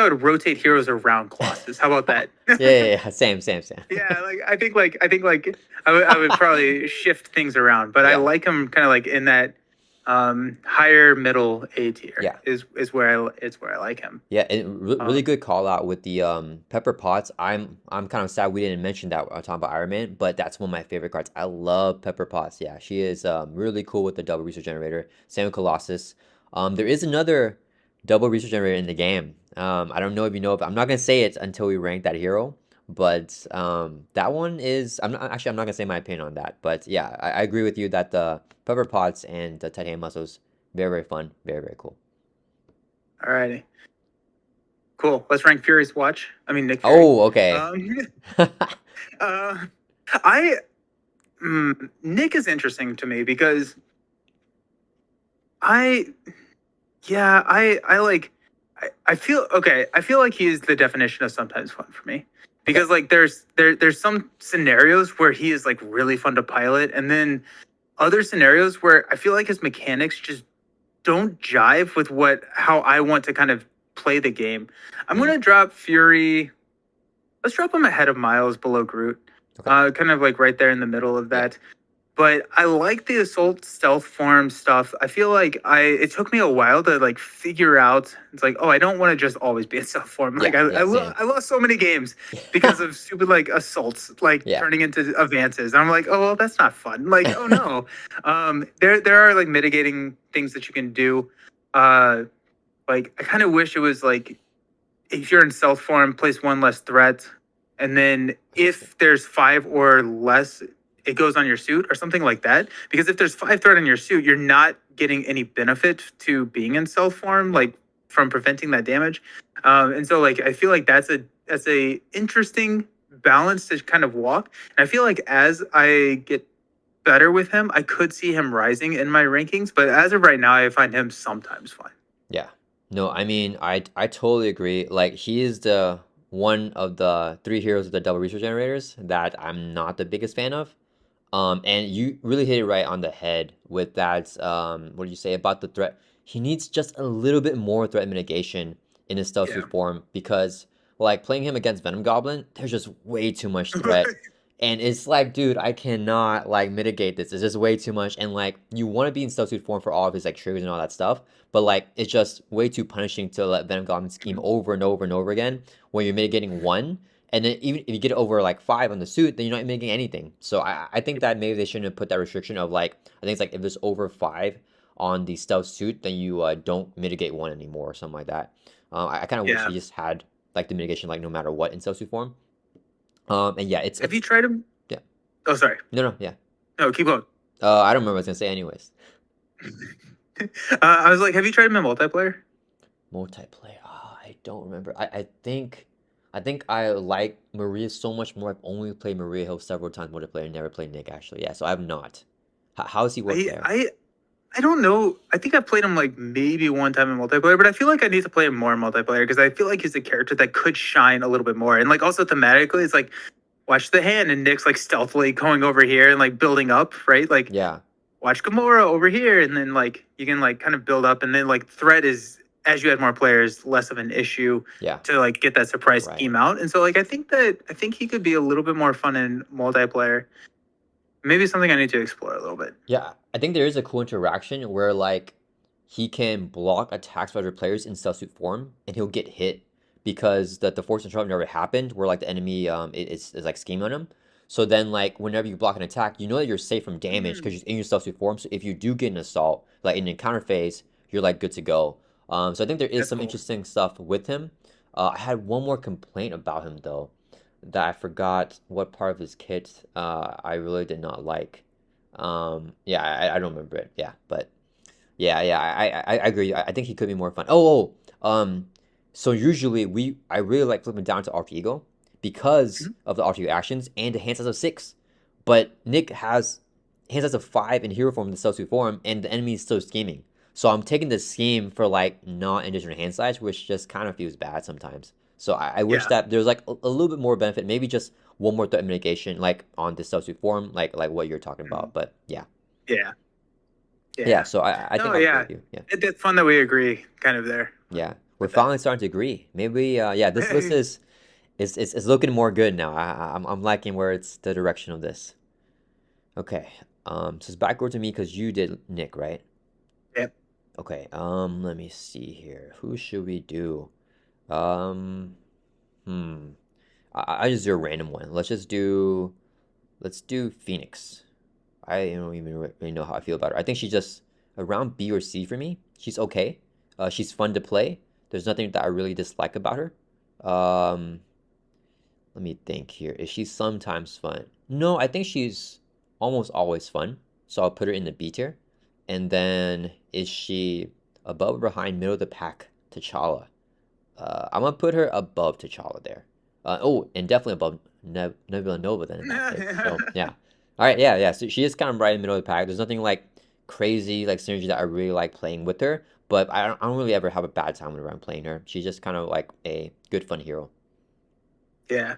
would rotate heroes around Colossus. How about that? Yeah, yeah, yeah. Same, same, same. Yeah, like I think I would probably shift things around, but I Yeah, like him kind of like in that higher middle A tier yeah. is where I like him. Yeah, and really Um, good call out with the Pepper Potts. I'm kind of sad we didn't mention that on talking about Iron Man, but that's one of my favorite cards. I love Pepper Potts. Yeah, she is really cool with the double resource generator. Same with Colossus. There is another double resource generator in the game. I don't know if you know, but I'm not gonna say it until we rank that hero. But that one is I'm not gonna say my opinion on that. But yeah, I agree with you that the Pepper Potts and the Titanium Muscles very very fun, very very cool. Alrighty, cool. Let's rank Fury's Watch. I mean Nick Fury. Oh, okay. Um, uh, I Nick is interesting to me because I yeah I like I feel okay. I feel like he is the definition of sometimes fun for me Okay. because like there's some scenarios where he is like really fun to pilot, and then other scenarios where I feel like his mechanics just don't jive with what how I want to kind of play the game. I'm Mm, gonna drop Fury. Let's drop him ahead of Miles, below Groot. okay. Kind of like right there in the middle of Yeah. that. But I like the assault stealth form stuff. I feel like it took me a while to like figure out. It's like, oh, I don't want to just always be in stealth form. Like Yeah. Yeah. Same. I lost so many games because of stupid like assaults like Yeah. turning into advances. And I'm like, oh well, that's not fun. Like, oh no. There are like mitigating things that you can do. Uh like I kind of wish it was like if you're in stealth form, place one less threat, and then if there's five or less, it goes on your suit or something like that. Because if there's five threat on your suit, you're not getting any benefit to being in stealth form, Yeah. like from preventing that damage. And so, like, I feel like that's a interesting balance to kind of walk. And I feel like as I get better with him, I could see him rising in my rankings. But as of right now, I find him sometimes fine. Yeah. No, I mean, I totally agree. Like, he is the one of the three heroes of the double resource generators that I'm not the biggest fan of. And you really hit it right on the head with that. What did you say about the threat? He needs just a little bit more threat mitigation in his stealth Yeah. suit form because, like, playing him against Venom Goblin, there's just way too much threat. And it's like, dude, I cannot like mitigate this. It's just way too much. And like, you want to be in stealth suit form for all of his like triggers and all that stuff, but like, it's just way too punishing to let Venom Goblin scheme over and over and over again when you're mitigating one. And then even if you get over like five on the suit, then you're not making anything. So I think that maybe they shouldn't have put that restriction of like I think it's like if it's over five on the stealth suit, then you don't mitigate one anymore or something like that. I kind of wish Yeah. he just had like the mitigation like no matter what in stealth suit form. And yeah, Have it's you tried him? yeah. Oh, sorry. No, yeah. No, keep going. I don't remember what I was gonna say anyways. I was like, have you tried him in multiplayer? Multiplayer. I don't remember. I think I like Maria so much more. I've only played Maria Hill several times multiplayer, never played Nick actually. Yeah, so I have not. How does he work I there? I I don't know. I think I played him like maybe one time in multiplayer, but I feel like I need to play him more in multiplayer because I feel like he's a character that could shine a little bit more. And like also thematically, it's like watch the hand and Nick's like stealthily going over here and like building up, right? Like Yeah, watch Gamora over here, and then like you can like kind of build up, and then like threat is as you add more players, less of an issue yeah, to like get that surprise right. scheme out. And so like I think he could be a little bit more fun in multiplayer. Maybe something I need to explore a little bit. Yeah, I think there is a cool interaction where like he can block attacks by other players in stealth suit form, and he'll get hit, because the force interrupt never happened, where like the enemy is like scheming on him. So then like whenever you block an attack, you know that you're safe from damage because Mm, you're in your substitute form. So if you do get an assault, like in the encounter phase, you're like good to go. So I think there is that's some cool. interesting stuff with him. I had one more complaint about him though, that I forgot what part of his kit I really did not like. Yeah, I don't remember it. Yeah, but yeah, I agree. I think he could be more fun. So usually I really like flipping down to alter ego because Mhm. of the alter ego actions and the hand size of 6. But Nick has hand size of 5 in hero form in the substitute form, and the enemy is still scheming. So I'm taking the scheme for like not additional hand size, which just kind of feels bad sometimes. So I wish Yeah, that there's like a little bit more benefit, maybe just one more threat mitigation, like on the substitute form, like what you're talking mhm. about. But yeah, Yeah, yeah. yeah. So I think No, I'll agree yeah. with you. Yeah. It's fun that we agree kind of there Yeah, we're with that. finally starting to agree. Maybe, yeah, this list is looking more good now. I'm liking where it's the direction of this. Okay, so it's backward to me because you did Nick, right? Yep. Okay, let me see here. Who should we do? Um, hmm. I just do a random one. Let's do Phoenix. I don't even really know how I feel about her. I think she's just around B or C for me. She's okay. She's fun to play. There's nothing that I really dislike about her. Um, Let me think here. Is she sometimes fun? No, I think she's almost always fun. So I'll put her in the B tier. And then is she above or behind middle of the pack T'Challa? I'm gonna put her above T'Challa there. Oh, and definitely above Nebula Nova then in that case. So yeah. All right, yeah. So she is kind of right in the middle of the pack. There's nothing like crazy like synergy that I really like playing with her, but I don't really ever have a bad time whenever I'm playing her. She's just kind of like a good fun hero. Yeah.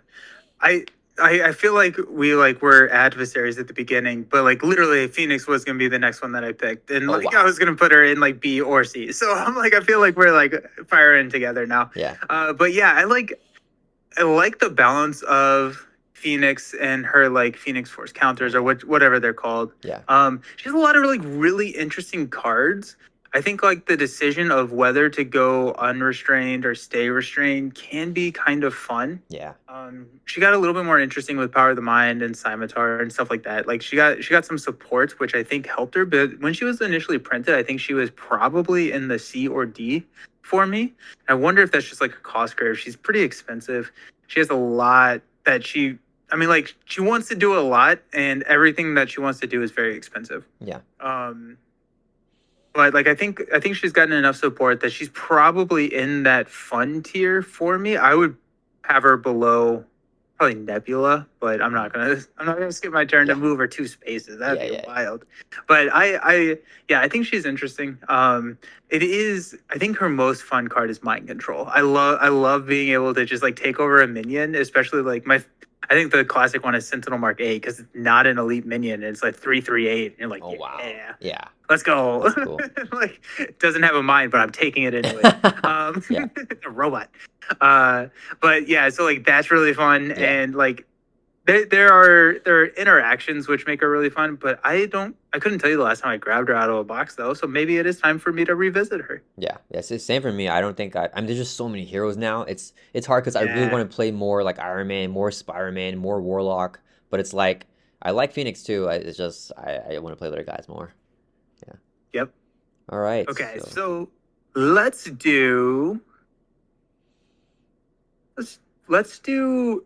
I I feel like we like were adversaries at the beginning, but like literally Phoenix was gonna be the next one that I picked. And Oh like I wow. was gonna put her in like B or C. So I'm like I feel like we're like firing together now. Yeah. But yeah, I like the balance of Phoenix and her like Phoenix Force Oh counters or yeah. whatever they're called. Yeah. She has a lot of like really interesting cards. I think like the decision of whether to go unrestrained or stay restrained can be kind of fun. Yeah. She got a little bit more interesting with Power of the Mind and Scimitar and stuff like that. Like she got some supports which I think helped her. But when she was initially printed, I think she was probably in the C or D for me. I wonder if that's just like a cost curve. She's pretty expensive. She has a lot that she. I mean, like she wants to do a lot, and everything that she wants to do is very expensive. Yeah. Um, but like I think she's gotten enough support that she's probably in that fun tier for me. I would have her below probably Nebula, but I'm not gonna skip my turn to Yeah. move her 2 spaces. That'd Yeah. be Yeah. wild. But yeah, I think she's interesting. It is I think her most fun card is Mind Control. I love being able to just like take over a minion, especially like my I think the classic one is Sentinel Mark 8 because it's not an elite minion. It's like 338. And you're like, Oh wow. yeah, Yeah. let's go. That's cool. Like it doesn't have a mind, but I'm taking it anyway. Yeah. It's a robot. Uh, but yeah, so like that's really fun, Yeah. and like there are interactions which make her really fun. But I couldn't tell you the last time I grabbed her out of a box though. So maybe it is time for me to revisit her. Yeah. Yes. It's same for me. I don't think I mean there's just so many heroes now. It's hard because I really Yeah. want to play more like Iron Man, more Spider-Man, more Warlock. But it's like I like Phoenix too. It's just I want to play other guys more. Yeah. Yep. All right. Okay. So So let's do let's let's do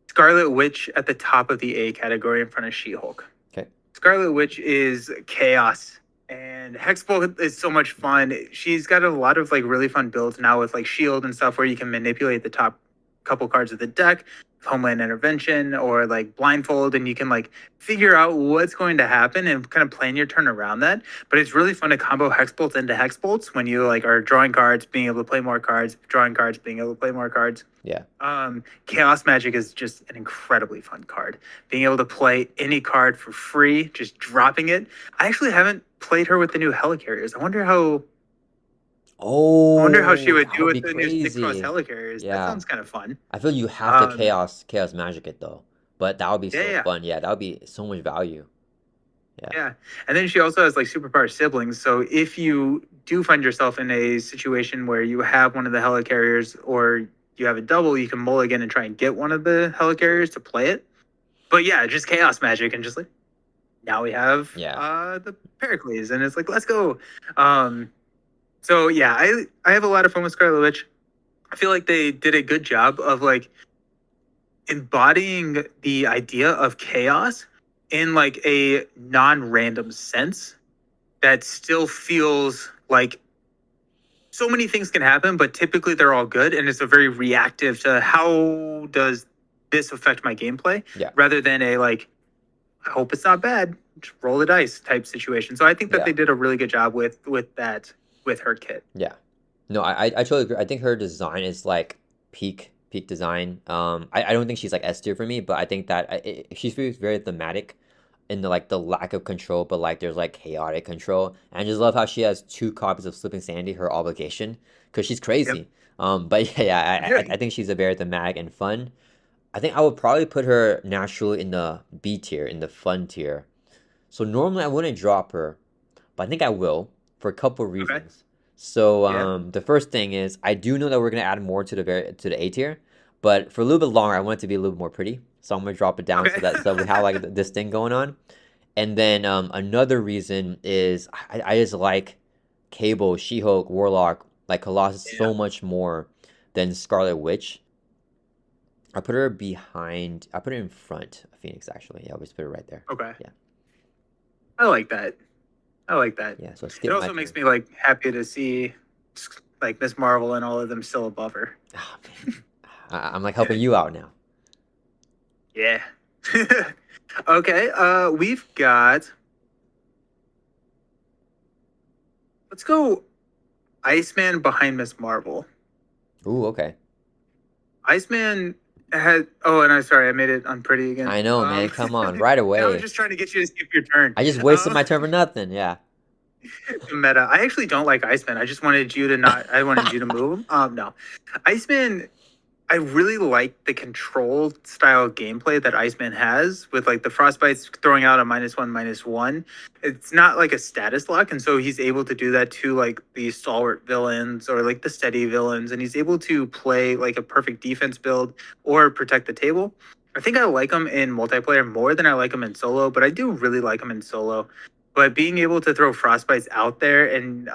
Scarlet Witch at the top of the A category in front of She-Hulk. okay. Scarlet Witch is chaos, and Hexbolt is so much fun. She's got a lot of like really fun builds now with like shield and stuff where you can manipulate the top couple cards of the deck, Homeland Intervention or like Blindfold, and you can like figure out what's going to happen and kind of plan your turn around that. But it's really fun to combo Hexbolts into Hexbolts when you like are drawing cards, being able to play more cards, drawing cards, being able to play more cards. Yeah. Chaos Magic is just an incredibly fun card. Being able to play any card for free, just dropping it. I actually haven't played her with the new Helicarriers. I wonder how she Oh, would that do would with be the new 6+ crazy. Helicarriers. That Yeah. sounds kind of fun. I feel you have to Um, chaos magic it though. But that would be yeah, so yeah, fun. Yeah, that would be so much value. Yeah. Yeah. And then she also has like superpower siblings. So if you do find yourself in a situation where you have one of the helicarriers or you have a double, you can mulligan and try and get one of the helicarriers to play it. But yeah, just chaos magic and just like now we have Yeah. the Pericles and it's like let's go. Um so yeah, I have a lot of fun with Scarlet Witch. I feel like they did a good job of like embodying the idea of chaos in like a non-random sense that still feels like so many things can happen, but typically they're all good, and it's a very reactive to how does this affect my gameplay, Yeah. rather than a like I hope it's not bad, just roll the dice type situation. So I think that Yeah. they did a really good job with that with her kit. Yeah. No, I totally agree. I think her design is like peak design. I don't think she's like S tier for me, but I think that she feels very thematic in the like the lack of control, but like there's like chaotic control. And I just love how she has two copies of Slipping Sandy, her obligation, because she's Yep. crazy. But yeah, I think she's a very thematic and fun. I think I would probably put her naturally in the B tier, in the fun tier. So normally I wouldn't drop her, but I think I will for a couple Okay. reasons. So Yeah. the first thing is I do know that we're gonna add more to the A tier, but for a little bit longer, I want it to be a little bit more pretty. So I'm gonna drop it down Okay. so we have like this thing going on. And then another reason is I just like Cable, She-Hulk, Warlock, like Colossus Yeah. so much more than Scarlet Witch. I put her behind. I put her in front of Phoenix actually. Yeah, I'll just put her right there. Okay. Yeah. I like that. I like that. Yeah. So It skip my also makes turn. me like happy to see like Miss Marvel and all of them still above her. Ah, man. I'm like helping you out now. Yeah. Okay. We've got. Let's go. Iceman behind Miss Marvel. Ooh, okay. Iceman had. Oh, and I'm sorry, I made it unpretty again. I know, man. Come on, right I was away. just trying to get you to skip your turn. I just wasted my turn for nothing. Yeah. Meta. I actually don't like Iceman. I just wanted you to not. I wanted you to move him. No, Iceman. I really like the control style gameplay that Iceman has with like the frostbites throwing out a -1/-1. It's not like a status lock, and so he's able to do that to like the stalwart villains or like the steady villains, and he's able to play like a perfect defense build or protect the table. I think I like him in multiplayer more than I like him in solo, but I do really like him in solo. But being able to throw frostbites out there and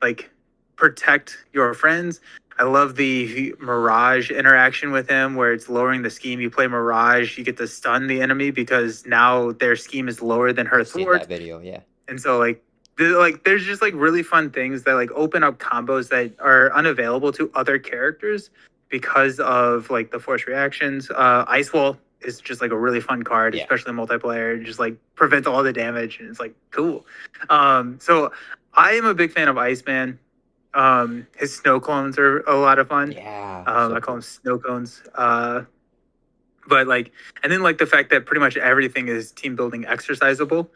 like protect your friends. I love the Mirage interaction with him where it's lowering the scheme. You play Mirage, you get to stun the enemy because now their scheme is lower than her I've seen that thwart. video. Yeah. And so there's just like really fun things that like open up combos that are unavailable to other characters because of like the force reactions. Ice Wall is just like a really fun card, Yeah. especially in multiplayer. It just like prevents all the damage and it's like cool. So I am a big fan of Iceman. His snow clones are a lot of fun. Yeah. I So call cool. them snow cones. But like, and then like the fact that pretty much everything is team building exercisable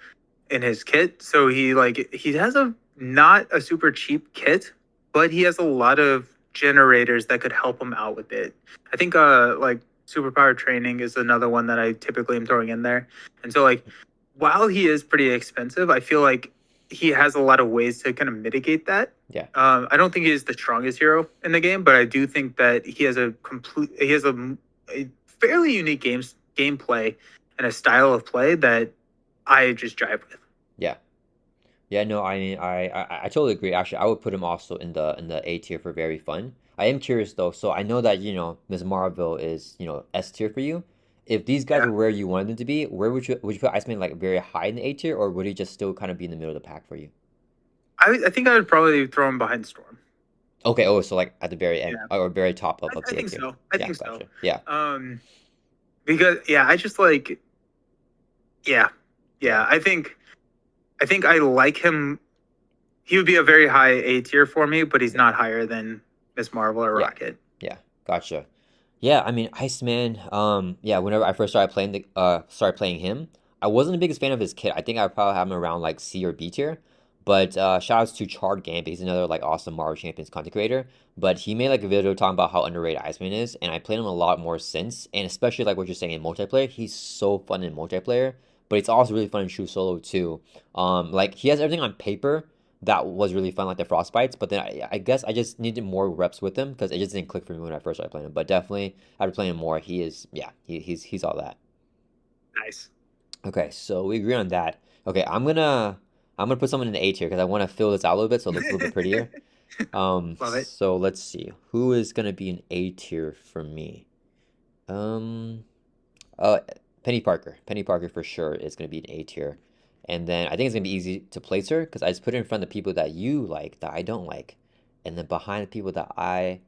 in his kit. So he has a not a super cheap kit, but he has a lot of generators that could help him out with it. I think like superpower training is another one that I typically am throwing in there. And so like while he is pretty expensive, I feel like he has a lot of ways to kind of mitigate that. Yeah. I don't think he's the strongest hero in the game, but I do think that he has a fairly unique gameplay and a style of play that I just drive with. Yeah. Yeah, no, I mean, I totally agree. Actually, I would put him also in the A tier for very fun. I am curious though, so I know that Ms. Marvel is S tier for you. If these guys Yeah, were where you wanted them to be, where would you put Iceman like very high in the A tier, or would he just still kind of be in the middle of the pack for you? I think I would probably throw him behind Storm. Okay, oh, so like at the very end Yeah, or very top of I the A think tier. so. I Yeah, think so. gotcha. Yeah, Because yeah, I just like yeah, yeah, yeah. I think I like him. He would be a very high A tier for me, but he's yeah, not higher than Miss Marvel or yeah, Rocket. yeah. Gotcha. Yeah, I mean, Iceman, yeah, whenever I first started playing him, I wasn't the biggest fan of his kit. I think I would probably have him around like C or B tier. But shout outs to Charred Gambit. He's another like awesome Marvel Champions content creator. But he made like a video talking about how underrated Iceman is, and I played him a lot more since. And especially like what you're saying in multiplayer, he's so fun in multiplayer. but it's also really fun to shoot solo too. Like he has everything on paper that was really fun, like the frostbites. But then I guess I just needed more reps with him because it just didn't click for me when I first started playing him. But definitely after playing him more, he is he's all that. Nice. Okay, so we agree on that. Okay, I'm gonna put someone in the A tier because I want to fill this out a little bit so it looks a little bit prettier. Love it. So let's see who is gonna be an A tier for me. Um, uh, Penny Parker. Penny Parker for sure is gonna be an A tier, and then I think it's gonna be easy to place her because I just put her in front of the people that you like that I don't like, and then behind the people that I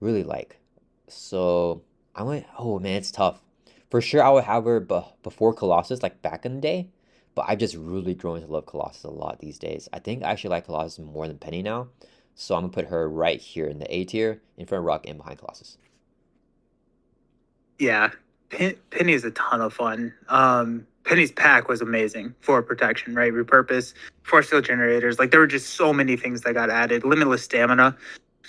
really like. So I went, oh man, it's tough. For sure, I would have her before Colossus, like back in the day. But I've just really grown to love Colossus a lot these days. I think I actually like Colossus more than Penny now. So I'm gonna put her right here in the A tier, in front of Rock and behind Colossus. Yeah, Penny is a ton of fun. Penny's pack was amazing for protection, right? Repurpose, force field generators. Like there were just so many things that got added. Limitless stamina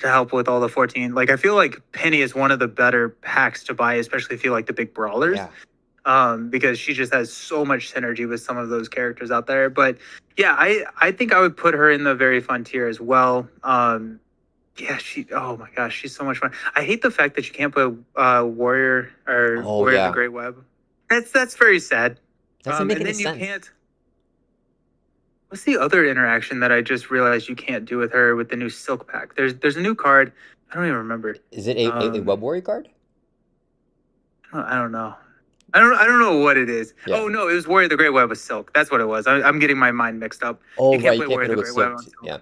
to help with all the 14. Like I feel like Penny is one of the better packs to buy, especially if you like the big brawlers. Yeah, Because she just has so much synergy with some of those characters out there. But yeah, I think I would put her in the very fun tier as well. Yeah, oh my gosh, she's so much fun. I hate the fact that you can't put Warrior or oh Warrior of the yeah, Great Web. That's very sad. doesn't make And any then you sense. can't. What's the other interaction that I just realized you can't do with her with the new Silk Pack? There's a new card. I don't even remember. Is it a Web Warrior card? I don't know. I don't know what it is. Yeah. Oh no, it was Warrior of the Great Web with Silk. That's what it was. I'm getting my mind mixed up. Oh You can't right, you play can't Warrior put of it the with Great Web Silk. on Silk.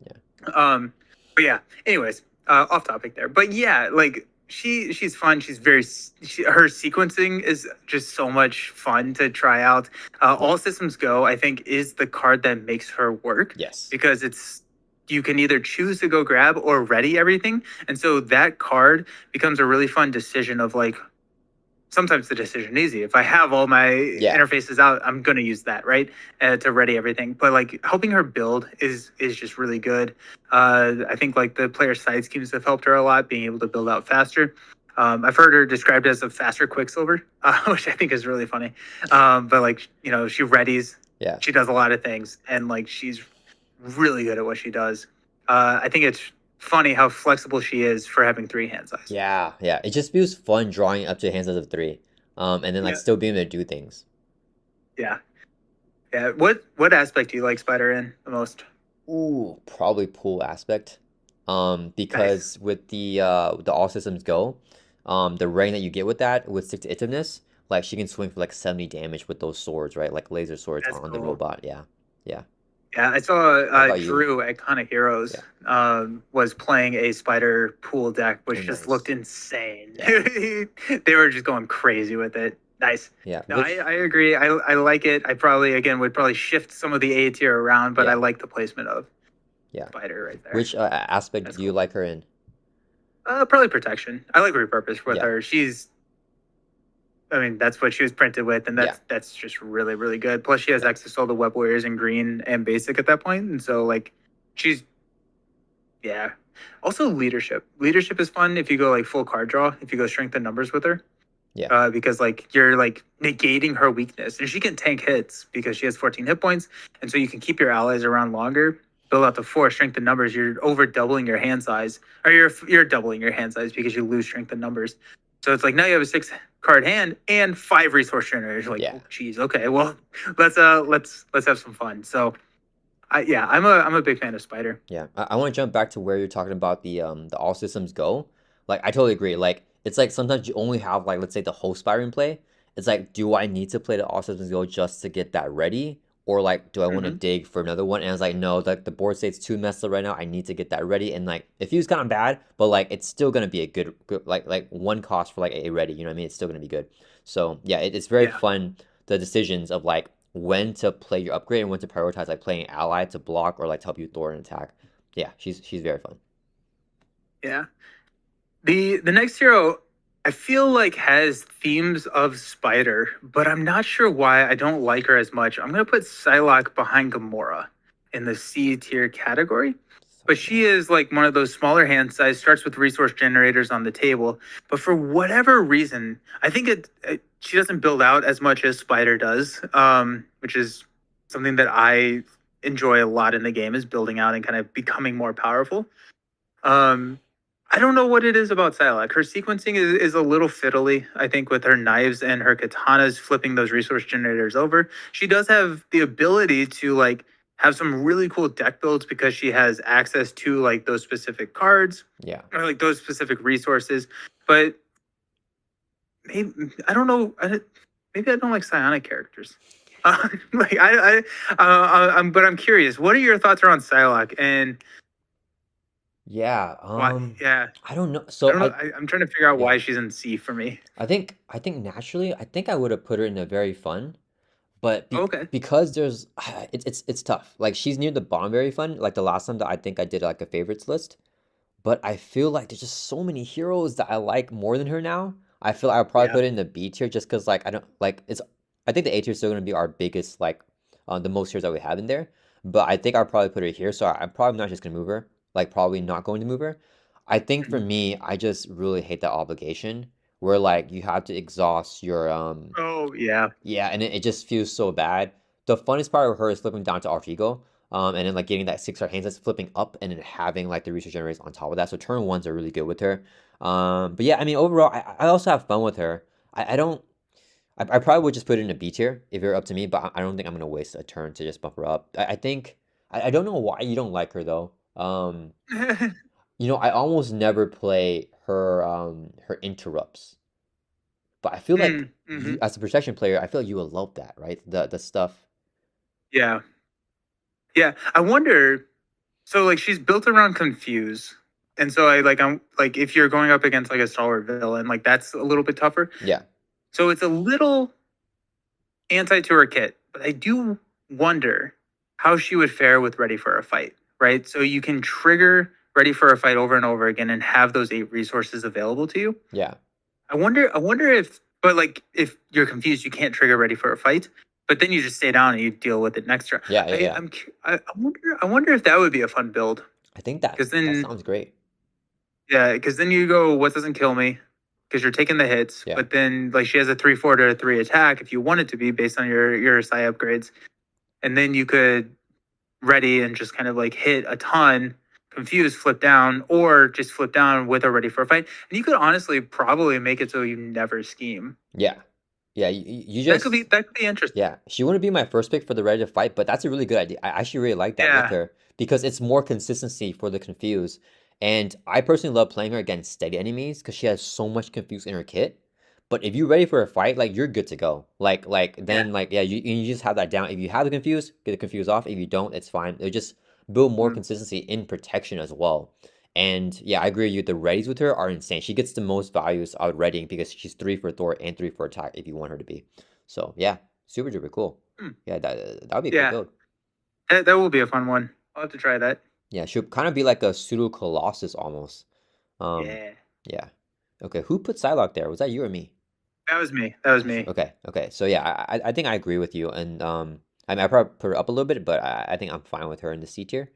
Yeah, yeah, But yeah. Anyways, off topic there. But yeah, like she's fun. Her sequencing is just so much fun to try out. All Systems Go, I think, is the card that makes her work yes, because you can either choose to go grab or ready everything, and so that card becomes a really fun decision of like sometimes the decision easy. If I have all my yeah, interfaces out, I'm gonna use that, right, to ready everything. But like helping her build is just really good. I think like the player side schemes have helped her a lot, being able to build out faster. I've heard her described as a faster Quicksilver, which I think is really funny. But like she readies, yeah. she does a lot of things, and like she's really good at what she does. I think it's funny how flexible she is for having three hand size. Yeah, yeah. It just feels fun drawing up to hand size of three. And then like Yeah, still being able to do things. yeah. Yeah. What aspect do you like Spider in the most? Ooh, probably pool aspect. Nice. Because with the all systems go, the rating that you get with that with 6 to itiveness, like she can swing for like 70 damage with those swords, right? Like laser swords That's on the cool. robot. Yeah. Yeah. Yeah, I saw What about you? Drew at Con of Heroes Yeah. was playing a Spider pool deck, Oh, which just looked nice. insane. Yeah. They were just going crazy with it. Nice. Yeah. No, I agree. I like it. I probably again would probably shift some of the A tier around, but I Yeah. like the placement of Yeah. Spider right there. Which aspect That's do you cool. like her in? Probably protection. I like repurpose with Yeah. her. I mean, that's what she was printed with, and Yeah. that's just really, really good. Plus, she has Yeah. access to all the web warriors in green and basic at that point, and so like, she's yeah. Also, leadership. Leadership is fun if you go like full card draw. If you go strength and numbers with her, Yeah. because like you're like negating her weakness, and she can tank hits because she has 14 hit points, and so you can keep your allies around longer. Build out the 4 strength and numbers. You're over doubling your hand size, or you're doubling your hand size because you lose strength and numbers. So it's like now you have a 6 card hand and 5 resource generators. You're like, Yeah. oh, geez, okay, well, let's have some fun. So, I'm a big fan of Spider. Yeah, I want to jump back to where you're talking about the all systems go. Like I totally agree. Like it's like sometimes you only have like let's say the whole Spire in play. It's like do I need to play the all systems go just to get that ready? Or like do I want to Hmm. dig for another one? And I was like, no, like the board state's too messed up right now. I need to get that ready. And like it feels kind of bad, but like it's still gonna be a good like one cost for like a ready, you know what I mean? It's still gonna be good. So yeah, it's very Yeah, fun the decisions of like when to play your upgrade and when to prioritize like playing ally to block or like to help you Thor and attack. Yeah, she's very fun. yeah. The next hero I feel like has themes of Spider, but I'm not sure why I don't like her as much. I'm gonna put Psylocke behind Gamora in the C tier category. But she is like one of those smaller hand size, starts with resource generators on the table. But for whatever reason, I think she doesn't build out as much as Spider does, which is something that I enjoy a lot in the game, is building out and kind of becoming more powerful. Um, I don't know what it is about Psylocke. Her sequencing is a little fiddly, I think, with her knives and her katanas flipping those resource generators over. She does have the ability to like have some really cool deck builds because she has access to like those specific cards Yeah. or like those specific resources. But maybe I don't know. Maybe I don't like psionic characters. Like but I'm curious. What are your thoughts around Psylocke and Yeah. why? Yeah, I don't know. I So don't know. I'm trying to figure out yeah. why she's in C for me. I think naturally, I think I would have put her in a very fun, but Okay. because there's it's tough. Like she's near the bottom very fun. Like the last time that I think I did like a favorites list, but I feel like there's just so many heroes that I like more than her now. I feel I'll probably Yeah. put it in the B tier just because like I don't like it's. I think the A tier is still gonna be our biggest like, the most heroes that we have in there. But I think I'll probably put her here. So I'm probably not just gonna move her. Like probably not going to move her. I think for Mhm. me, I just really hate that obligation where like you have to exhaust your Oh yeah. yeah, and it just feels so bad. The funnest part of her is flipping down to Alter Ego, and then like getting that 6 star hands that's flipping up and then having like the research generators on top of that. So turn ones are really good with her. But yeah, I mean overall, I also have fun with her. I don't. I probably would just put it in a B tier if you're up to me, but I don't think I'm gonna waste a turn to just bump her up. I think I don't know why you don't like her though. I almost never play her interrupts. But I feel like Mm-hmm. you, as a protection player, I feel like you will love that, right? The stuff. Yeah. Yeah. I wonder. So like she's built around confuse, and so I'm like if you're going up against like a stalwart villain, like that's a little bit tougher. Yeah, So it's a little anti to her kit, but I do wonder how she would fare with Ready for a Fight, right? So you can trigger Ready for a Fight over and over again and have those 8 resources available to you. yeah, I wonder if, but like if you're confused, you can't trigger Ready for a Fight, but then you just stay down and you deal with it next turn. yeah, yeah, I, yeah. I'm, cu- I wonder if that would be a fun build I think that because that then, sounds great. yeah, because then you go, what doesn't kill me? Because you're taking the hits, Yeah, but then like she has a 3/4 to a 3 attack if you want it to be based on your psi upgrades, and then you could ready and just kind of like hit a ton, confuse, flip down, or just flip down with a ready for a fight. And you could honestly probably make it so you never scheme. yeah, yeah. You That could be just that could be interesting. yeah. She wouldn't be my first pick for the ready to fight, but that's a really good idea. I actually really like that with Yeah. her because it's more consistency for the confuse. And I personally love playing her against steady enemies because she has so much confuse in her kit. But if you're ready for a fight, like you're good to go. Like Yeah. then like yeah, you just have that down. If you have the confuse, get the confuse off. If you don't, it's fine. It'll just build more Mm. consistency in protection as well. And yeah, I agree with you. The readies with her are insane. She gets the most values out readying because she's 3 for Thor and 3 for attack if you want her to be. So yeah, super duper cool. Mm. Yeah, that would be a cool Yeah. build. That will be a fun one. I'll have to try that. Yeah, she'll kind of be like a pseudo Colossus almost. Um, Yeah. yeah. Okay, who put Psylocke there? Was that you or me? That was me. That was me. Okay, okay. So yeah, I think I agree with you, and I mean I probably put her up a little bit, but I think I'm fine with her in the C tier.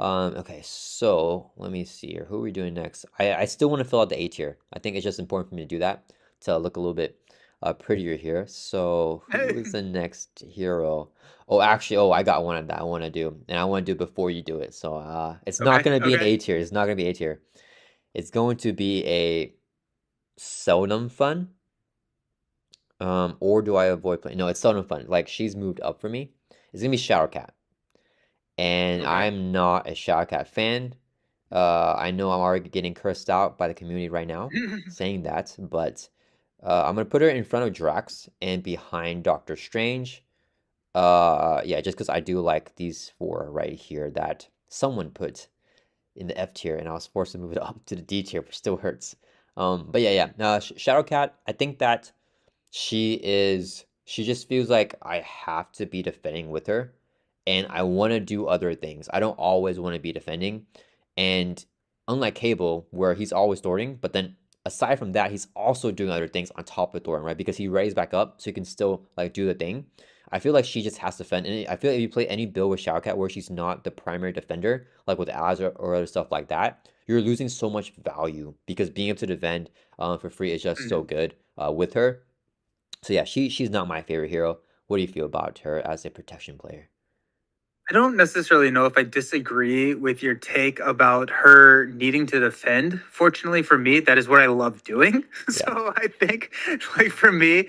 Okay, so let me see here. Who are we doing next? I still want to fill out the A tier. I think it's just important for me to do that to look a little bit prettier here. So who is the next hero? Oh, actually, oh, I got one that I want to do, and I want to do it before you do it. So it's not Okay. gonna be an Okay. A tier. It's not gonna be A tier. It's going to be a seldom fun. Or do I avoid playing? No, it's seldom fun. Like she's moved up for me. It's gonna be Shadowcat, and Okay. I'm not a Shadowcat fan. I know I'm already getting cursed out by the community right now, saying that, but I'm gonna put her in front of Drax and behind Doctor Strange. Yeah, just because I do like these four right here that someone put in the F tier, and I was forced to move it up to the D tier, which still hurts. But yeah, yeah. Shadowcat, I think that she just feels like I have to be defending with her, and I want to do other things. I don't always want to be defending, and unlike Cable, where he's always thwarting, but then aside from that, he's also doing other things on top of thwarting, right? Because he raised back up, so he can still like do the thing. I feel like she just has to defend, and I feel like if you play any build with Shadowcat where she's not the primary defender, like with Az or other stuff like that, you're losing so much value because being able to defend for free is just so Mhm. good with her. So yeah, she's not my favorite hero. What do you feel about her as a protection player? I don't necessarily know if I disagree with your take about her needing to defend. Fortunately for me, that is what I love doing. Yeah, So I think, like, for me,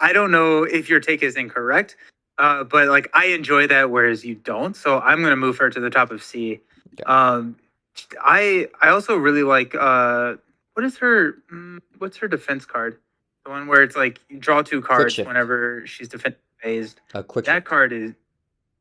I don't know if your take is incorrect, but like I enjoy that, whereas you don't. So I'm gonna move her to the top of C. yeah. Um, I also really like what is her what's her defense card? The one where it's like you draw two Quick cards shift. whenever she's defending phased. A quick That shift. card is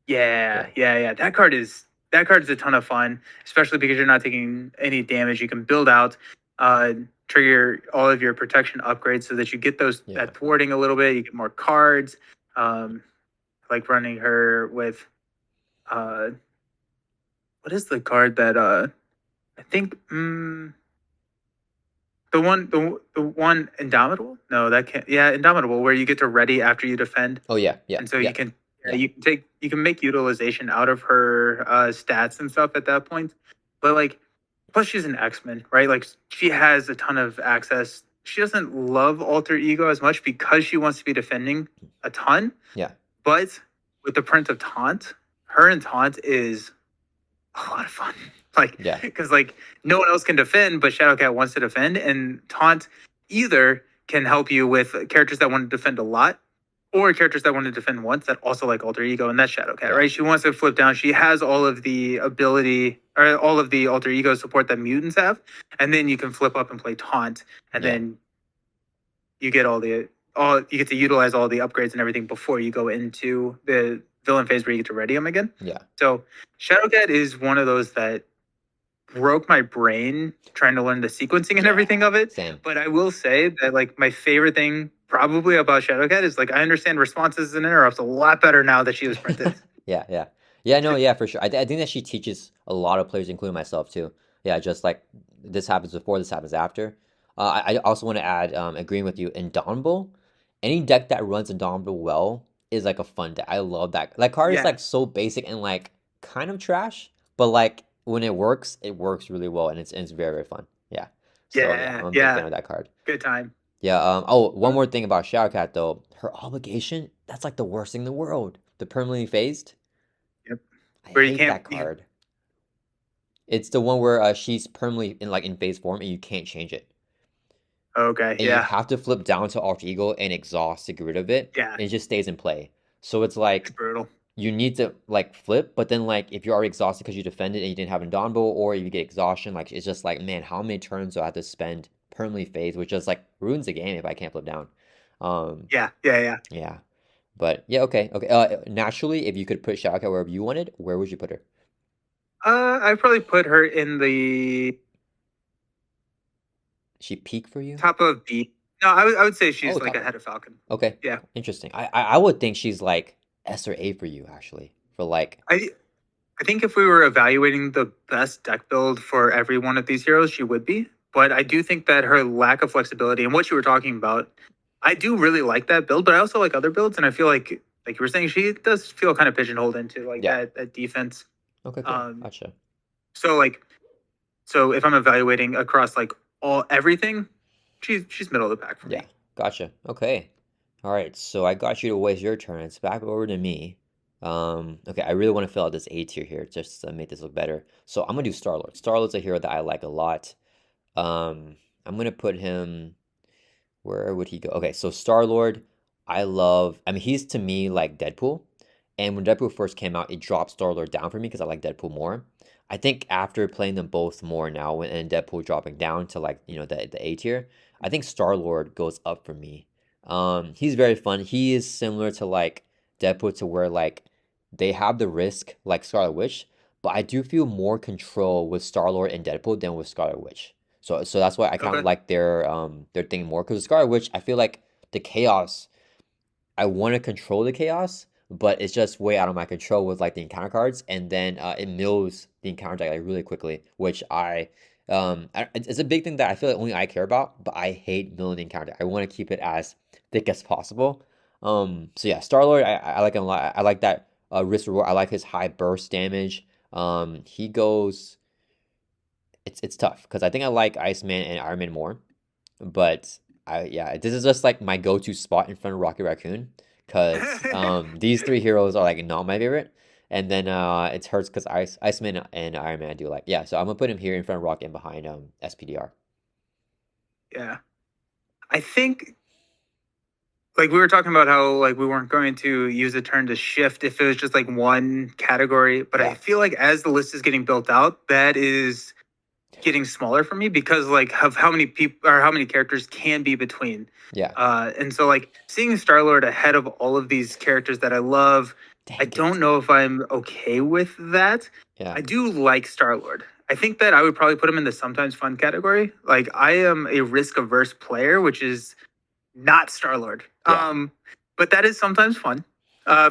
Yeah, yeah. That card is a ton of fun, especially because you're not taking any damage. You can build out, uh, trigger all of your protection upgrades so that you get those yeah. that thwarting a little bit. You get more cards. Um, like running her with uh, what is the card that I think the one Indomitable? No, that can't. Yeah, Indomitable, where you get to ready after you defend. Oh yeah, yeah, And so yeah, yeah, you can make utilization out of her stats and stuff at that point. But like plus she's an X-Men, right? Like she has a ton of access. She doesn't love alter ego as much because she wants to be defending a ton. yeah, But with the print of Taunt, her and Taunt is a lot of fun. Like, yeah, because like no one else can defend, but Shadowcat wants to defend, and Taunt either can help you with characters that want to defend a lot, or characters that want to defend once that also like alter ego, and that's Shadowcat, yeah, right? She wants to flip down. She has all of the ability or all of the alter ego support that mutants have, and then you can flip up and play Taunt, and yeah, then you get all you get to utilize all the upgrades and everything before you go into the villain phase where you get to ready them again. yeah. So Shadowcat is one of those that broke my brain trying to learn the sequencing and everything of it. Same. But I will say that like my favorite thing probably about Shadowcat is like I understand responses and interrupts a lot better now that she was printed. Yeah, yeah, yeah. No, yeah, for sure. I think that she teaches a lot of players, including myself too. Yeah, just like this happens before, this happens after. I also want to add, agreeing with you, Indomitable. Any deck that runs Indomitable well is like a fun deck. I love that. That card is Yeah, like so basic and like kind of trash, but like when it works really well, and it's very very fun. Yeah. So yeah, I'm a big fan yeah. of that card. Good time. Yeah. Oh, one more thing about Shadowcat though. Her obligation, that's like the worst thing in the world. The permanently phased. Yep. I Where you hate can't that you card. It's the one where she's permanently in like in phase form and you can't change it. okay, And you yeah. have to flip down to alter ego and exhaust to get rid of it. Yeah. And it just stays in play. So it's It's like brutal. you need to like flip, but then like if you're already exhausted because you defended and you didn't have Indombo, or if you get exhaustion, like it's just like, man, how many turns do I have to spend permanently phase, which just like ruins the game if I can't flip down. Um, Yeah. yeah. But yeah, okay, okay. Naturally, if you could put Shadowcat wherever you wanted, where would you put her? I'd probably put her in the She peak for you? top of B. No, I would say Oh, she's like top. ahead of Falcon. Okay, Yeah. interesting. I would think she's like S or A for you actually. For like, I I think if we were evaluating the best deck build for every one of these heroes, she would be. But I do think that her lack of flexibility and what you were talking about, I do really like that build, but I also like other builds, and I feel like you were saying, she does feel kind of pigeonholed into like yeah. that defense. Okay, cool. Um, Gotcha. so like so if I'm evaluating across like all everything, she's middle of the pack for Yeah, me. gotcha. Okay. All right. So I got you to waste your turn. It's back over to me. Okay, I really want to fill out this A tier here just to make this look better. So I'm gonna do Star-Lord. Star-Lord's a hero that I like a lot. I'm gonna put him. Where would he go? Okay, so Star-Lord, I mean, he's to me like Deadpool. And when Deadpool first came out, it dropped Star-Lord down for me because I like Deadpool more. I think after playing them both more now and Deadpool dropping down to like, the A tier, I think Star-Lord goes up for me. He's very fun. He is similar to like Deadpool to where like they have the risk like Scarlet Witch, but I do feel more control with Star-Lord and Deadpool than with Scarlet Witch. So that's why I kind of Okay. like their thing more. Because Scarlet Witch, I feel like the chaos, I want to control the chaos, but it's just way out of my control with like the encounter cards, and then it mills the encounter deck like really quickly, which it's a big thing that I feel like only I care about, but I hate milling the encounter deck. I want to keep it as thick as possible. So yeah, Star Lord, I like him a lot. I like that risk reward. I like his high burst damage. He goes. It's tough because I think I like Iceman and Iron Man more, but Yeah, this is just like my go-to spot in front of Rocket Raccoon, because these three heroes are like not my favorite, and then it hurts because Iceman and Iron Man I do like. Yeah, so I'm gonna put him here in front of Rocket and behind SPDR. Yeah. I think like we were talking about how like we weren't going to use a turn to shift if it was just like one category, but I Yeah, feel like as the list is getting built out, that is getting smaller for me because like of how many people or how many characters can be between. yeah. And so like seeing Star-Lord ahead of all of these characters that I love, I Dang don't it. know if I'm okay with that. Yeah, I do like Star-Lord. I think that I would probably put him in the sometimes fun category. Like I am a risk averse player, which is not Star Lord. yeah, But that is sometimes fun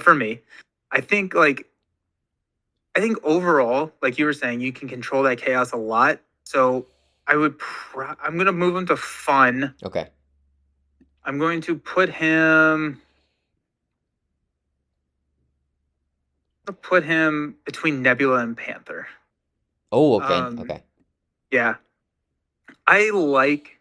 for me. I think like I think overall, like you were saying, you can control that chaos a lot. So I'm gonna move him to fun. okay. I'm going to put him between Nebula and Panther. Oh, okay, Um, okay. yeah, I like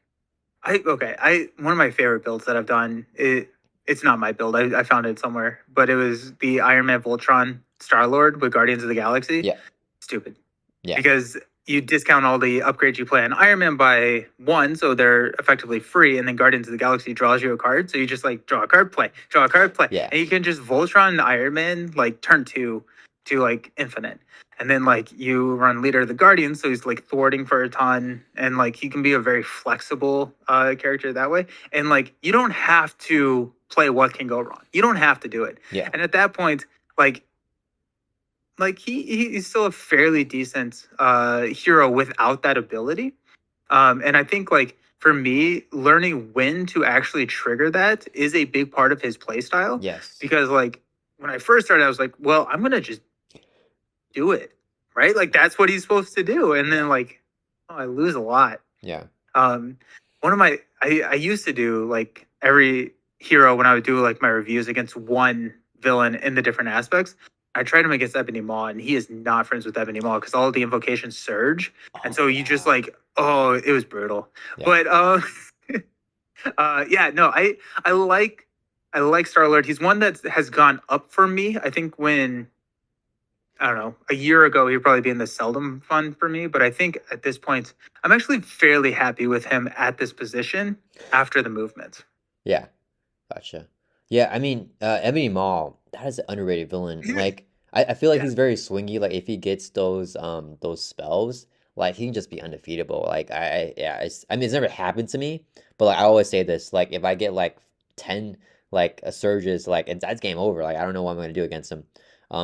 I one of my favorite builds that I've done. It's not my build. I found it somewhere, but it was the Iron Man Voltron Star Lord with Guardians of the Galaxy. Yeah, Stupid yeah, because you discount all the upgrades you play on Iron Man by one, so they're effectively free, and then Guardians of the Galaxy draws you a card, so you just like draw a card, play, draw a card, play, yeah, and you can just Voltron Iron Man like turn two to like infinite. And then like you run leader of the Guardians, so he's like thwarting for a ton, and like he can be a very flexible character that way. And like you don't have to play what can go wrong. You don't have to do it. yeah, And at that point, like he's still a fairly decent hero without that ability. And I think like for me, learning when to actually trigger that is a big part of his play style. yes, Because like when I first started, I was like, well, I'm gonna just do it, right? Like that's what he's supposed to do. And yeah, then like, oh, I lose a lot. yeah, Um, one of my I used to do like every hero when I would do like my reviews against one villain in the different aspects. I tried him against Ebony Maw, and he is not friends with Ebony Maw because all of the invocations surge, and oh so you just yeah, like, oh, it was brutal. yeah, But yeah, no, I like Star Lord. He's one that has gone up for me. I think when I don't know, a year ago, he'd probably be in the seldom fun for me. But I think at this point, I'm actually fairly happy with him at this position after the movement. yeah. Gotcha. Yeah, I mean, Ebony Maw, that is an underrated villain. Like, I feel like Yeah. he's very swingy. Like, if he gets those spells, like he can just be undefeatable. Like, yeah, I mean, it's never happened to me, but like I always say this, like, if I get like 10 like surges, like that's game over. Like, I don't know what I'm gonna do against him.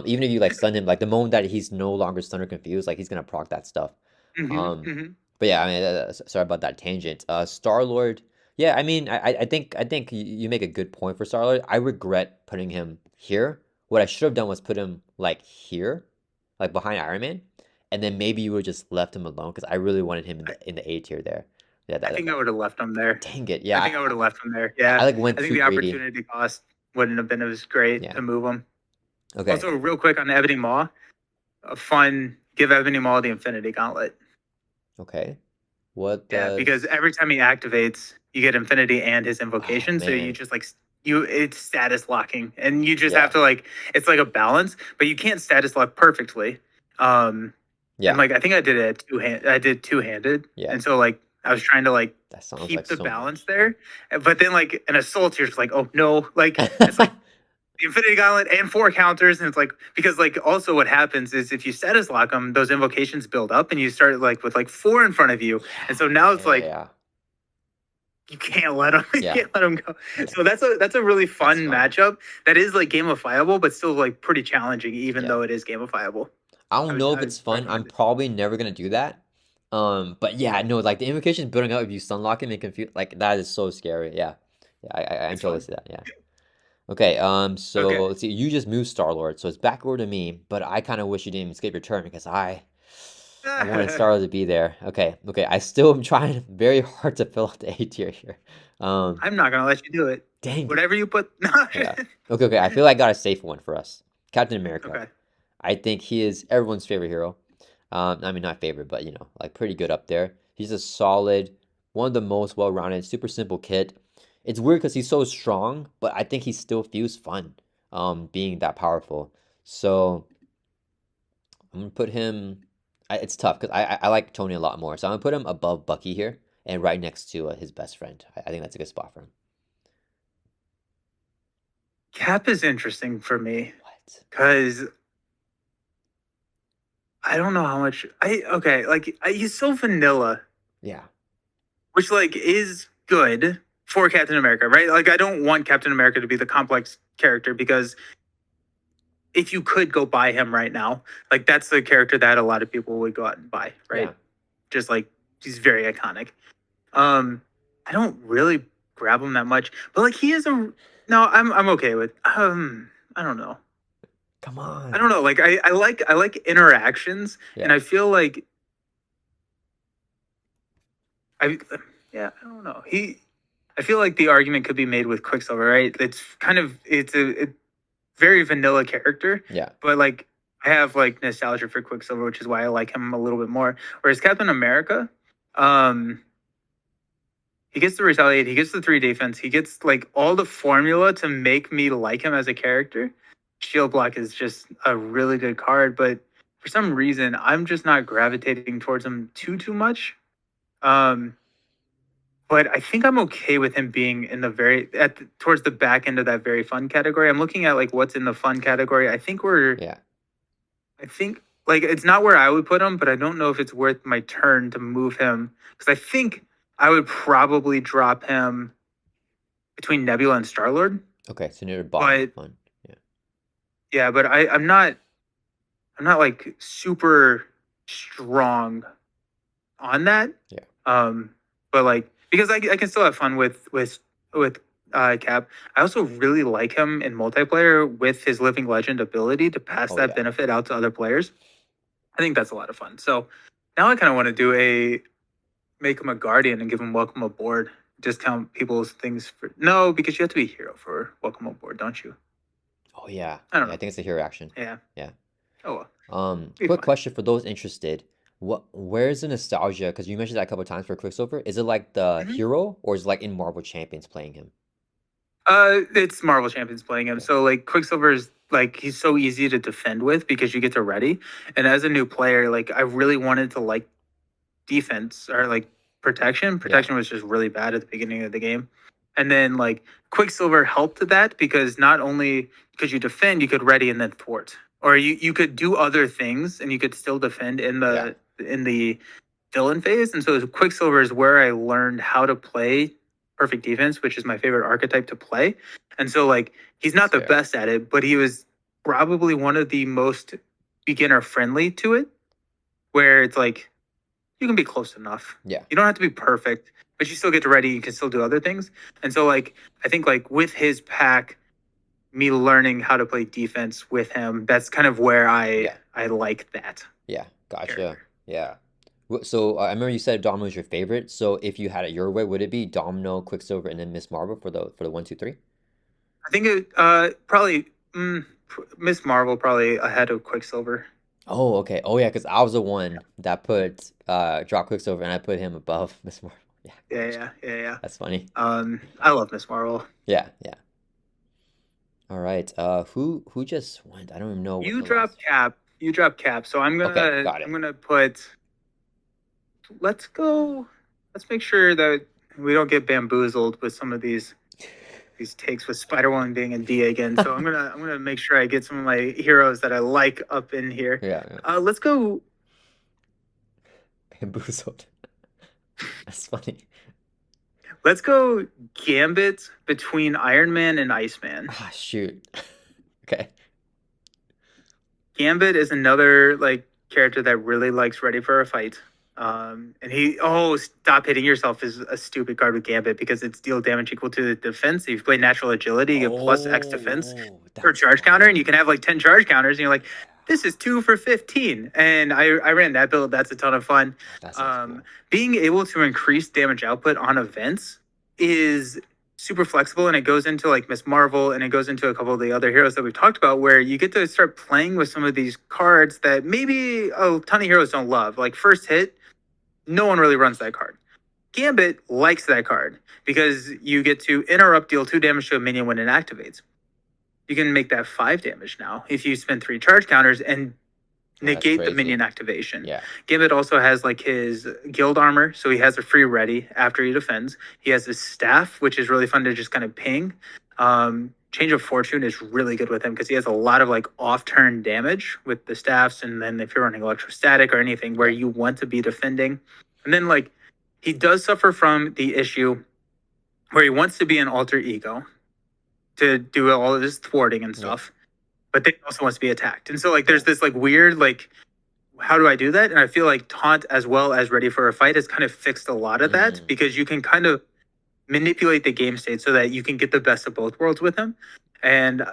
Even if you like stun him, like the moment that he's no longer stunned or confused, like he's gonna proc that stuff. Hmm. Um, Hmm. but yeah, I mean, sorry about that tangent. Star-Lord. Yeah, I mean, I think you make a good point for Star-Lord. I regret putting him here. What I should have done was put him like here, like behind Iron Man, and then maybe you would just left him alone because I really wanted him in I, the A tier there. Yeah, I think I would have left him there. dang it. I Yeah, think I would have left him there. I Yeah. like went I think too the greedy. opportunity cost wouldn't have been as great Yeah. to move him. Okay. Also, real quick on Ebony Maw, a fun give Ebony Maw the Infinity Gauntlet. Okay. What Yeah, because does? every time he activates, you get Infinity and his Oh invocation. So you man. just like it's status locking, and you just have Yeah. to like it's like a balance, but you can't status lock perfectly. And Yeah. like I think I did it at I did two handed, Yeah. and so like I was trying to like That sounds like keep the so balance much. there, but then like an assault, you're just like, oh no, like it's like the Infinity Gauntlet and four counters, and it's like because like also what happens is if you status lock them, those invocations build up, and you start like with like four in front of you, and so now it's like Yeah. you can't let them you Yeah. can't let them go. Yeah. So that's a really That's fun fun. matchup that is like gamifiable, but still like pretty challenging, even Yeah. though it is gamifiable. I don't know if I it's would fun. I'm recommend it. probably never gonna do that. But yeah, no, like the invocations building up if you sunlock him and confuse like that is so scary. Yeah. Yeah, I can It's totally fun. see that. Yeah. Okay, so Okay. let's see, you just moved Star-Lord, so it's back over to me, but I kind of wish you didn't even skip your turn because I wanted Star-Lord to be there. Okay, I still am trying very hard to fill out the A tier here. Um, I'm not gonna let you do it. dang it. Whatever you put. Yeah. Okay, I feel like I got a safe one for us. Captain America. Okay. I think he is everyone's favorite hero. I mean, not favorite, but like pretty good up there. He's a solid, one of the most well-rounded, super simple kit. It's weird because he's so strong, but I think he still feels fun, being that powerful. So I'm gonna put him. It's tough because I like Tony a lot more. So I'm gonna put him above Bucky here and right next to his best friend. I think that's a good spot for him. Cap is interesting for me What? because I don't know how much he's so vanilla, Yeah. which like is good for Captain America, right? Like I don't want Captain America to be the complex character because if you could go buy him right now, like that's the character that a lot of people would go out and buy, right? Yeah. Just like he's very iconic. I don't really grab him that much, but like he is a no. I'm okay with. I don't know. Come I don't on. know. Like I like interactions, and Yeah. I feel like I yeah. I don't know. I feel like the argument could be made with Quicksilver, right? It's a very vanilla character, Yeah. but like I have like nostalgia for Quicksilver, which is why I like him a little bit more. Whereas Captain America, um, he gets the retaliate, he gets the 3 defense, he gets like all the formula to make me like him as a character. Shield block is just a really good card, but for some reason I'm just not gravitating towards him too much. Um, but I think I'm okay with him being in the towards the back end of that very fun category. I'm looking at like what's in the fun category. Yeah. I think like it's not where I would put him, but I don't know if it's worth my turn to move him because I think I would probably drop him between Nebula and Star Lord. Okay. So near the bottom of But fun. Yeah. yeah, but I'm not like super strong on that. Yeah. But like because I can still have fun with Cap. I also really like him in multiplayer with his Living Legend ability to pass Oh that yeah. benefit out to other players. I think that's a lot of fun. So now I kind of want to do a make him a guardian and give him welcome aboard. Discount people's things for no, because you have to be a hero for welcome aboard, don't you? Oh yeah. I don't Yeah. I know. think it's a hero action. Yeah. Yeah. Oh well, be Quick fun. question for those interested. Where's the nostalgia? Because you mentioned that a couple times for Quicksilver. Is it like the Mhm. hero or is it like in Marvel Champions playing him? It's Marvel Champions playing him. Okay. So like Quicksilver's like he's so easy to defend with because you get to ready. And as a new player, like I really wanted to like defense or like protection. Yeah. Protection was just really bad at the beginning of the game. And then like Quicksilver helped that because not only could you defend, you could ready and then thwart. Or you could do other things and you could still defend Yeah. in the villain phase. And so Quicksilver is where I learned how to play perfect defense, which is my favorite archetype to play. And so like he's That's not the fair. best at it, but he was probably one of the most beginner friendly to it, where it's like you can be close enough. Yeah. You don't have to be perfect, but you still get to ready. You can still do other things. And so like I think like with his pack, me learning how to play defense with him, that's kind of where Yeah. I like that Yeah. Gotcha. character. Yeah. So I remember you said Domino was your favorite. So if you had it your way, would it be Domino, Quicksilver, and then Miss Marvel for the 1, 2, 3? I think it probably Miss Marvel probably ahead of Quicksilver. Oh, okay. Oh yeah, because I was the one that put drop Quicksilver and I put him above Miss Marvel. Yeah, Yeah, gotcha. yeah, yeah, yeah. That's funny. I love Miss Marvel. Yeah, yeah. All right. Who just went? I don't even know what You the drop last. Cap. You drop Cap. So Okay, got I'm it. gonna put. Let's go. Let's make sure that we don't get bamboozled with some of these takes with Spider-Woman being in D again. So I'm gonna make sure I get some of my heroes that I like up in here. Yeah, yeah. Let's go. Bamboozled. That's funny. Let's go. Gambit between Iron Man and Iceman. Ah, shoot. Okay. Gambit is another like character that really likes ready for a fight. And stop hitting yourself is a stupid card with Gambit because it's deal damage equal to the defense. If you play natural agility, you get plus X defense Oh, for that's charge counter, and you funny. can have like 10 charge counters, and you're like, Yeah. this is 2 for 15. And I ran that build. That's a ton of fun. Oh, that sounds Um, cool. being able to increase damage output on events is super flexible, and it goes into like Miss Marvel and it goes into a couple of the other heroes that we've talked about where you get to start playing with some of these cards that maybe a ton of heroes don't love. Like first hit, no one really runs that card. Gambit likes that card because you get to interrupt, deal 2 damage to a minion when it activates. You can make that 5 damage now if you spend 3 charge counters and negate the minion activation. Yeah. Gambit also has like his guild armor, so he has a free ready after he defends. He has his staff, which is really fun to just kind of ping. Change of Fortune is really good with him because he has a lot of like off-turn damage with the staffs, and then if you're running electrostatic or anything where you want to be defending, and then like he does suffer from the issue where he wants to be an alter ego to do all of this thwarting and stuff, but then he also wants to be attacked. And so like there's this like weird like, how do I do that? And I feel like Taunt as well as Ready for a Fight has kind of fixed a lot of that because you can kind of manipulate the game state so that you can get the best of both worlds with him. And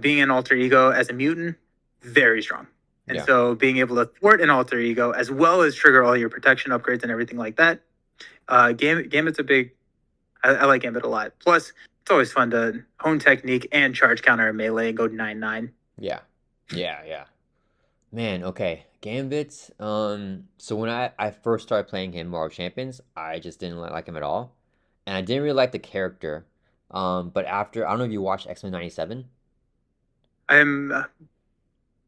being an alter ego as a mutant, very strong. And so being able to thwart an alter ego as well as trigger all your protection upgrades and everything like that. Gambit's a big, I like Gambit a lot. Plus, it's always fun to hone technique and charge counter and melee and go 9/9. Yeah. Man, okay. Gambit. So when I first started playing him Marvel Champions, I just didn't like him at all. And I didn't really like the character. But after, I don't know if you watched X-Men 97. I'm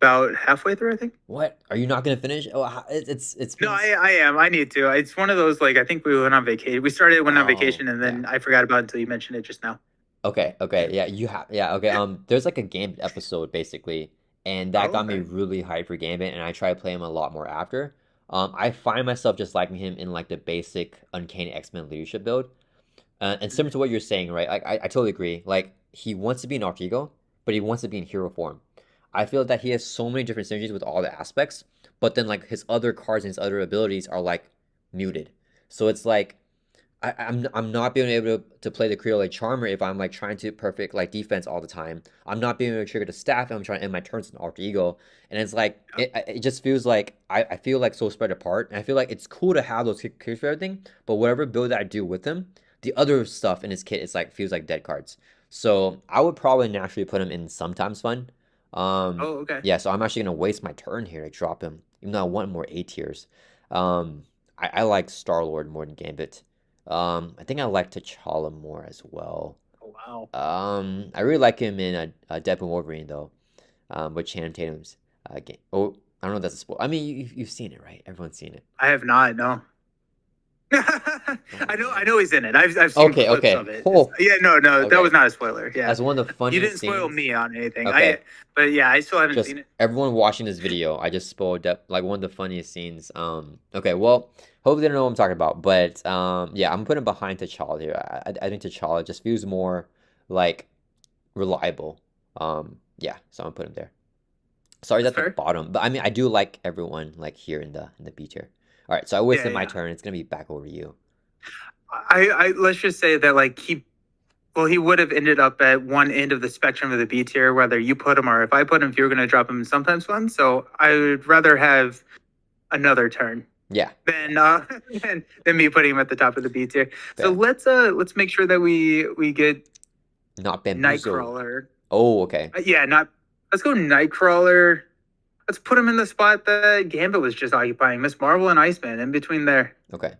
about halfway through, I think. What? Are you not gonna finish? Oh, it's No, I am. I need to. It's one of those like I think we went on vacation. We started went on vacation and then I forgot about it until you mentioned it just now. Okay, yeah, you have okay. There's like a Gambit episode basically, and that got me really hyped for Gambit, and I try to play him a lot more after. I find myself just liking him in like the basic Uncanny X-Men leadership build. And similar to what you're saying, right? Like I totally agree. Like he wants to be an alter ego, but he wants to be in hero form. I feel that he has so many different synergies with all the aspects, but then like his other cards and his other abilities are like muted. So it's like I'm not being able to play the Creole like Charmer if I'm like trying to perfect like defense all the time. I'm not being able to trigger the staff if I'm trying to end my turns in alter ego. And it's like it just feels like I feel like so spread apart. And I feel like it's cool to have those characters for everything, but whatever build that I do with him, the other stuff in his kit is like feels like dead cards. So I would probably naturally put him in sometimes fun. Yeah, so I'm actually gonna waste my turn here to drop him, even though I want more A tiers. I like Star-Lord more than Gambit. I think I like T'Challa more as well. Oh wow. I really like him in Deadpool Wolverine though, with Channing Tatum's game. Oh, I don't know if that's a spoiler. I mean, you've seen it, right? Everyone's seen it. I have not. No. I know he's in it. I've seen clips of it. Cool. Yeah, no, that was not a spoiler. Yeah, that's one of the funniest. You didn't spoil scenes. Me on anything. Okay. But yeah, I still haven't seen it. Everyone watching this video, I just spoiled like one of the funniest scenes. Okay, well, hopefully they don't know what I'm talking about. But yeah, I'm putting behind T'Challa here. I think T'Challa just feels more like reliable. Yeah, so I'm putting him there. Sorry, that's the bottom, but I mean, I do like everyone like here in the B tier. All right, so I wasted my turn. It's gonna be back over to you. I let's just say that like he would have ended up at one end of the spectrum of the B tier, whether you put him or if I put him. If you're gonna drop him, sometimes fun. So I would rather have another turn. Yeah. Than me putting him at the top of the B tier. Fair. So let's make sure that we get not bamboozled. Nightcrawler. Oh, okay. Let's go Nightcrawler. Let's put him in the spot that Gambit was just occupying. Miss Marvel and Iceman in between there. Okay.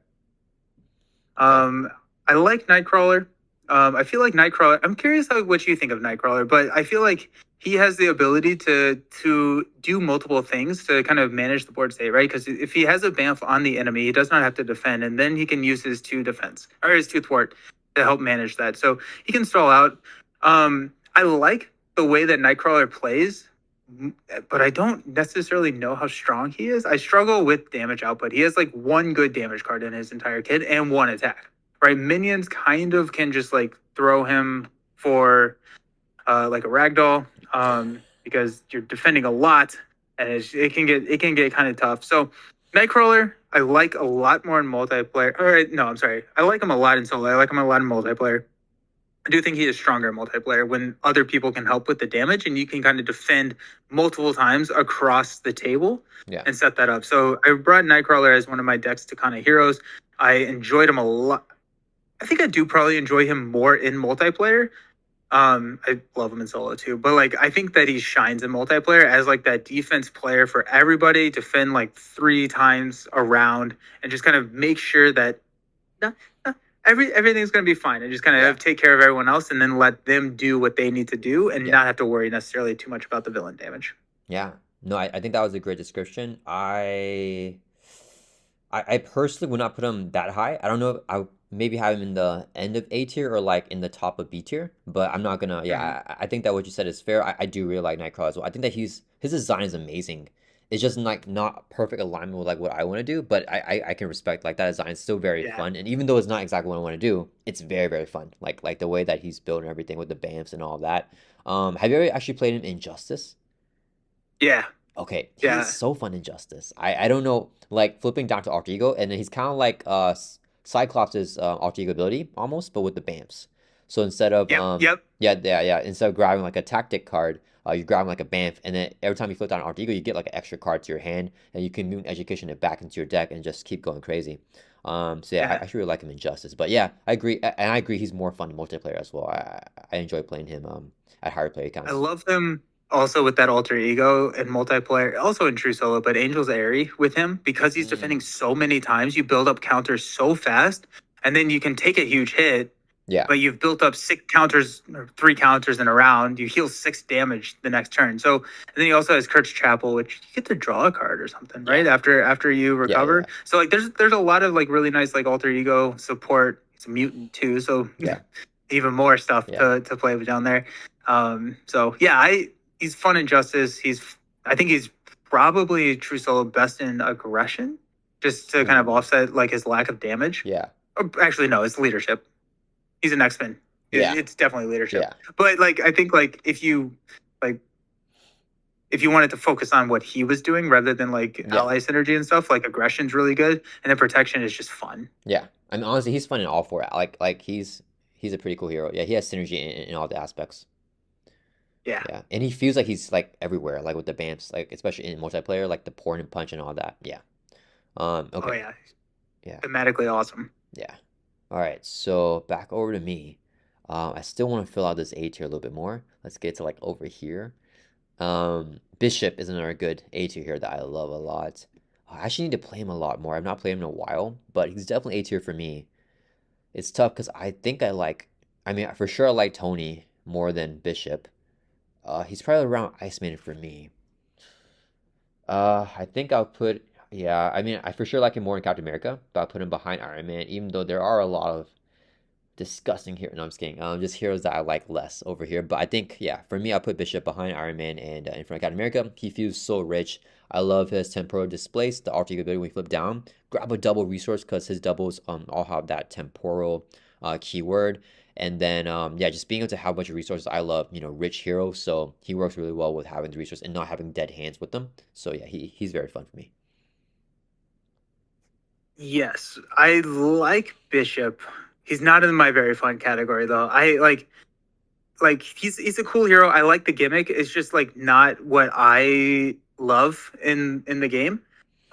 I like Nightcrawler. I feel like Nightcrawler. I'm curious what you think of Nightcrawler, but I feel like he has the ability to do multiple things to kind of manage the board state, right? Because if he has a Bamf on the enemy, he does not have to defend, and then he can use his 2 defense or his 2 thwart to help manage that. So he can stall out. I like the way that Nightcrawler plays, but I don't necessarily know how strong he is. I struggle with damage output. He has like 1 good damage card in his entire kit and 1 attack, right? Minions kind of can just like throw him for like a ragdoll because you're defending a lot and it can get kind of tough. So Nightcrawler, I like a lot more in multiplayer. I like him a lot in solo. I like him a lot in multiplayer. I do think he is stronger in multiplayer when other people can help with the damage and you can kind of defend multiple times across the table and set that up. So I brought Nightcrawler as one of my decks to kind of heroes. I enjoyed him a lot. I think I do probably enjoy him more in multiplayer. I love him in solo too, but like I think that he shines in multiplayer as like that defense player for everybody, defend like 3 times around and just kind of make sure that no, no, everything's gonna be fine, and just kind Yeah. of take care of everyone else, and then let them do what they need to do, and Yeah. not have to worry necessarily too much about the villain damage. Yeah. No, I think that was a great description. I personally would not put him that high. I don't know if I would maybe have him in the end of A tier or like in the top of B tier, but I'm not gonna. Mhm. Yeah, I think that what you said is fair. I do really like Nightcrawler as well. I think that his design is amazing. It's just like not perfect alignment with like what I want to do, but I can respect like that design is still very Yeah. fun. And even though it's not exactly what I want to do, it's very fun. Like the way that he's built and everything with the BAMFs and all of that. Have you ever actually played him in Justice? Yeah. Okay, he's Yeah. so fun in Justice. I don't know, like flipping down to alter ego, and then he's kind of like Cyclops' alter ego ability almost, but with the BAMFs. So instead of Yep. Yep. yeah, instead of grabbing like a tactic card, you grab like a BAMF, and then every time you flip down alter ego, you get like an extra card to your hand, and you can move education it back into your deck and just keep going crazy. So yeah, I Yeah. actually really like him in Justice. But yeah, I agree, and I agree he's more fun in multiplayer as well. I enjoy playing him at higher player I counts. love him also with that alter ego and multiplayer, also in true solo, but Angel's Airy with him because he's defending Mm, so many times. You build up counters so fast, and then you can take a huge hit, yeah, but you've built up 6 counters or 3 counters in a round. You heal 6 damage the next turn. So and then he also has Kurt's Chapel, which you get to draw a card or something, yeah, right? After you yeah. recover. So like there's a lot of like really nice like alter ego support. It's a mutant too, so Yeah, even more stuff yeah, to play with down there. So yeah, he's fun in Justice. I think he's probably true solo best in aggression, just to kind of ooh, offset like his lack of damage. yeah, Or, actually, no, it's leadership. He's an X-Men. yeah, It's definitely leadership. yeah, But like I think like like if you wanted to focus on what he was doing rather than like yeah, ally synergy and stuff, like aggression's really good, and then protection is just fun. yeah. I mean, honestly, he's fun in all four. Like he's a pretty cool hero. Yeah, he has synergy in all the aspects. Yeah. Yeah, and he feels like he's like everywhere, like with the BAMPs, like especially in multiplayer, like the porn and punch and all that. Yeah. Oh Okay. yeah. Yeah. Thematically awesome. Yeah. All right. So back over to me. I still want to fill out this A tier a little bit more. Let's get to like over here. Bishop is another good A tier here that I love a lot. I actually need to play him a lot more. I've not played him in a while, but he's definitely A tier for me. It's tough because I think I mean, for sure I like Tony more than Bishop. He's probably around Iceman for me. I think I'll put, yeah, I mean, I for sure like him more in Captain America, but I'll put him behind Iron Man, even though there are a lot of disgusting here. No, I'm just kidding. Just heroes that I like less over here. But I think, yeah, for me, I'll put Bishop behind Iron Man and in front of Captain America. He feels so rich. I love his temporal displace, the alter ego ability when we flip down. Grab a double resource because his doubles all have that temporal keyword. And then, yeah, just being able to have a bunch of resources. I love, rich heroes. So he works really well with having the resource and not having dead hands with them. So yeah, he's very fun for me. Yes, I like Bishop. He's not in my very fun category though. I like he's a cool hero. I like the gimmick. It's just like not what I love in the game.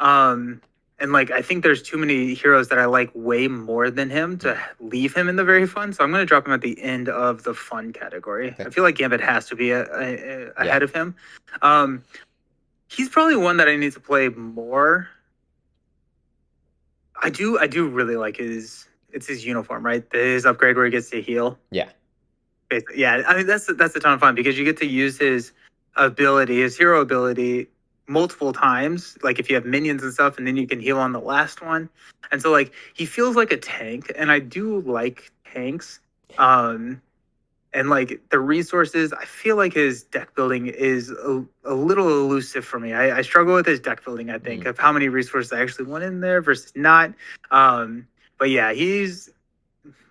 Um and like I think there's too many heroes that I like way more than him to Mm, leave him in the very fun. So I'm going to drop him at the end of the fun category. okay. I feel like Gambit has to be Yeah. ahead of him. Um he's probably one that I need to play more. I do really like it's his uniform, right? His upgrade where he gets to heal. Yeah. Yeah, I mean that's a ton of fun because you get to use his ability, his hero ability, multiple times. Like if you have minions and stuff, and then you can heal on the last one. And so like he feels like a tank, and I do like tanks. Um, and like the resources, I feel like his deck building is a little elusive for me. I struggle with his deck building. I think Mm, of how many resources I actually want in there versus not. But yeah, he's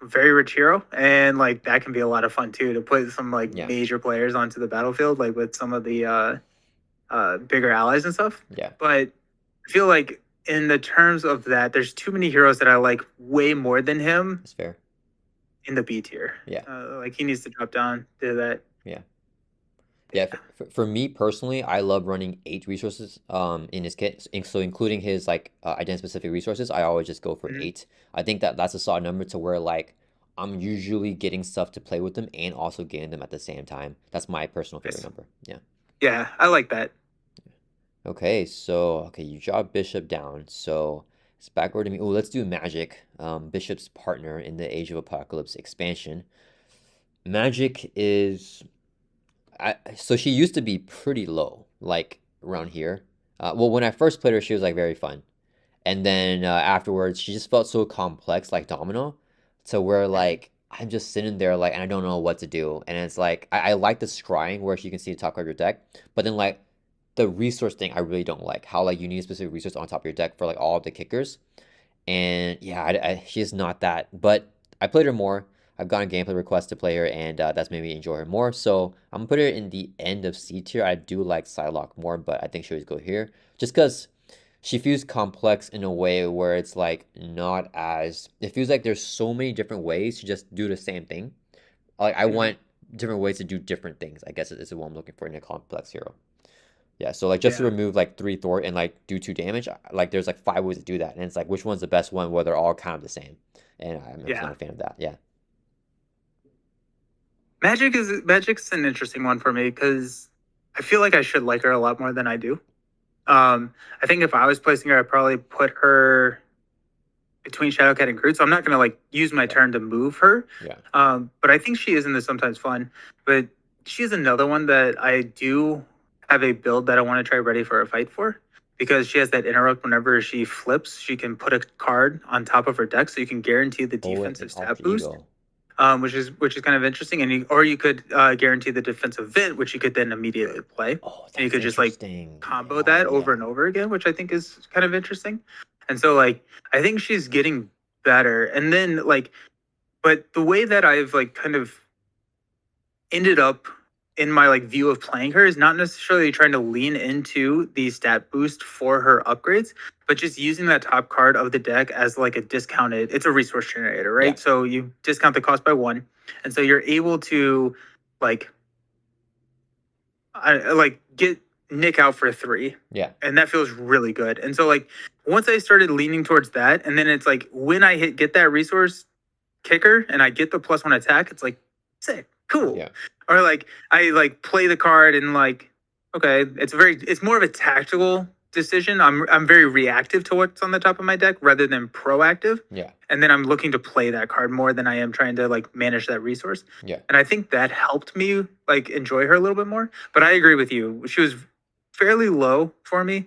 very rich hero, and like that can be a lot of fun too to put some like yeah. major players onto the battlefield, like with some of the bigger allies and stuff. Yeah. But I feel like in the terms of that, there's too many heroes that I like way more than him That's fair. in the B tier. Yeah. Like he needs to drop down to that. Yeah. Yeah, for me personally, I love running 8 resources in his kit. So including his like identity specific resources, I always just go for Mhm. 8. I think that that's a solid number to where like I'm usually getting stuff to play with them and also getting them at the same time. That's my personal favorite Nice. number. Yeah. Yeah, I like that. Okay, so okay, you drop Bishop down. So It's backward to me. Oh, let's do Magik, Bishop's partner in the Age of Apocalypse expansion. Magik is so she used to be pretty low, like around here. Well, when I first played her, she was like very fun, and then afterwards, she just felt so complex, like Domino, to where Mhm. like I'm just sitting there like, and I don't know what to do, and it's like I like the scrying where you can see the top card of your deck, but then like the resource thing, I really don't like how like you need a specific resource on top of your deck for like all of the kickers. And yeah, she's not that. But I played her more. I've gotten gameplay requests to play her, and that's made me enjoy her more. So I'm gonna put her in the end of C tier. I do like Psylocke more, but I think she always go here just because she feels complex in a way where it's like not as. It feels like there's so many different ways to just do the same thing. Like I Mhm. want different ways to do different things. I guess is what I'm looking for in a complex hero. Yeah, so like just to Yeah. remove like 3 Thor and like do 2 damage, like there's like 5 ways to do that, and it's like which one's the best one where they're all kind of the same, and I'm just not Yeah. a fan of that. Yeah, Magic's an interesting one for me because I feel like I should like her a lot more than I do. I think if I was placing her, I'd probably put her between Shadowcat and Groot. So I'm not gonna like use my yeah, turn to move her. yeah, But I think she is in this sometimes fun. But she's another one that I do have a build that I want to try ready for a fight for. Because she has that interrupt whenever she flips, she can put a card on top of her deck, so you can guarantee the oh, an defensive stat alter boost, ego. which is kind of interesting. And or you could guarantee the defensive vent, which you could then immediately play, Oh, and you that's could just like interesting. combo Yeah, that over yeah, and over again, which I think is kind of interesting. And so like I think she's getting better. And then like, but the way that I've like kind of ended up in my like view of playing her is not necessarily trying to lean into the stat boost for her upgrades, but just using that top card of the deck as like a discounted, it's a resource generator, yeah, right? So you discount the cost by one, and so you're able to like like get Nick out for three, yeah, and that feels really good. And so like once I started leaning towards that, and then it's like when I get that resource kicker and I get the +1 attack, it's like sick, cool. yeah, Or like I like play the card and like okay, it's more of a tactical decision. I'm very reactive to what's on the top of my deck rather than proactive. yeah, And then I'm looking to play that card more than I am trying to like manage that resource. yeah. And I think that helped me like enjoy her a little bit more. But I agree with you. She was fairly low for me.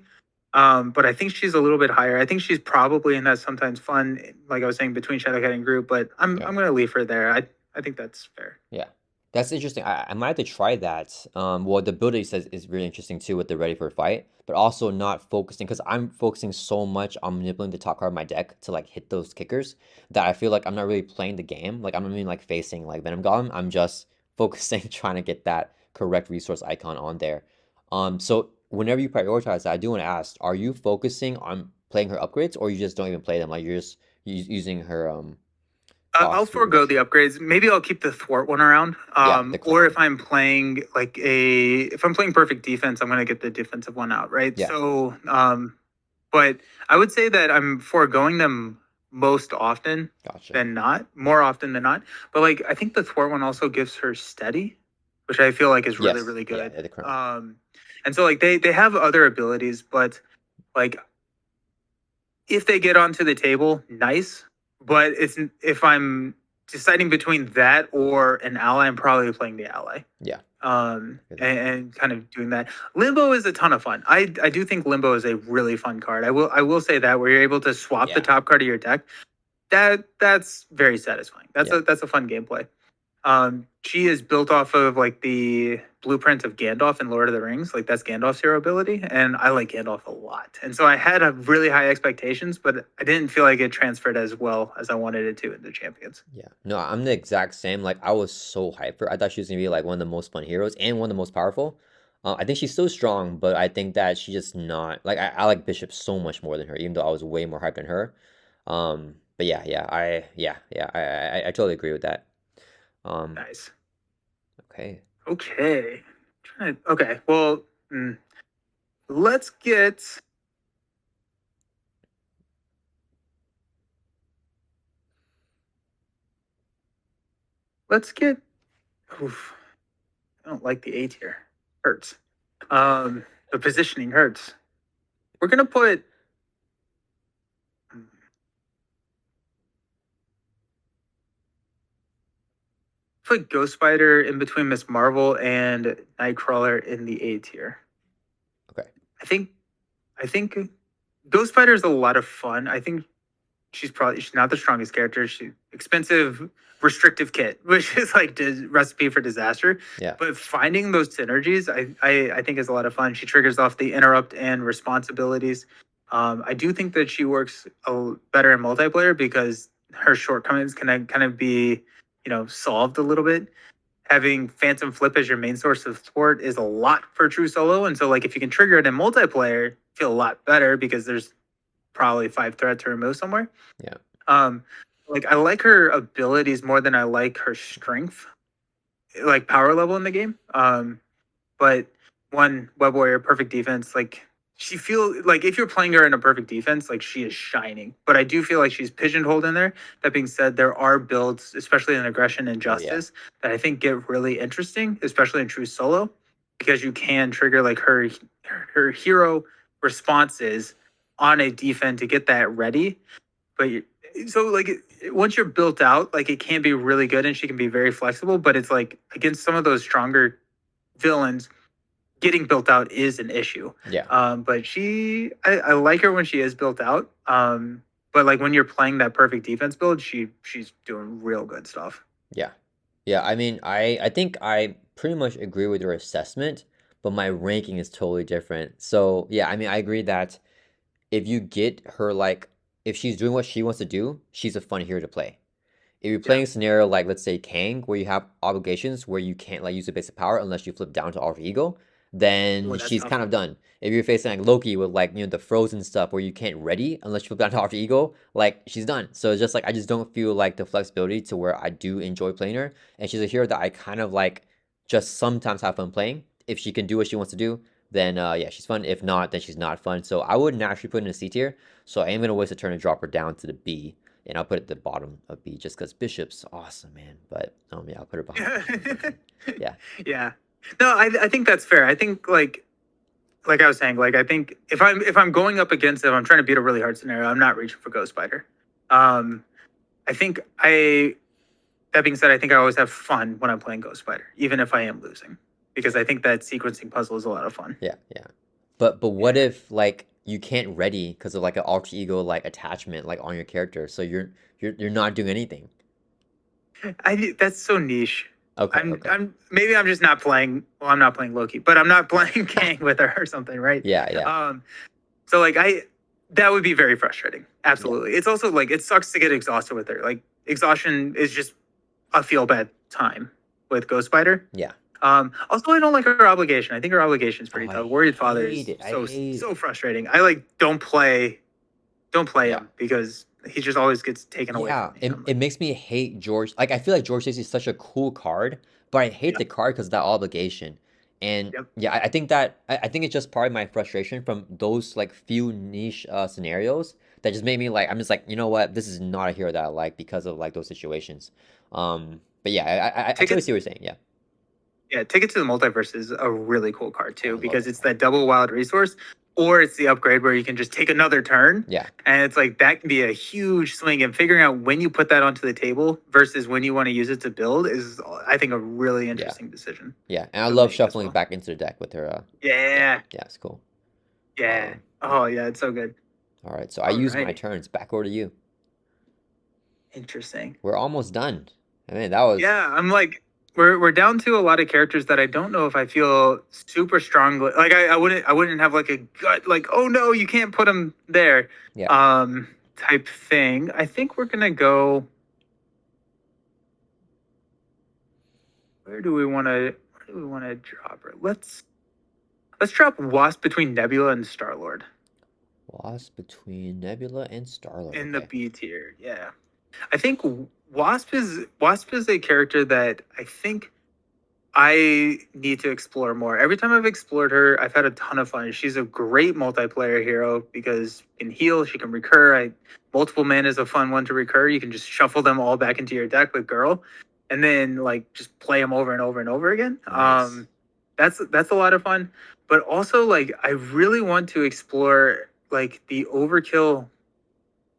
But I think she's a little bit higher. I think she's probably in that sometimes fun, like I was saying, between Shadowcat and Group. But Yeah. I'm gonna leave her there. I think that's fair. Yeah. That's interesting. I might have to try that. Well, the ability says is really interesting too with the ready for a fight, but also not focusing because I'm focusing so much on manipulating the top card of my deck to like hit those kickers that I feel like I'm not really playing the game. Like I'm not even like facing like Venom Golem. I'm just focusing trying to get that correct resource icon on there. So whenever you prioritize that, I do want to ask, are you focusing on playing her upgrades or you just don't even play them? Like you're just using her I'll cost to forego the reduction. upgrades. Maybe I'll keep the thwart one around. Yeah, the Or clown. if I'm playing perfect defense, I'm gonna get the defensive one out, right? Yeah, So, but I would say that I'm foregoing them most often gotcha. than not, more often than not. But like I think the thwart one also gives her steady, which I feel like is really Yes, really yeah, good. the crown. And so like they have other abilities, but like if they get onto the table, nice. But it's if I'm deciding between that or an ally, I'm probably playing the ally. Yeah, And kind of doing that. Limbo is a ton of fun. I do think Limbo is a really fun card. I will say that where you're able to swap the yeah, top card of your deck. That's very satisfying. That's yeah, a fun gameplay. She is built off of like the blueprint of Gandalf in Lord of the Rings. Like that's Gandalf's hero ability, and I like Gandalf a lot. And so I had a really high expectations, but I didn't feel like it transferred as well as I wanted it to in the Champions. yeah. No, I'm the exact same. Like I was so hyped for her. I thought she was gonna be like one of the most fun heroes and one of the most powerful. I think she's still strong, but I think that she's just not like I like Bishop so much more than her, even though I was way more hyped than her. But yeah, I totally agree with that. Um, Nice. okay. Okay. Okay. Well, let's get let's get. Oof, I don't like the A tier. Hurts. The positioning hurts. We're gonna put put Ghost Spider in between Miss Marvel and Nightcrawler in the A tier. Okay. I think Ghost Spider is a lot of fun. I think she's not the strongest character. She's expensive, restrictive kit, which is like recipe for disaster. Yeah. But finding those synergies, I think is a lot of fun. She triggers off the interrupt and responsibilities. I do think that she works better in multiplayer because her shortcomings can kind of be, solved a little bit. Having Phantom Flip as your main source of support is a lot for true solo, and so like if you can trigger it in multiplayer, feel a lot better because there's probably 5 threats to remove somewhere. Yeah. Like I like her abilities more than I like her strength, like power level in the game. But one Web Warrior, perfect defense. Like she feel like if you're playing her in a perfect defense, like she is shining. But I do feel like she's pigeonholed in there. That being said, there are builds, especially in aggression and justice, that I think get really interesting, especially in true solo, because you can trigger like her hero responses on a defense to get that ready. But so like once you're built out, like it can be really good and she can be very flexible. But it's like against some of those stronger villains, getting built out is an issue. Yeah. But I like her when she is built out. But like when you're playing that perfect defense build, she's doing real good stuff. Yeah. Yeah. I mean, I think I pretty much agree with your assessment, but my ranking is totally different. So yeah, I mean, I agree that if you get her like if she's doing what she wants to do, she's a fun hero to play. If you're playing a scenario like let's say Kang, where you have obligations where you can't like use a basic power unless you flip down to Alter Ego, then she's kind of done. If you're facing like Loki with like the frozen stuff where you can't ready unless you flip down to Alter Ego, like she's done. So it's just like I just don't feel like the flexibility to where I do enjoy playing her, and she's a hero that I kind of like just sometimes have fun playing. If she can do what she wants to do, then yeah, she's fun. If not, then she's not fun. So I would naturally put in a C tier. So I am gonna waste a turn and drop her down to the B, and I'll put it at the bottom of B just because Bishop's awesome, man. But yeah, I'll put her behind. Yeah. Yeah. No, I think that's fair. I think like I was saying, like I think if I'm going up against it, if I'm trying to beat a really hard scenario, I'm not reaching for Ghost Spider. I think that being said, I think I always have fun when I'm playing Ghost Spider, even if I am losing, because I think that sequencing puzzle is a lot of fun. Yeah, yeah. But what if like you can't ready because of like an alter ego like attachment like on your character, so you're not doing anything? That's so niche. Okay, Maybe I'm just not playing. Well, I'm not playing Loki, but I'm not playing Kang with her or something, right? Yeah, yeah. So like that would be very frustrating. Absolutely. Yeah. It's also like it sucks to get exhausted with her. Like exhaustion is just a feel bad time with Ghost Spider. Yeah. Also, I don't like her obligation. I think her obligation is pretty tough. Worried Father is so frustrating. I like don't play him because he just always gets taken away. Yeah, it makes me hate George. Like I feel like George Stacy is such a cool card, but I hate the card because of that obligation. And yeah, I think that I think it's just part of my frustration from those like few niche scenarios that just made me like I'm just like, you know what, this is not a hero that I like because of like those situations. But yeah, I totally see what you're saying. Yeah. Yeah, Ticket to the Multiverse is a really cool card too because it's that double wild resource, or it's the upgrade where you can just take another turn. Yeah. And it's like that can be a huge swing, and figuring out when you put that onto the table versus when you want to use it to build is, I think, a really interesting decision. Yeah, and I love shuffling back into the deck with her. Yeah, it's cool. Yeah. Oh yeah, it's so good. All right, so I use my turns. Back over to you. Interesting. We're almost done. I mean, that was. Yeah, I'm like. We're down to a lot of characters that I don't know if I feel super strongly. Like I wouldn't have like a gut like, oh no, you can't put them there. Yeah. Type thing. I think we're gonna go. Where do we want to drop her? Let's drop Wasp between Nebula and Star-Lord. Wasp between Nebula and Star-Lord. In the B tier, yeah. I think Wasp is a character that I think I need to explore more. Every time I've explored her, I've had a ton of fun. She's a great multiplayer hero because she can heal, she can recur. Multiple mana is a fun one to recur. You can just shuffle them all back into your deck with Girl, and then like just play them over and over and over again. Nice. That's a lot of fun. But also like I really want to explore like the Overkill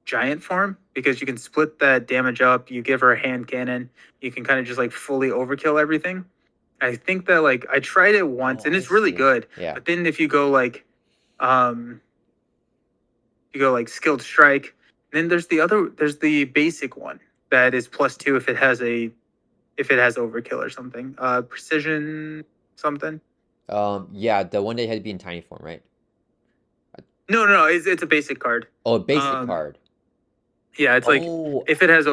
giant form, because you can split that damage up. You give her a hand cannon. You can kind of just like fully overkill everything. I think that like I tried it once Oh, and I it's really see. good. Yeah. But then if you go like um skilled strike, then there's the basic one that is +2 if it has overkill or something. Precision something. Yeah, the one that had to be in tiny form, right? No, it's a basic card. Oh, a basic Um card. yeah, it's like Oh, if it has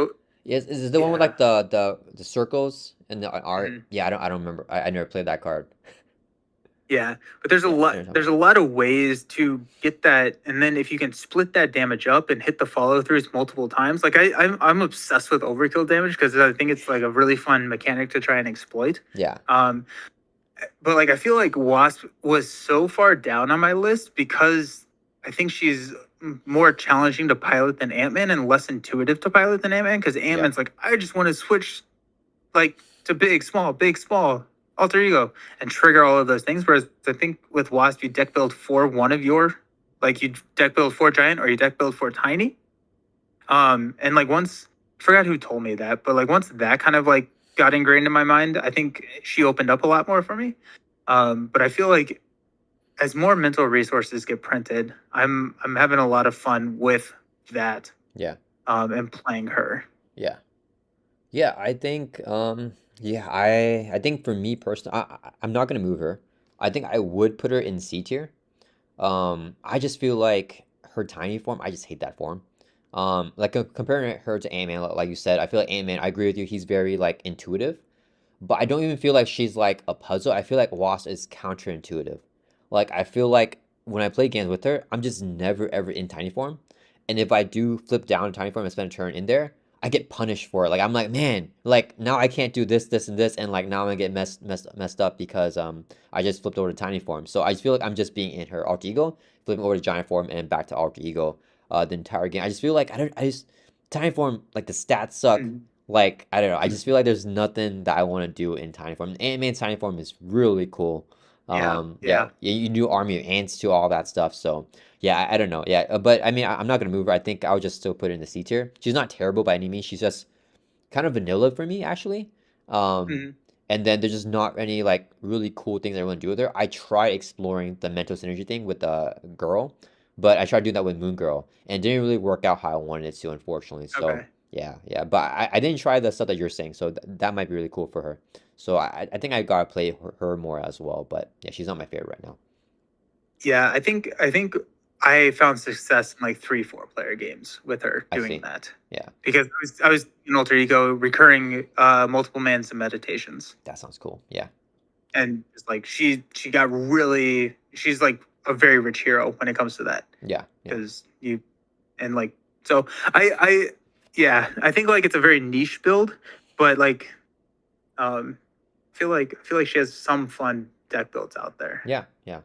yes. Is it the one with yeah. like the circles and the art? Mhm. Yeah, I don't remember. I never played that card. Yeah, but there's a Yeah, I lot know what you're talking there's a lot of ways to get that, and then if you can split that damage up and hit the follow throughs multiple times, like I'm obsessed with overkill damage because I think it's like a really fun mechanic to try and exploit. about. Um, but like I feel like Wasp was so far down on my list because I think she's more challenging to pilot than Ant-Man and less intuitive to pilot than Ant-Man because Yeah, yeah, Ant-Man's like I just want to switch like to big, small, alter ego, and trigger all of those things. Whereas I think with Wasp, you deck build for one of your, like you deck build for giant or you deck build for tiny. And like once, I forgot who told me that, but like once that kind of like got ingrained in my mind, I think she opened up a lot more for me. But I feel like as more mental resources get printed, I'm having a lot of fun with that. yeah, And playing her. yeah. Yeah, I think yeah, I think for me personally, I'm not gonna move her. I think I would put her in C tier. I just feel like her tiny form, I just hate that form. Like comparing her to Ant-Man, like you said, I feel like Ant-Man, I agree with you, he's very like intuitive, but I don't even feel like she's like a puzzle. I feel like Wasp is counterintuitive. Like I feel like when I play games with her, I'm just never ever in tiny form. And if I do flip down to tiny form and spend a turn in there, I get punished for it. Like I'm like, man, like now I can't do this, this, and this, and like now I'm gonna get messed up because I just flipped over to tiny form. So I just feel like I'm just being in her alter ego, flipping over to giant form and back to alter ego the entire game. I just feel like I just tiny form, like the stats suck. Mhm. Like I don't know. I just feel like there's nothing that I want to do in tiny form. Ant-Man tiny form is really cool. Yeah, Yeah, yeah. you do army of ants to all that stuff. So yeah, I don't know. Yeah, but I mean, I'm not gonna move her. I think I would just still put her in the C tier. She's not terrible by any means. She's just kind of vanilla for me, actually. Um, Mhm. and then there's just not any like really cool things I want to do with her. I tried exploring the mental synergy thing with the girl, but I tried doing that with Moon Girl, and it didn't really work out how I wanted it to, unfortunately. So Okay. yeah, yeah. But I didn't try the stuff that you're saying, so that might be really cool for her. So I think I gotta play her more as well. But yeah, she's not my favorite right now. Yeah, I think I found success in like 3, 4 player games with her I doing see. that Yeah, because I was in alter ego recurring multiple mans and meditations, that sounds cool. Yeah, and just like she got really she's like a very rich hero when it comes to that yeah, yeah, because you and like so I yeah I think like it's a very niche build, but like um I feel like she has some fun deck builds out there. yeah, yeah.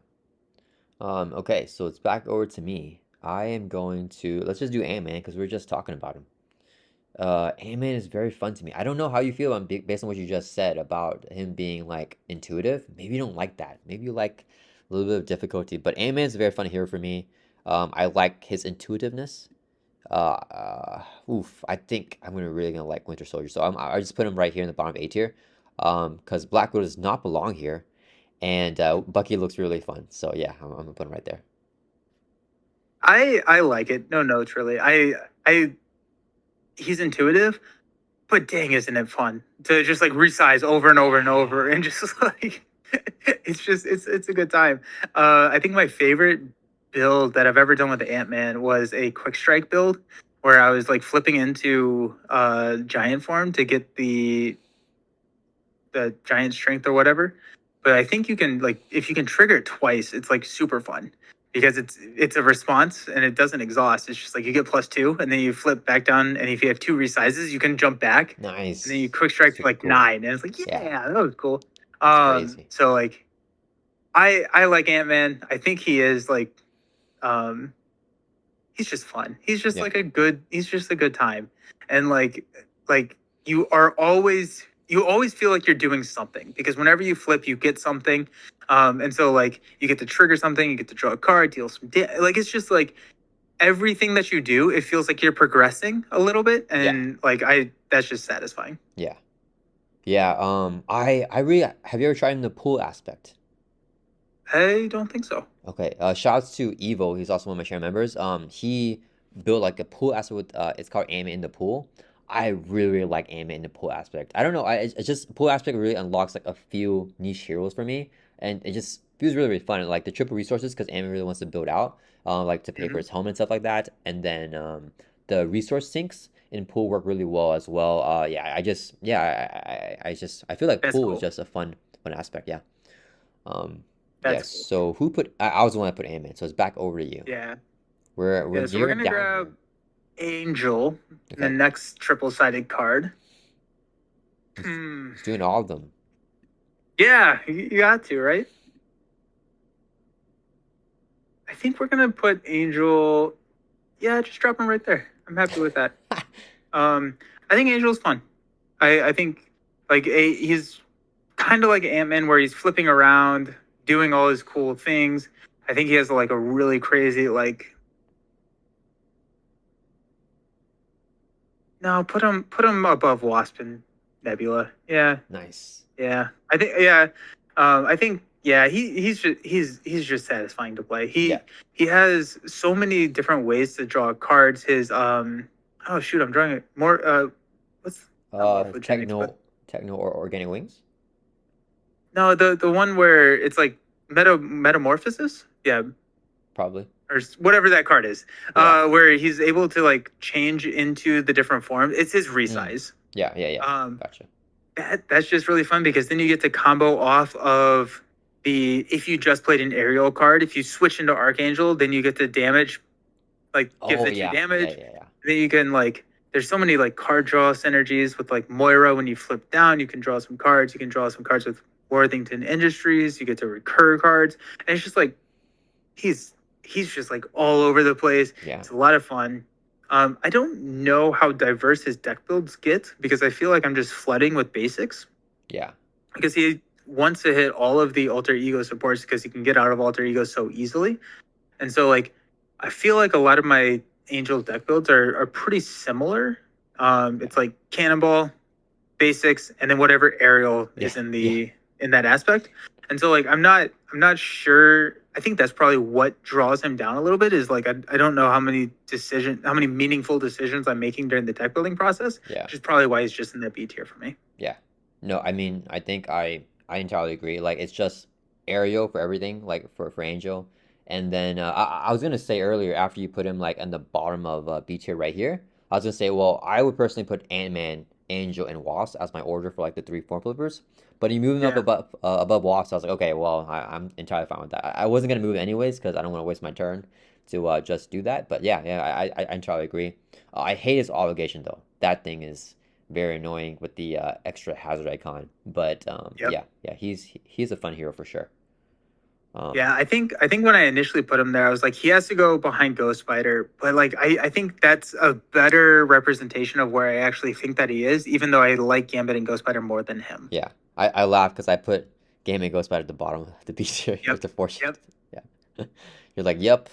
Okay, so it's back over to me. I am going to let's just do Ant-Man because we are just talking about him. Ant-Man is very fun to me. I don't know how you feel on based on what you just said about him being like intuitive. Maybe you don't like that. Maybe you like a little bit of difficulty. But Ant-Man is a very fun hero for me. I like his intuitiveness. I think I'm really gonna like Winter Soldier. So I just put him right here in the bottom of A tier. Because Black Widow does not belong here, and Bucky looks really fun. So yeah, I'm gonna put him right there. I like it. No notes really. I he's intuitive, but dang, isn't it fun to just like resize over and over and over and just like it's a good time. I think my favorite build that I've ever done with the Ant Man was a quick strike build where I was like flipping into giant form to get the giant strength or whatever. But I think you can like if you can trigger it twice, it's like super fun because it's a response and it doesn't exhaust. It's just like you get +2 and then you flip back down, and if you have 2 resizes, you can jump back and then you Nice. quick strike for Super like cool. 9, and it's like Yeah, yeah, that was cool. that's crazy. So like I like Ant Man. I think he is like um he's just fun. He's just Yeah. like a good. He's just a good time, and like you always feel like you're doing something because whenever you flip, you get something, and so like you get to trigger something, you get to draw a card, deal some like it's just like everything that you do, it feels like you're progressing a little bit, and like that's just satisfying. Yeah. Yeah. I really have you ever tried in the pool aspect? I don't think so. Okay. Shouts to Evo. He's also one of my channel members. He built like a pool aspect with it's called Aim It in the Pool. I really like Aim It in the pool aspect. I don't know. It's just pool aspect really unlocks like a few niche heroes for me, and it just feels really fun. Like the triple resources because Aim It really wants to build out, like to pay for Hmm. his home and stuff like that, and then the resource sinks in pool work really well as well. Yeah. I feel like That's pool is cool. just a fun aspect. Yeah. Um, That's yes. cool. So who put? I was the one that put Ant-Man. So it's back over to you. Yeah. We're Yeah. So we're near gonna down here. grab Angel, the Okay. next triple-sided card. He's Hmm. he's doing all of them. Yeah, you got to, right? I think we're gonna put Angel. Yeah, just drop him right there. I'm happy with that. I think Angel's fun. I think like he's kind of like Ant-Man where he's flipping around, doing all his cool things. I think he has like a really crazy like no, put him above Wasp and Nebula. Yeah, Nice. yeah. I think yeah, he's just satisfying to play. Yeah. He has so many different ways to draw cards. His oh shoot, I'm drawing it more what's not morphogenics, but Techno or organic wings? no, the one where it's like metamorphosis. Yeah, Probably. or whatever that card is. Yeah. Where he's able to like change into the different forms. It's his Mm. resize. Yeah. Um, Gotcha. that's just really fun because then you get to combo off of the if you just played an aerial card, if you switch into Archangel, then you get to damage, like give Oh the two yeah. damage. Yeah. Then you can like there's so many like card draw synergies with like Moira. When you flip down, you can draw some cards. You can draw some cards with Worthington Industries. You get to recur cards, and it's just like he's he's just like all over the place. Yeah. It's a lot of fun. I don't know how diverse his deck builds get because I feel like I'm just flooding with basics Yeah. because he wants to hit all of the alter ego supports because he can get out of alter ego so easily. And so like I feel like a lot of my angel deck builds are pretty similar. It's like cannonball, basics, and then whatever aerial is Yeah. in Yeah. in that aspect. And so like I'm not sure. I think that's probably what draws him down a little bit is like I don't know how many meaningful decisions I'm making during the deck building process, Yeah. which is probably why he's just in the B tier for me. Yeah. No, I mean, I think I entirely agree. Like it's just Aerial for everything, like for Angel. And then I was gonna say earlier after you put him like on the bottom of B tier right here, I was gonna say, well, I would personally put Ant-Man, Angel, and Wasp as my order for like the three form flippers. But you move him up Yeah. above Wasp, I was like, okay, well, I'm entirely fine with that. I wasn't gonna move anyways because I don't want to waste my turn to just do that. But yeah, I entirely agree. I hate his obligation though. That thing is very annoying with the extra hazard icon. But Yep. yeah, he's a fun hero for sure. Um, Yeah, I think when I initially put him there, I was like, he has to go behind Ghost Spider. But like I think that's a better representation of where I actually think that he is, even though I like Gambit and Ghost Spider more than him. yeah, I laugh because I put Game and Ghost Spider at the bottom of the beach here with Yep. the four shift. Yep. Yeah, you're like, yep.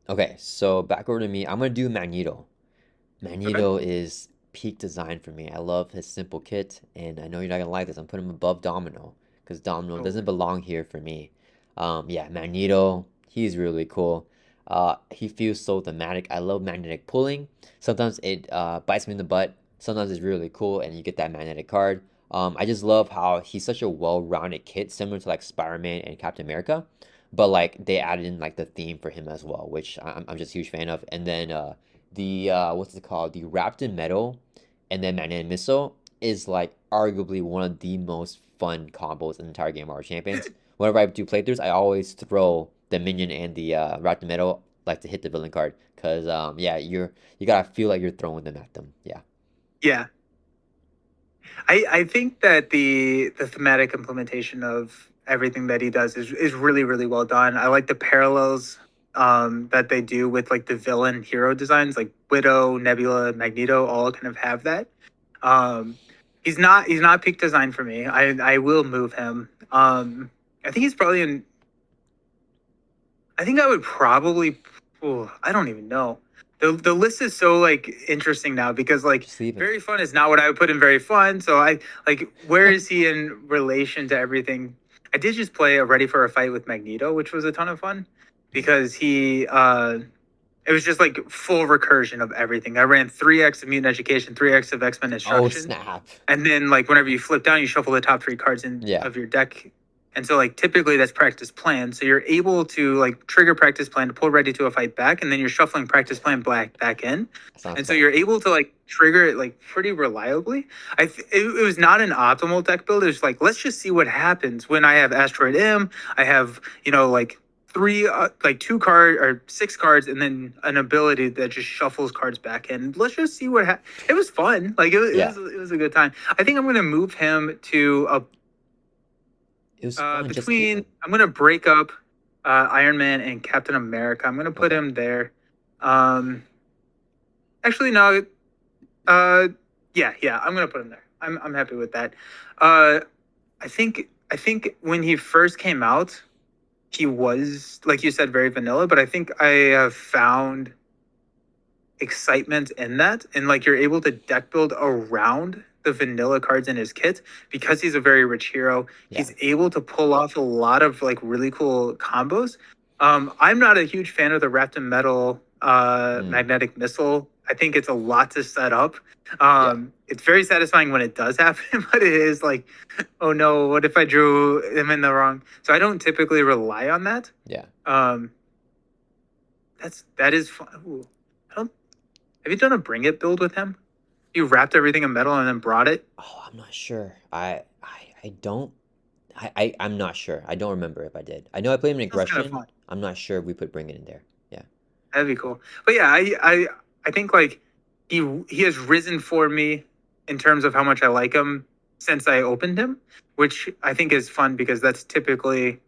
Okay, so back over to me. I'm gonna do Magneto. Okay. Magneto is peak design for me. I love his simple kit, and I know you're not gonna like this. I'm putting him above Domino because Domino Oh. doesn't belong here for me. Yeah, Magneto, he's really cool. He feels so thematic. I love magnetic pulling. Sometimes it bites me in the butt. Sometimes it's really cool, and you get that magnetic card. I just love how he's such a well-rounded kit, similar to like Spider-Man and Captain America, but like they added in like the theme for him as well, which I'm just a huge fan of. And then the what's it called? The wrapped in metal and then magnetic missile is like arguably one of the most fun combos in the entire game of our champions. Whenever I do playthroughs, I always throw the minion and the wrapped in metal like to hit the villain card because yeah, you gotta feel like you're throwing them at them. Yeah. Yeah. I think that the thematic implementation of everything that he does is really, really well done. I like the parallels that they do with like the villain hero designs, like Widow, Nebula, Magneto, all kind of have that. Um, he's not peak design for me. I will move him. I think he's probably in. I think I would probably Ooh, I don't even know. The list is so like interesting now because like Just leave him. very fun is not what I would put in very fun. So I like where is he in relation to everything? I did just play a Ready for a Fight with Magneto, which was a ton of fun because he it was just like full recursion of everything. I ran 3x of Mutant Education, 3x of X-Men Oh Instruction, snap! and then like whenever you flip down, you shuffle the top 3 cards Yeah, of your deck. And so like typically that's practice plan. So you're able to like trigger practice plan to pull Ready to a Fight back, and then you're shuffling practice plan back in. sounds And so fun. you're able to like trigger it like pretty reliably. It was not an optimal deck build. It was like let's just see what happens when I have Asteroid M. I have like 2 card or 6 cards, and then an ability that just shuffles cards back in. Let's just see what happens. It was fun. Like Yeah, it was a good time. I think I'm gonna move him to a it was fun. Just keep between. him. I'm gonna break up Iron Man and Captain America. I'm gonna put Okay. him there. Um, actually, no. Uh, yeah. I'm gonna put him there. I'm happy with that. Uh, I think when he first came out, he was like you said, very vanilla. But I think I have found excitement in that, and like you're able to deck build around the vanilla cards in his kit because he's a very rich hero. Yeah. He's able to pull off a lot of like really cool combos. I'm not a huge fan of the wrapped in metal Mm, magnetic missile. I think it's a lot to set up. yeah. It's very satisfying when it does happen, but it is like, oh no, what if I drew him in the wrong? So I don't typically rely on that. Yeah. Um, that is fun. Ooh, I don't. Have you done a bring it build with him? You wrapped everything in metal and then brought it. Oh, I'm not sure. I don't. I'm not sure. I don't remember if I did. I know I played him in That's kind of aggression. fun. I'm not sure if we put bring it in there. Yeah. That'd be cool. But yeah, I think like he has risen for me in terms of how much I like him since I opened him, which I think is fun because that's typically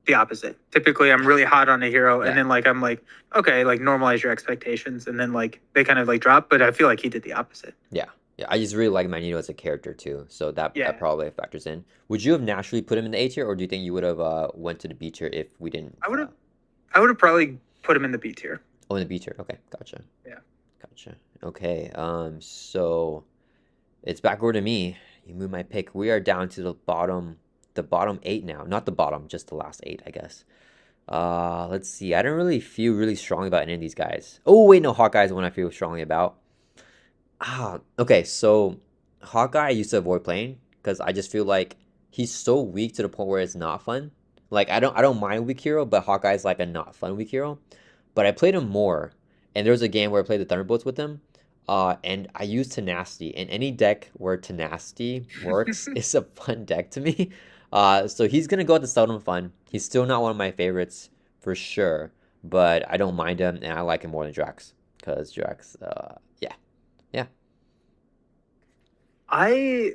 the opposite. Typically, I'm really hot on a hero, and Yeah. then like I'm like, okay, like normalize your expectations, and then like they kind of like drop. But I feel like he did the opposite. Yeah. Yeah. I just really like Magneto as a character too, so that Yeah, probably factors in. Would you have naturally put him in the A tier, or do you think you would have went to the B tier if we didn't? I would have. I would have probably put him in the B tier. Oh, in the B tier. Okay, gotcha. Yeah. Gotcha. Okay. So it's back over to me. You move my pick. We are down to the bottom eight now. Not the bottom, just the last eight, I guess. Let's see. I don't really feel really strongly about any of these guys. Oh, wait, no, Hawkeye is the one I feel strongly about. Okay, so Hawkeye I used to avoid playing because I just feel like he's so weak to the point where it's not fun. Like I don't mind weak hero, but Hawkeye's like a not fun weak hero. But I played him more, and there was a game where I played the Thunderbolts with him. And I used Tenacity, and any deck where Tenacity works is a fun deck to me. So he's gonna go at the seldom fun. He's still not one of my favorites for sure, but I don't mind him, and I like him more than Drax because Drax, yeah, yeah, I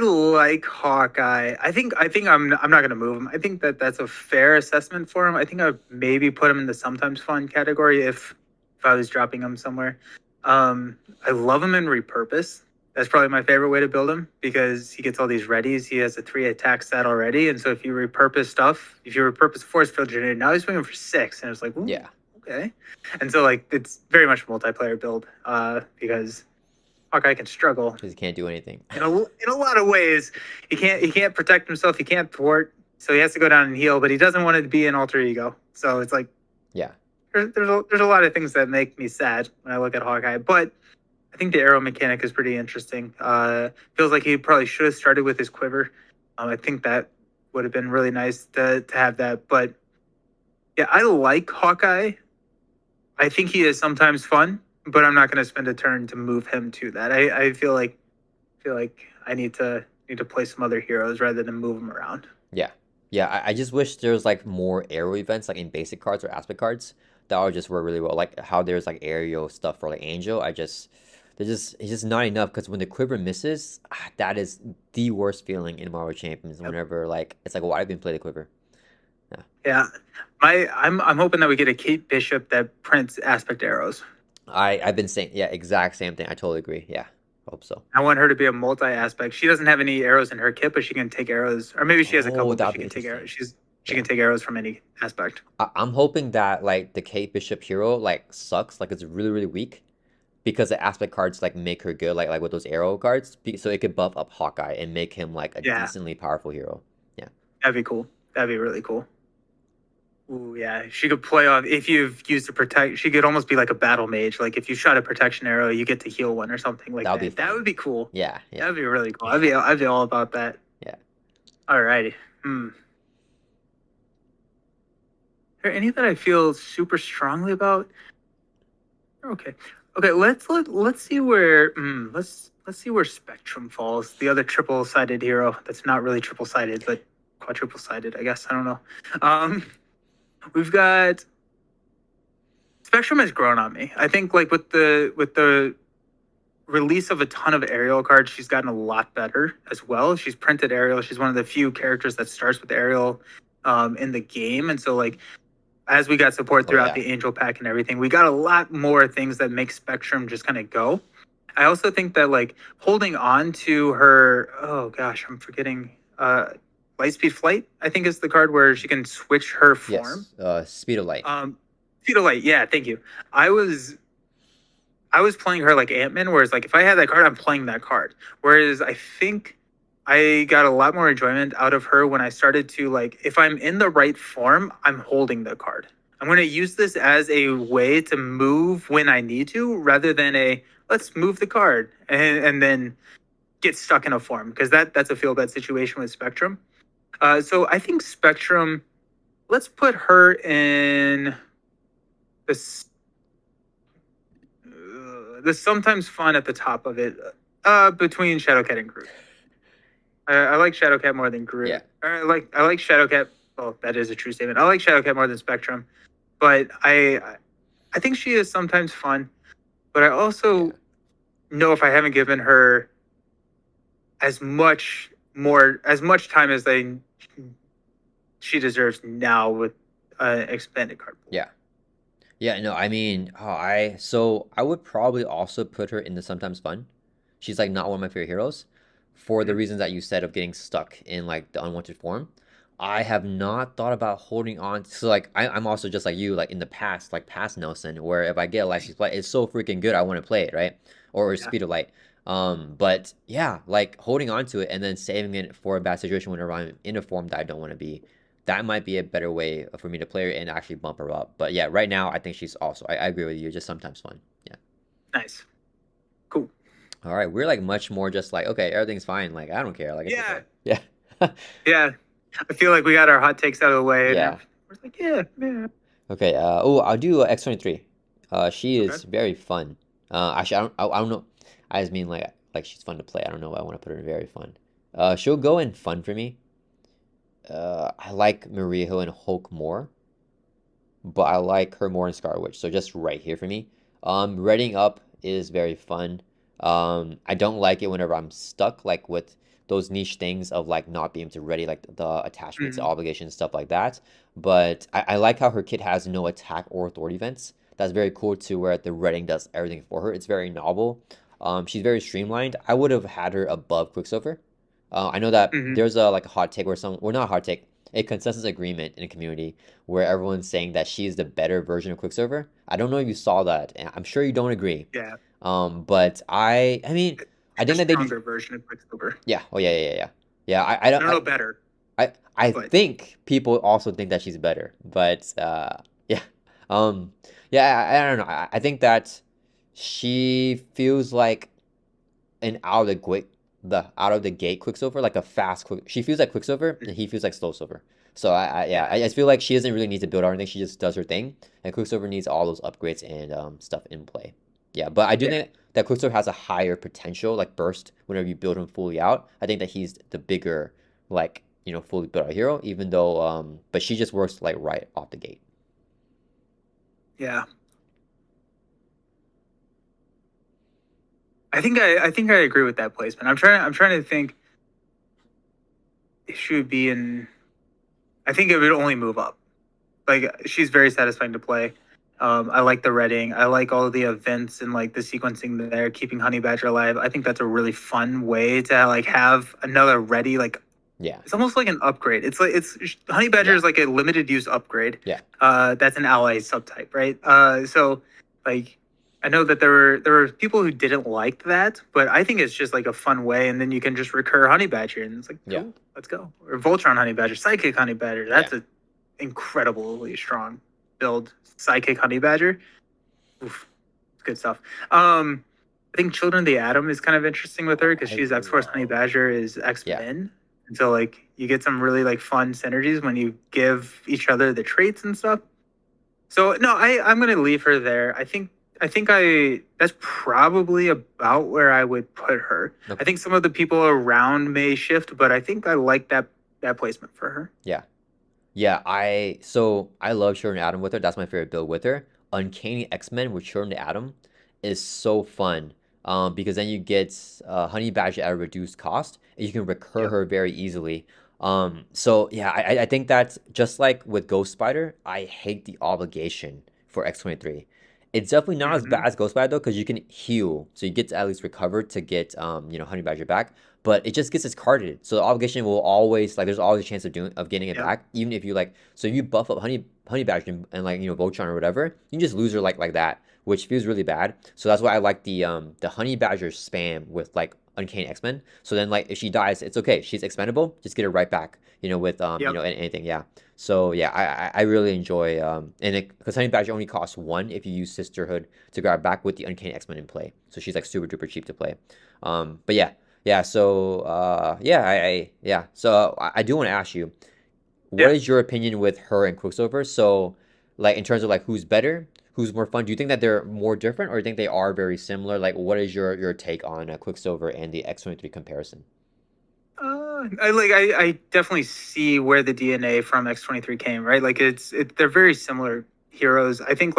like Hawkeye. I think I'm not gonna move him. I think that's a fair assessment for him. I think I'd maybe put him in the sometimes fun category if I was dropping him somewhere. I love him in repurpose. That's probably my favorite way to build him because he gets all these readies. He has a 3 attack stat already, and so if you repurpose stuff, if you repurpose Force Field Grenade, now he's swinging for 6, and it's like, ooh, yeah. okay. And so like it's very much a multiplayer build because Hawkeye can struggle Because he can't do anything. in a lot of ways. He can't protect himself. He can't thwart. So he has to go down and heal, but he doesn't want to be an alter ego. So it's like Yeah, there's a lot of things that make me sad when I look at Hawkeye. But I think the arrow mechanic is pretty interesting. Feels like he probably should have started with his quiver. I think that would have been really nice to have that. But yeah, I like Hawkeye. I think he is sometimes fun, but I'm not going to spend a turn to move him to that. I feel like I need to play some other heroes rather than move them around. yeah, yeah. I just wish there was like more aerial events, like in basic cards or aspect cards, that would just work really well. Like how there's like aerial stuff for like Angel. It's just not enough because when the quiver misses, that is the worst feeling in Marvel Champions. Yep. Whenever like it's like, why didn't play the quiver? Yeah, Yeah, I'm hoping that we get a Kate Bishop that prints aspect arrows. I've been saying yeah, exact same thing. I totally agree. Yeah, hope so. I want her to be a multi-aspect. She doesn't have any arrows in her kit, but she can take arrows, or maybe she has a Oh, couple, but that'd she be can take arrows. interesting. She Yeah. can take arrows from any aspect. I'm hoping that like the Kate Bishop hero like sucks, like it's really really weak because the aspect cards like make her good, like with those arrow cards, so it could buff up Hawkeye and make him like a Yeah, decently powerful hero. Yeah, that'd be cool. That'd be really cool. Ooh, yeah. She could play off if you've used a protect. She could almost be like a battle mage. Like if you shot a protection arrow, you get to heal one or something like that would be that. That fun. would be cool. Yeah, yeah, That'd be really cool. I'd be all about that. yeah. Alrighty. Are there any that I feel super strongly about? Okay. Okay. Let's see where let's see where Spectrum falls. The other triple sided hero. That's not really triple sided, but quadruple sided. I guess I don't know. Um, we've got Spectrum has grown on me. I think like with the release of a ton of Ariel cards, she's gotten a lot better as well. She's printed Ariel. She's one of the few characters that starts with Ariel in the game, and so like as we got support throughout the Angel Pack and everything, we got a lot more things that make Spectrum just kind of go. I also think that like holding on to her, oh gosh, I'm forgetting. Lightspeed Flight, I think is the card where she can switch her form. Yes, Speed of Light. Speed of Light, yeah, thank you. I was playing her like Ant-Man, whereas like if I had that card, I'm playing that card. Whereas I think I got a lot more enjoyment out of her when I started to like, if I'm in the right form, I'm holding the card. I'm going to use this as a way to move when I need to, rather than a let's move the card and then get stuck in a form, because that's a feel bad situation with Spectrum. So I think Spectrum, let's put her in this. The sometimes fun at the top of it, between Shadowcat and Groot. I like Shadowcat more than Groot. Yeah. I like Shadowcat. Well, that is a true statement. I like Shadowcat more than Spectrum, but I think she is sometimes fun. But I also know if I haven't given her as much time as she deserves now with an expanded card pool. Yeah. Yeah, no, I mean, I would probably also put her in the sometimes fun. She's like not one of my favorite heroes for the reasons that you said of getting stuck in like the unwanted form. I have not thought about holding on. So like I'm also just like you, like in the past, like past Nelson, where if I get a Lightspeed Flight, it's so freaking good, I want to play it, right? Or Speed of Light. But yeah, like holding on to it and then saving it for a bad situation whenever I'm in a form that I don't want to be. That might be a better way for me to play her and actually bump her up. But yeah, right now I think she's also. I agree with you. Just sometimes fun. Yeah. Nice. Cool. All right, we're like much more just like okay, everything's fine. Like I don't care. Like it's okay. Yeah. Yeah. I feel like we got our hot takes out of the way. Yeah. And we're like, yeah. Okay. I'll do X-23. She is very fun. Actually, I don't know. I just mean like she's fun to play. I don't know why I want to put her in very fun. She'll go in fun for me. I like Maria Hill and Hulk more, but I like her more in Scarlet Witch. So just right here for me. Reading up is very fun. I don't like it whenever I'm stuck like with those niche things of like not being able to ready like the attachments, obligations, stuff like that. But I like how her kit has no attack or authority events. That's very cool too, where the reading does everything for her. It's very novel. She's very streamlined. I would have had her above Quicksilver. I know that there's a hot take where not a hot take, a consensus agreement in the community where everyone's saying that she's the better version of Quicksilver. I don't know if you saw that, and I'm sure you don't agree. Yeah. But I mean, I think that they stronger version of Quicksilver. Yeah. Oh yeah. Yeah. I I don't don't know better. I but- think people also think that she's better, but yeah. Yeah. I don't know. I think that she feels like an out of the gate Quicksilver, like a fast quick. She feels like Quicksilver, and he feels like Slow Silver. So I just feel like she doesn't really need to build out anything. She just does her thing, and Quicksilver needs all those upgrades and stuff in play. Yeah, but I do think that Quicksilver has a higher potential, like burst, whenever you build him fully out. I think that he's the bigger, like fully built out hero. Even though but she just works like right off the gate. Yeah. I think I agree with that placement. I'm trying to think. It should be in. I think it would only move up. Like she's very satisfying to play. I like the reading. I like all of the events and like the sequencing there, keeping Honey Badger alive. I think that's a really fun way to like have another ready like Yeah. It's almost like an upgrade. It's like Honey Badger Yeah. is like a limited use upgrade. Yeah. That's an ally subtype, right? So like I know that there were people who didn't like that, but I think it's just like a fun way, and then you can just recur Honey Badger, and it's like Yeah. cool, let's go. Or Voltron Honey Badger, Psychic Honey Badger. That's an incredibly strong build. Psychic Honey Badger. Oof, good stuff. I think Children of the Atom is kind of interesting with her because she's X Force, Honey Badger is X-Men. And so like you get some really like fun synergies when you give each other the traits and stuff. So no, I'm gonna leave her there. I think that's probably about where I would put her. Okay. I think some of the people around may shift, but I think I like that placement for her. Yeah. Yeah, I love Children of Atom with her. That's my favorite build with her. Uncanny X-Men with Children of Atom is so fun. Because then you get Honey Badger at a reduced cost, and you can recur her very easily. So yeah, I think that's just like with Ghost Spider. I hate the obligation for X-23. It's definitely not as bad as Ghost Spider though, because you can heal, so you get to at least recover to get Honey Badger back. But it just gets discarded, so the obligation will always like there's always a chance of getting it back, even if you like. So if you buff up Honey Badger and like Voltron or whatever, you can just lose her like that, which feels really bad. So that's why I like the Honey Badger spam with like Uncanny X-Men. So then like if she dies, it's okay. She's expendable. Just get her right back. With anything. Yeah. So yeah, I really enjoy because Honey Badger only costs 1 if you use Sisterhood to grab back with the Uncanny X-Men in play. So she's like super duper cheap to play. But yeah. Yeah. So So I do want to ask you, what is your opinion with her and Quicksilver? So like in terms of like who's better? Who's more fun? Do you think that they're more different, or do you think they are very similar? Like, what is your take on Quicksilver and the X-23 comparison? I definitely see where the DNA from X-23 came, right? Like they're very similar heroes. I think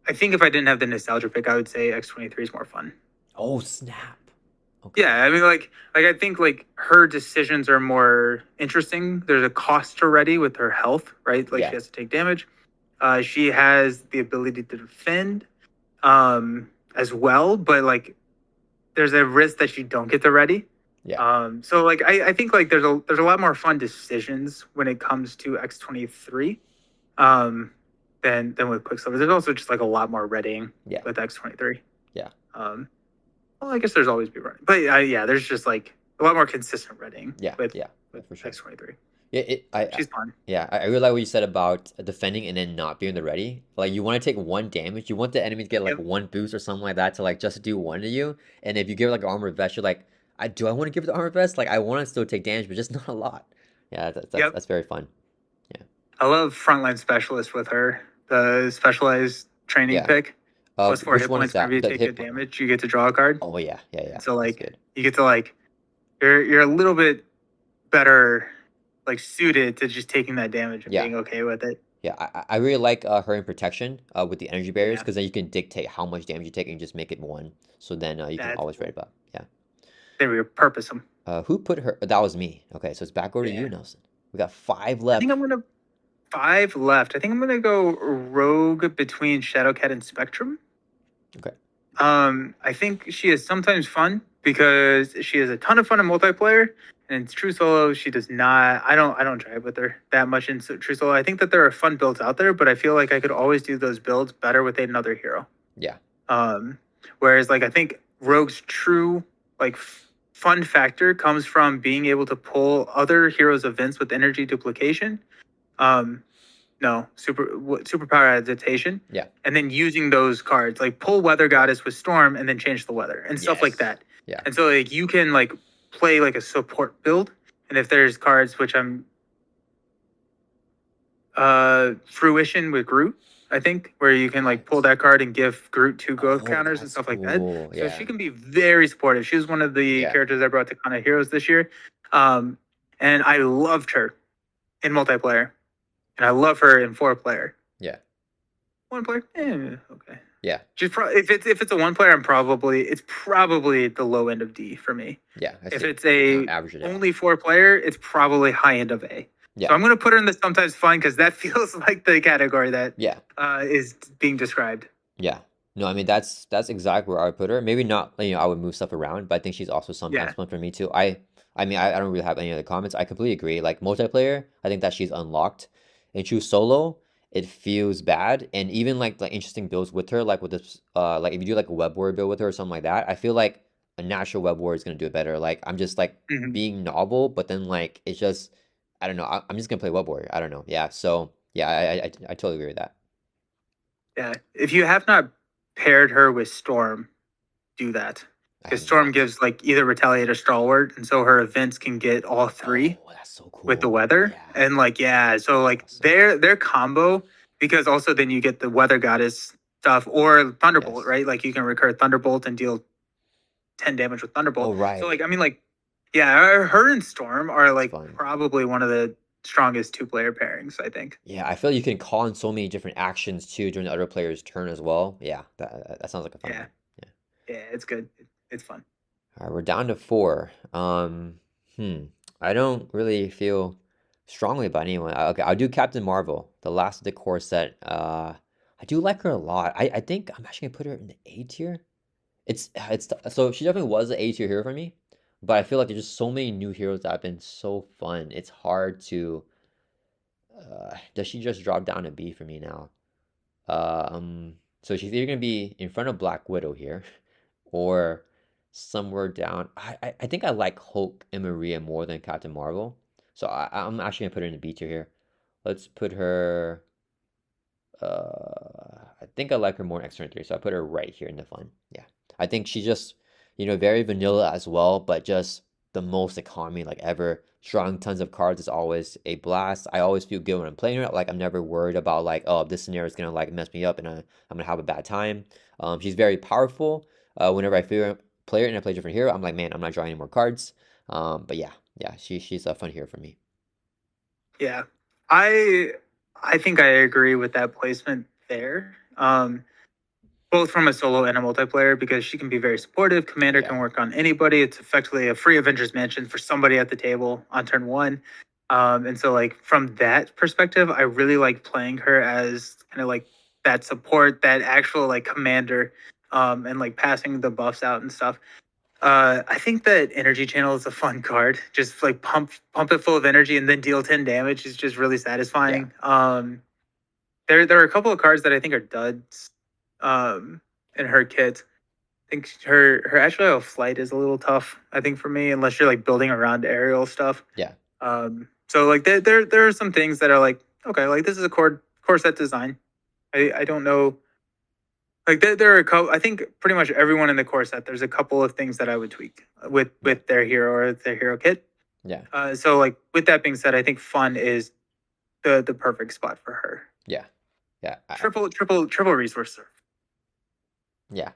if I didn't have the nostalgia pick, I would say X-23 is more fun. Oh snap! Okay. Yeah, I mean I think like her decisions are more interesting. There's a cost to Ready with her health, right? Like she has to take damage. She has the ability to defend as well, but like there's a risk that you don't get the Ready. Yeah. So like I think like there's a lot more fun decisions when it comes to X-23 than with Quicksilver. There's also just like a lot more readying with X-23. Yeah. Well, I guess there's always be running, but there's just like a lot more consistent readying. With for sure. X-23. Yeah, she's fun. Yeah, I really like what you said about defending and then not being the ready. Like you want to take 1 damage, you want the enemy to get like 1 boost or something like that to like just do 1 to you. And if you give like an armor vest, you're like, I want to give it the armor vest. Like I want to still take damage, but just not a lot. Yeah, that's very fun. Yeah, I love frontline specialist with her. The specialized training pick. Plus 4 hit points whenever you take good damage. You get to draw a card. Oh yeah. So like you get to like you're a little bit better like suited to just taking that damage and being okay with it. Yeah, I really like her in protection with the energy barriers, because then you can dictate how much damage you take and just make it 1. So then you can always ready about. Yeah. Then we repurpose them. Who put her? That was me. Okay, so it's back over to you, Nelson. We got 5 left. I think I'm gonna 5 left. I think I'm gonna go Rogue between Shadowcat and Spectrum. Okay. I think she is sometimes fun because she has a ton of fun in multiplayer, and in true solo she does not. I don't drive with her that much in true solo. I think that there are fun builds out there, but I feel like I could always do those builds better with another hero. Yeah. Whereas like I think Rogue's true like fun factor comes from being able to pull other heroes' events with energy duplication. No, superpower adaptation. Yeah. And then using those cards, like pull Weather Goddess with Storm and then change the weather and stuff like that. Yeah. And so like you can like play like a support build. And if there's cards which I'm Fruition with Groot, I think, where you can like pull that card and give Groot 2 growth counters and stuff like that. So she can be very supportive. She was one of the characters I brought to Kana Heroes this year. And I loved her in multiplayer. And I love her in 4-player. Yeah. 1 player? Okay. Yeah. She's if it's a 1 player, it's probably the low end of D for me. Yeah. If it's a only 4-player, it's probably high end of A. Yeah. So I'm gonna put her in the sometimes fun because that feels like the category that is being described. Yeah. No, I mean that's exactly where I would put her. Maybe not, I would move stuff around, but I think she's also sometimes Yeah. fun for me too. I mean, I don't really have any other comments. I completely agree. Like multiplayer, I think that she's unlocked. And choose solo, it feels bad. And even like interesting builds with her, like with this, like if you do like a web warrior build with her or something like that, I feel like a natural web warrior is gonna do it better. Like I'm just like Mhm. being novel, but then like it's just, I don't know. I'm just gonna play web warrior. I don't know. Yeah. So yeah, I totally agree with that. Yeah. If you have not paired her with Storm, do that. I Because have Storm not. gives like either Retaliate or Stalwart, and so her events can get all three Oh, that's so with the cool. weather. Yeah. And like, yeah, so That's like awesome. their combo, because also then you get the weather goddess stuff or Thunderbolt, Yes. right? Like you can recur Thunderbolt and deal 10 damage with Oh, Thunderbolt. So like right. I mean like yeah, her and Storm are It's like fun. probably one of the strongest two-player pairings, I think. Yeah, I feel like you can call in so many different actions too during the other player's turn as well. Yeah, that sounds like a fun Yeah. one. Yeah. Yeah, it's good. It's fun. All right, we're down to four. I don't really feel strongly about anyone. Okay, I'll do Captain Marvel, the last of the core set. I do like her a lot. I think I'm actually gonna put her in the A tier. It's so she definitely was an A tier hero for me, but I feel like there's just so many new heroes that have been so fun. It's hard to. Does she just drop down to B for me now? So she's either gonna be in front of Black Widow here, or somewhere down. I think I like Hulk and Maria more than Captain Marvel, so I'm actually gonna put her in the B tier here. Let's put her. I think I like her more in X 3, so I put her right here in the fun. Yeah, I think she's just, very vanilla as well, but just the most economy like ever. Drawing tons of cards is always a blast. I always feel good when I'm playing her. Like I'm never worried about like, oh, this scenario is gonna like mess me up and I'm gonna have a bad time. She's very powerful. Whenever I feel play her and I play a different hero, I'm like, man, I'm not drawing any more cards. But yeah, she's a fun hero for me. Yeah. I I think I agree with that placement there. Both from a solo and a multiplayer because she can be very supportive. Commander Yeah, can work on anybody. It's effectively a free Avengers Mansion for somebody at the table on turn one. And so, like from that perspective, I really like playing her as kind of like that support, that actual like commander, and like passing the buffs out and stuff. I think that Energy Channel is a fun card. Just like pump it full of energy and then deal 10 damage is just really yeah, satisfying. There are a couple of cards that I think are duds in her kit. I think her actual flight is a little tough. I think for me, unless you're like building around aerial stuff. yeah, So like there are some things that are like okay, like this is a core set design. I don't know. Like there are a couple. I think pretty much everyone in the core set. There's a couple of things that I would tweak yeah, with their hero or their hero kit. yeah, So like with that being said, I think fun is the perfect spot for her. yeah, yeah. Triple resource serve. Yeah.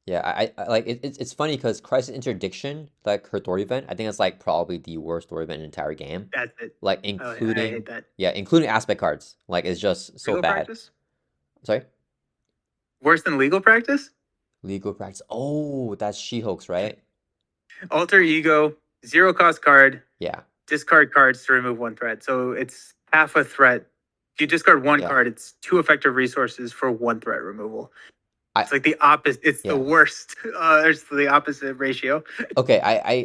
Yeah, I like it's funny because Crisis Interdiction, like her Thor event, I think it's like probably the worst Thor event in the entire game. That's it. Like Oh, yeah, I including, hate that. yeah, including aspect cards. Like it's just so Legal bad. practice Sorry? worse than legal practice. Legal practice. Oh, that's She-Hulk's, right? Alter ego, zero cost card, Yeah. discard cards to remove one threat. So it's half a threat. If you discard one Yeah. card, it's two effective resources for one threat removal. I It's like the opposite. It's the yeah. worst. It's the opposite ratio. Okay,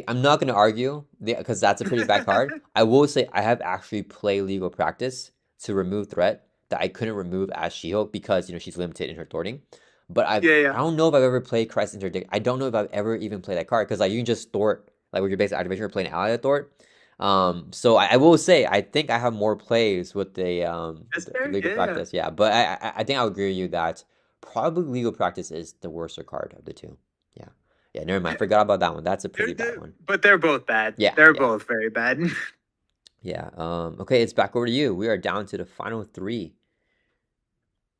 I'm not gonna argue because that's a pretty bad card. I will say I have actually played legal practice to remove threat that I couldn't remove as She-Hulk because she's limited in her thwarting. But Yeah, I yeah. don't know if I've ever played Christ Interdict. I don't know if I've ever even played that card because like you can just thwart like with your basic activation or play an ally at thwart. So I will say I think I have more plays with the That's the fair. legal Yeah, yeah. practice. Yeah, but I think I'll agree with you that probably legal practice is the worser card of the two. Yeah. Yeah, never mind. I forgot about that one. That's a pretty bad one. But they're both bad. Yeah, They're yeah, both very bad. yeah. Okay, it's back over to you. We are down to the final three.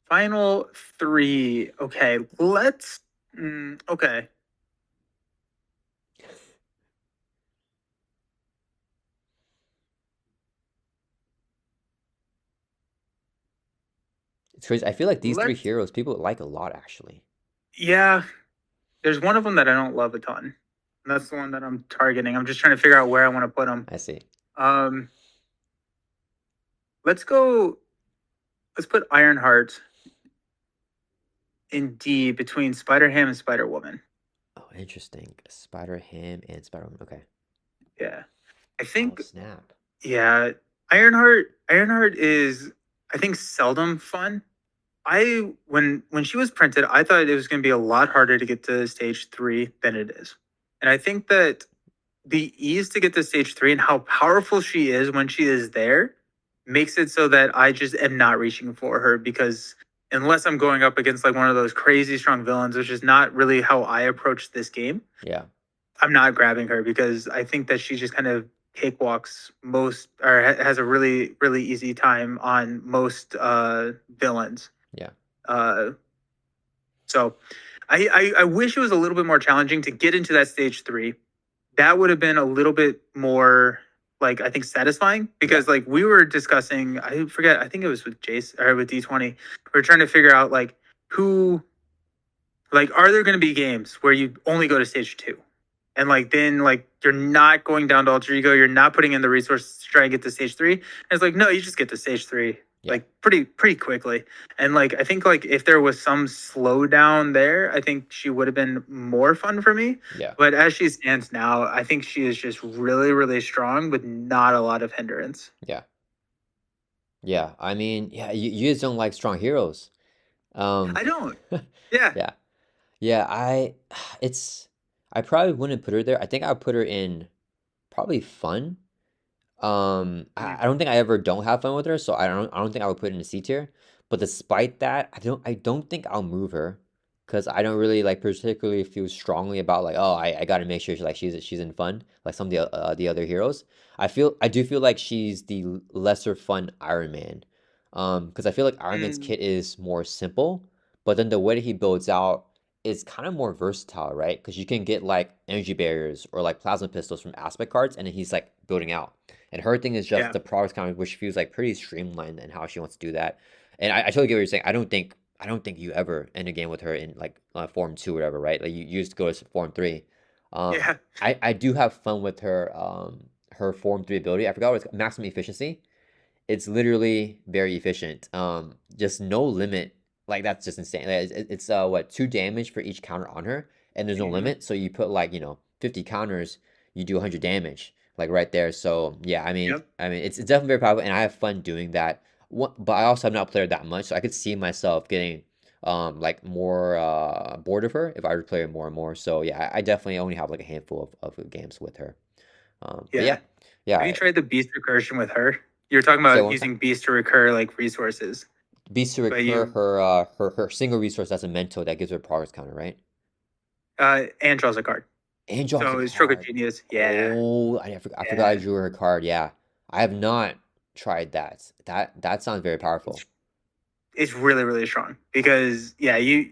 Final three. Okay, let's. Okay. It's crazy. I feel like these three Let's. heroes people like a lot, actually. Yeah, there's one of them that I don't love a ton. And that's the one that I'm targeting. I'm just trying to figure out where I want to put them. I see. Um, let's go. Let's put Ironheart indeed between Spider-Ham and Spider-Woman. Oh, interesting. Spider-Ham and Spider-Woman. Okay. Yeah. I Oh, think snap. yeah, Ironheart is I think seldom fun. I when she was printed, I thought it was going to be a lot harder to get to stage 3 than it is. And I think that the ease to get to stage 3 and how powerful she is when she is there makes it so that I just am not reaching for her because unless I'm going up against like one of those crazy strong villains, which is not really how I approach this game, Yeah. I'm not grabbing her because I think that she just kind of cakewalks most or has a really easy time on most villains. Yeah. Uh, so I wish it was a little bit more challenging to get into that stage 3. That would have been a little bit more like I think satisfying because like we were discussing, I forget, I think it was with Jace or with D20. We were trying to figure out like who like are there going to be games where you only go to stage 2? And like then like you're not going down to alter ego, you're not putting in the resources to try and get to stage 3. And it's like no, you just get to stage 3 Yeah. like pretty quickly. And like I think like if there was some slowdown there, I think she would have been more fun for me. Yeah. But as she stands now, I think she is just really strong with not a lot of hindrance. Yeah. Yeah. I mean, yeah, you just don't like strong heroes. I don't. Yeah. Yeah. Yeah, it's I probably wouldn't put her there. I think I would put her in probably fun. I don't think I ever don't have fun with her, so I don't think I would put it in a C tier. But despite that, I don't think I'll move her because I don't really like particularly feel strongly about like oh I gotta make sure she's in fun like some of the other heroes. I do feel like she's the lesser fun Iron Man, because I feel like Iron Man's Mm, kit is more simple, but then the way that he builds out is kind of more versatile, right? Because you can get like energy barriers or like plasma pistols from aspect cards, and then he's like building out. And her thing is just yeah. the progress counter, which feels like pretty streamlined and how she wants to do that. And I totally get what you're saying. I don't think you ever end a game with her in like form 2 or whatever, right? Like you used to go to form 3. Um, Yeah. I do have fun with her form 3 ability. I forgot what it's maximum efficiency. It's literally very efficient. Just no limit. Like that's just insane. Like, it's what 2 damage for each counter on her, and there's no Mhm. limit. So you put like 50 counters, you do 100 damage, like right there. So yeah, I mean, Yep. I mean, it's definitely very powerful, and I have fun doing that. But I also have not played her that much, so I could see myself getting like more bored of her if I were to play her more and more. So yeah, I definitely only have like a handful of games with her. But Yeah. yeah, Have you yeah. tried the beast recursion with her? You're talking Say it about one more time. using beast to recur like resources, Beats to but recur you her single resource as a mentor that gives her a progress counter, right? and draws a card. And draws a So stroke of card. genius. Yeah. Oh, I forgot I Yeah. drew her card. Yeah, I have not tried that. That sounds very powerful. It's really strong because yeah, you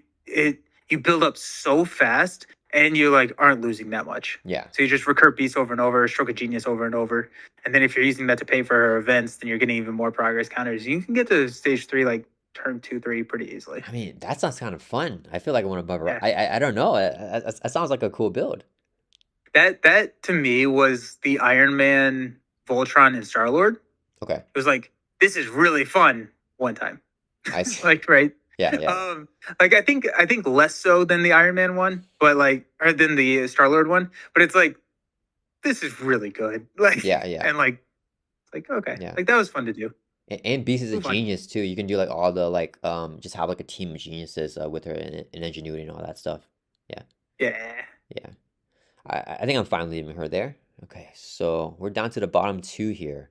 build up so fast and you like aren't losing that much. Yeah, So you just recur beast over and over, stroke of genius over and over. And then if you're using that to pay for her events, then you're getting even more progress counters. You can get to stage 3 like turn 2, 3 pretty easily. I mean that sounds kind of fun. I feel like I want to bump her. Yeah. I don't know. That sounds like a cool build. That to me was the Iron Man, Voltron, and Star Lord. Okay, It was like, this is really fun one time. I see. Like, right. Yeah, yeah, Like I think less so than the Iron Man one, but like or than the Star Lord one. But it's like, this is really good. Like yeah, yeah, and like it's like okay. yeah. Like that was fun to do. And Beast is a Ooh, fun. genius too. You can do like all the like just have like a team of geniuses with her and ingenuity and all that stuff. Yeah, Yeah. yeah. I think I'm fine leaving her there. Okay, so we're down to the bottom 2 here.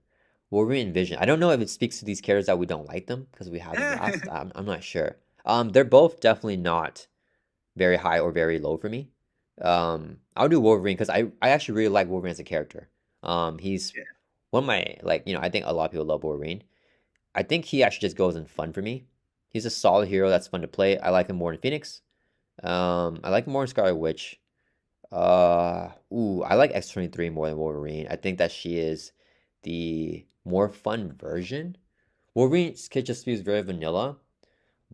Wolverine and Vision. I don't know if it speaks to these characters that we don't like them because we had them last. I'm not sure. They're both definitely not very high or very low for me. I'll do Wolverine because I actually really like Wolverine as a character. He's Yeah. one of my like I think a lot of people love Wolverine. I think he actually just goes in fun for me. He's a solid hero that's fun to play. I like him more in Phoenix. I like him more in Scarlet Witch. I like X-23 more than Wolverine. I think that she is the more fun version. Wolverine's kit just feels very vanilla,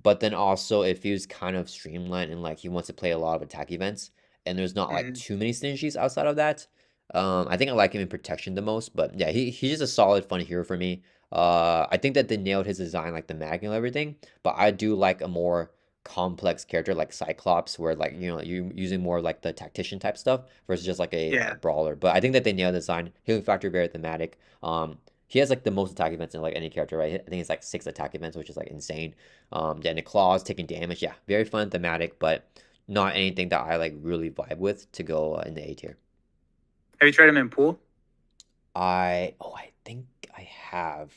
but then also it feels kind of streamlined and like he wants to play a lot of attack events, and there's not like Mhm. too many synergies outside of that. I think I like him in protection the most, but yeah, he's just a solid fun hero for me. I think that they nailed his design, like the mag and everything, but I do like a more complex character like Cyclops, where like you using more like the tactician type stuff versus just like a Yeah. brawler. But I think that they nailed the design. Healing factor very thematic. He has like the most attack events in like any character, right? I think it's like 6 attack events, which is like insane. Yeah, and the claws taking damage. Yeah, very fun, thematic, but not anything that I like really vibe with to go in the A tier. Have you tried him in pool? I think I have.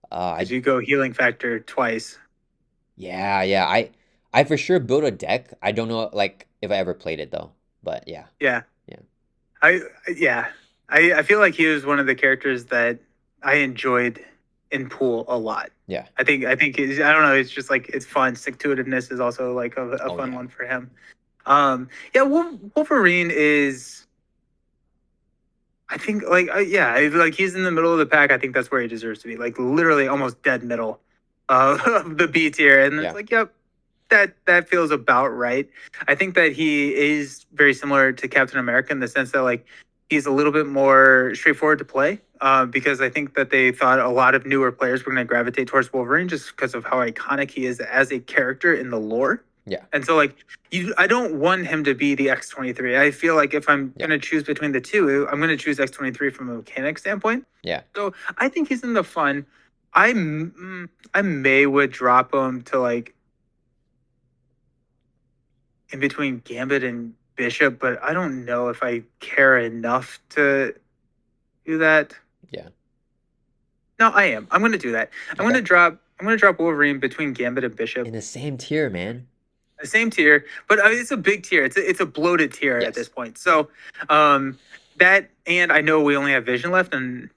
Because I you go healing factor twice. yeah. I for sure built a deck. I don't know like if I ever played it though. But yeah, Yeah. yeah, I yeah. I feel like he was one of the characters that I enjoyed in pool a lot. yeah. I think I don't know. It's just like it's fun. Stick to itiveness is also like a Oh fun yeah, one for him. Yeah. Wolverine is. I think like yeah, like he's in the middle of the pack. I think that's where he deserves to be. Like literally almost dead middle of the B tier, and it's yeah, like yep, that feels about right. I think that he is very similar to Captain America in the sense that like he's a little bit more straightforward to play. Because I think that they thought a lot of newer players were going to gravitate towards Wolverine just because of how iconic he is as a character in the lore. yeah, And so like I don't want him to be the X-23. I feel like if I'm yeah, going to choose between the two, I'm going to choose X-23 from a mechanic standpoint. yeah. So I think he's in the fun. I may would drop him to like in between Gambit and Bishop, but I don't know if I care enough to do that. Yeah. No, I am. I'm going to do that. Okay. I'm going to drop Wolverine between Gambit and In Bishop. the same tier, man. The same tier, but it's a big tier. It's a bloated tier at this Yes. point. So, um, that and I know we only have Vision left, and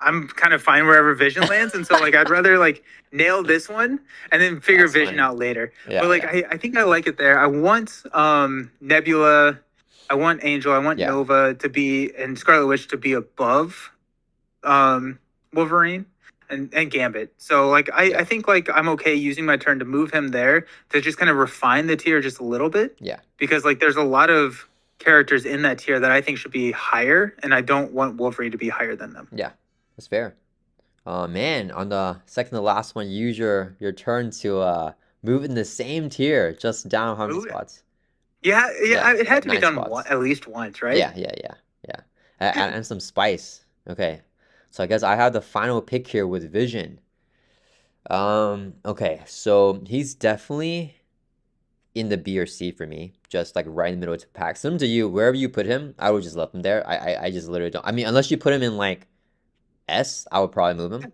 I'm kind of fine wherever Vision lands. And so, like, I'd rather like nail this one and then figure That's Vision funny. out later. Yeah, But like, yeah, I think I like it there. I want Nebula, I want Angel, I want yeah, Nova to be and Scarlet Witch to be above Wolverine and Gambit. So like yeah, I think like I'm okay using my turn to move him there to just kind of refine the tier just a little bit yeah, because like there's a lot of characters in that tier that I think should be higher and I don't want Wolverine to be higher than them. yeah. That's fair. Man, on the second to last one, use your turn to move in the same tier, just down how many Ooh, spots? yeah, it had Like to be nine done spots. at least once, right? Yeah. And some spice. Okay. So I guess I have the final pick here with Vision. Okay, so he's definitely in the B or C for me, just like right in the middle of the pack. Similar to you, wherever you put him, I would just left him there. I just literally don't. I mean, unless you put him in like S, I would probably move him.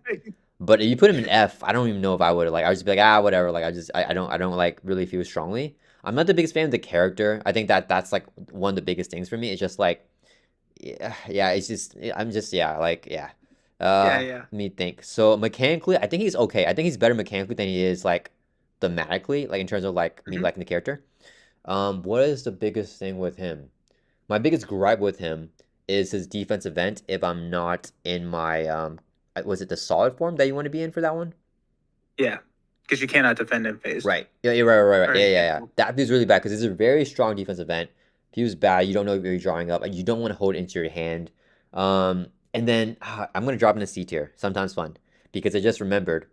But if you put him in F, I don't even know if I would like. I would just be like, whatever. Like I don't like really feel strongly. I'm not the biggest fan of the character. I think that's like one of the biggest things for me. It's just like, yeah. It's just I'm just yeah, like yeah. Yeah, yeah. Let me think. So mechanically, I think he's okay. I think he's better mechanically than he is like thematically, like in terms of like me Mhm. liking the character. What is the biggest thing with him? My biggest gripe with him is his defense event if I'm not in my was it the solid form that you want to be in for that one? Yeah, because you cannot defend him phased. Right. Yeah, you're right. Or Yeah. That feels really bad because it's a very strong defense event. Feels bad. You don't know if you're drawing up, and you don't want to hold it into your hand. And then I'm gonna drop in a C tier. Sometimes fun because I just remembered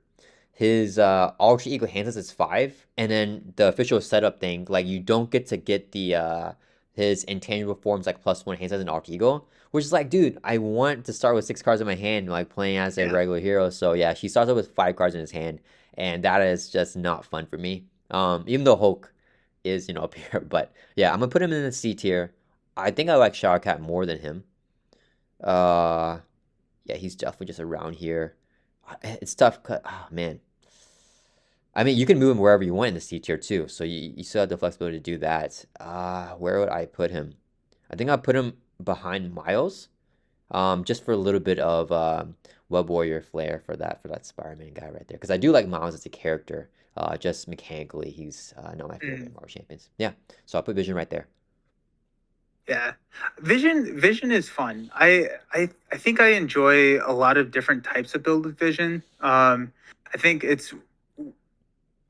his alter ego hands is 5, and then the official setup thing, like you don't get the his intangible forms like +1 hands as an alter ego, which is like, dude, I want to start with 6 cards in my hand, like playing as a Yeah. regular hero. So yeah, she starts out with 5 cards in his hand, and that is just not fun for me. Even though Hulk is up here, but yeah, I'm gonna put him in the C tier. I think I like Shadowcat more than him. Uh, yeah, he's definitely just around here. It's tough. Oh man, I mean, you can move him wherever you want in the C tier too, so you still have the flexibility to do that. Where would I put him? I think I'll put him behind Miles, just for a little bit of Web Warrior flair for that Spider-Man guy right there, because I do like Miles as a character. Just mechanically, he's not my favorite Mm. Marvel champions. Yeah, so I'll put Vision right there. Yeah. Vision is fun. I think I enjoy a lot of different types of build with Vision. I think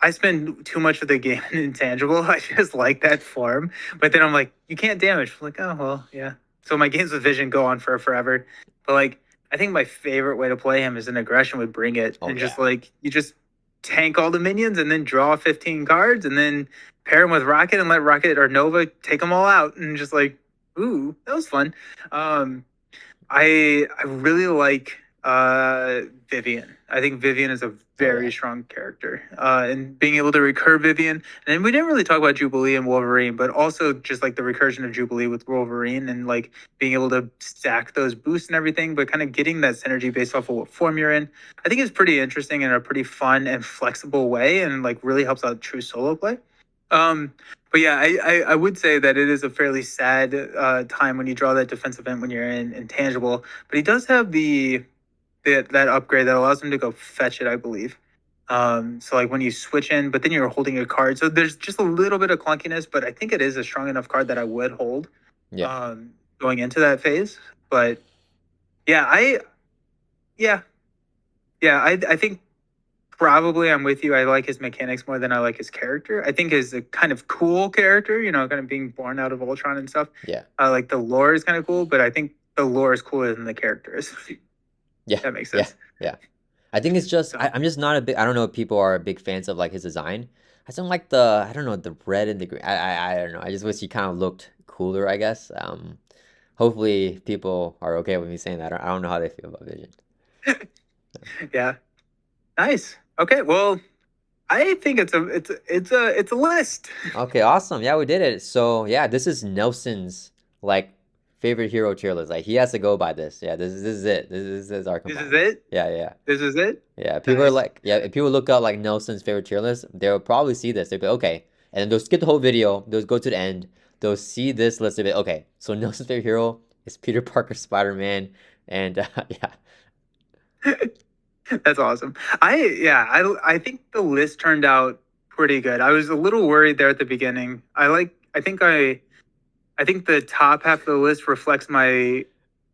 I spend too much of the game in intangible. I just like that form. But then I'm like, you can't damage. I'm like, oh well, yeah. So my games with Vision go on for forever. But like I think my favorite way to play him is an aggression would bring it Oh and just yeah, like you just tank all the minions and then draw 15 cards and then pair him with Rocket and let Rocket or Nova take them all out and just like, ooh, that was fun. Um, I really like Vivian. I think Vivian is a very strong character. And being able to recur Vivian, and we didn't really talk about Jubilee and Wolverine, but also just like the recursion of Jubilee with Wolverine and like being able to stack those boosts and everything, but kind of getting that synergy based off of what form you're in. I think it's pretty interesting in a pretty fun and flexible way, and like really helps out true solo play. Um, but yeah, I would say that it is a fairly sad time when you draw that defense event when you're in intangible. But he does have that upgrade that allows him to go fetch it, I believe. So like when you switch in, but then you're holding a card. So there's just a little bit of clunkiness, but I think it is a strong enough card that I would hold going into that phase. But yeah, I think probably I'm with you. I like his mechanics more than I like his character. I think he's a kind of cool character, kind of being born out of Ultron and stuff. Yeah. Like the lore is kind of cool, but I think the lore is cooler than the characters. Yeah. That makes sense. Yeah. I think it's just I'm just not a big. I don't know if people are big fans of like his design. I don't like the red and the green. I don't know. I just wish he kind of looked cooler, I guess. Hopefully people are okay with me saying that. I don't know how they feel about Vision. Yeah. Nice. Okay. Well, I think it's a list. Okay, awesome. Yeah, we did it. So yeah, this is Nelson's like favorite hero tier list. Like he has to go by this. Yeah, this is it. This is our This combined. is it. Yeah. This is it. Yeah, people are Nice. like, if people look up like Nelson's favorite tier list, they'll probably see this. They'll be okay, and then they'll skip the whole video. They'll go to the end. They'll see this list. They'll be okay. So Nelson's favorite hero is Peter Parker, Spider-Man, and yeah, That's awesome. I think the list turned out pretty good. I was a little worried there at the beginning. I think the top half of the list reflects my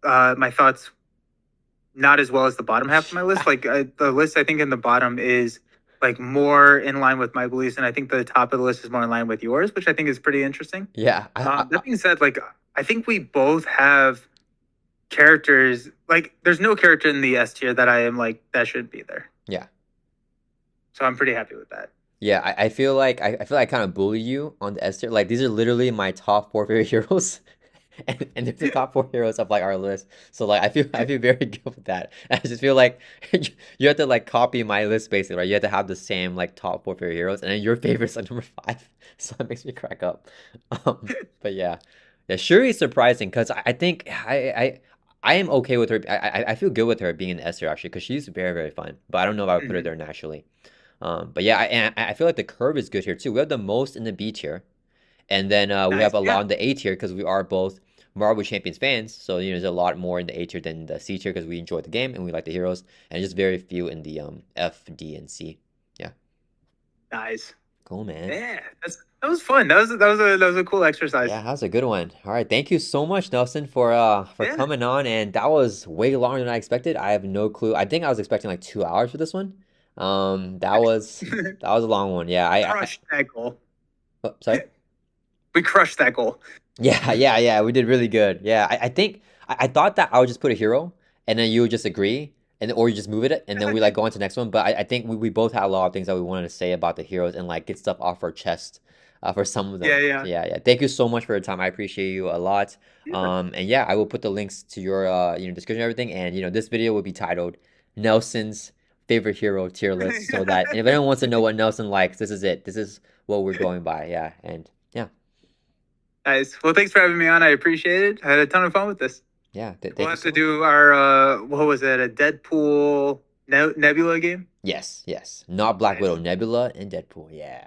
thoughts not as well as the bottom half of my list. Like the list I think in the bottom is like more in line with my beliefs, and I think the top of the list is more in line with yours, which I think is pretty interesting. yeah. That being said, like I think we both have characters. Like there's no character in the S tier that I am like that should be there. Yeah. So I'm pretty happy with that. Yeah, I feel like I feel like I kind of bully you on the S tier. Like these are literally my top four favorite heroes, and they're the top four heroes of like our list. So like I feel very good with that. I just feel like you have to like copy my list basically, right? You have to have the same like top four favorite heroes, and then your favorite's like number five. So that makes me crack up. But yeah, Shuri is surprising because I think I am okay with her. I feel good with her being in the S tier actually because she's very fun. But I don't know if I would put her there naturally. But yeah, I feel like the curve is good here too. We have the most in the B tier, and then we Nice. have a lot Yeah. in the A tier because we are both Marvel Champions fans. So there's a lot more in the A tier than the C tier because we enjoy the game and we like the heroes, and just very few in the F, D, and C. Yeah, Nice. cool man. Yeah. That was fun. That was a cool exercise. Yeah, that was a good one. All right, thank you so much, Nelson, for Yeah. coming on, and that was way longer than I expected. I have no clue. I think I was expecting like 2 hours for this one. That was a long one. Yeah, Crushed that goal. oh, sorry. We crushed that goal. Yeah, we did really good. Yeah, I think I thought that I would just put a hero and then you would just agree and or you just move it and then we like go on to the next one. But I think we both had a lot of things that we wanted to say about the heroes and like get stuff off our chest for some of them. Yeah. Yeah. Thank you so much for your time. I appreciate you a lot. Yeah. And yeah, I will put the links to your description and everything. And this video will be titled Nelson's favorite hero tier list so that if anyone wants to know what Nelson likes, this is it. This is what we're going by. Yeah. And yeah. Nice. Well, thanks for having me on. I appreciate it. I had a ton of fun with this. Yeah, thank We'll you have so to much. do our what was it? A Deadpool Nebula game. Yes. Not Black Nice. Widow, Nebula, and Deadpool. Yeah.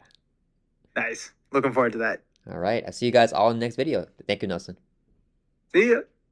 Nice. Looking forward to that. All right. I'll see you guys all in the next video. Thank you, Nelson. See ya.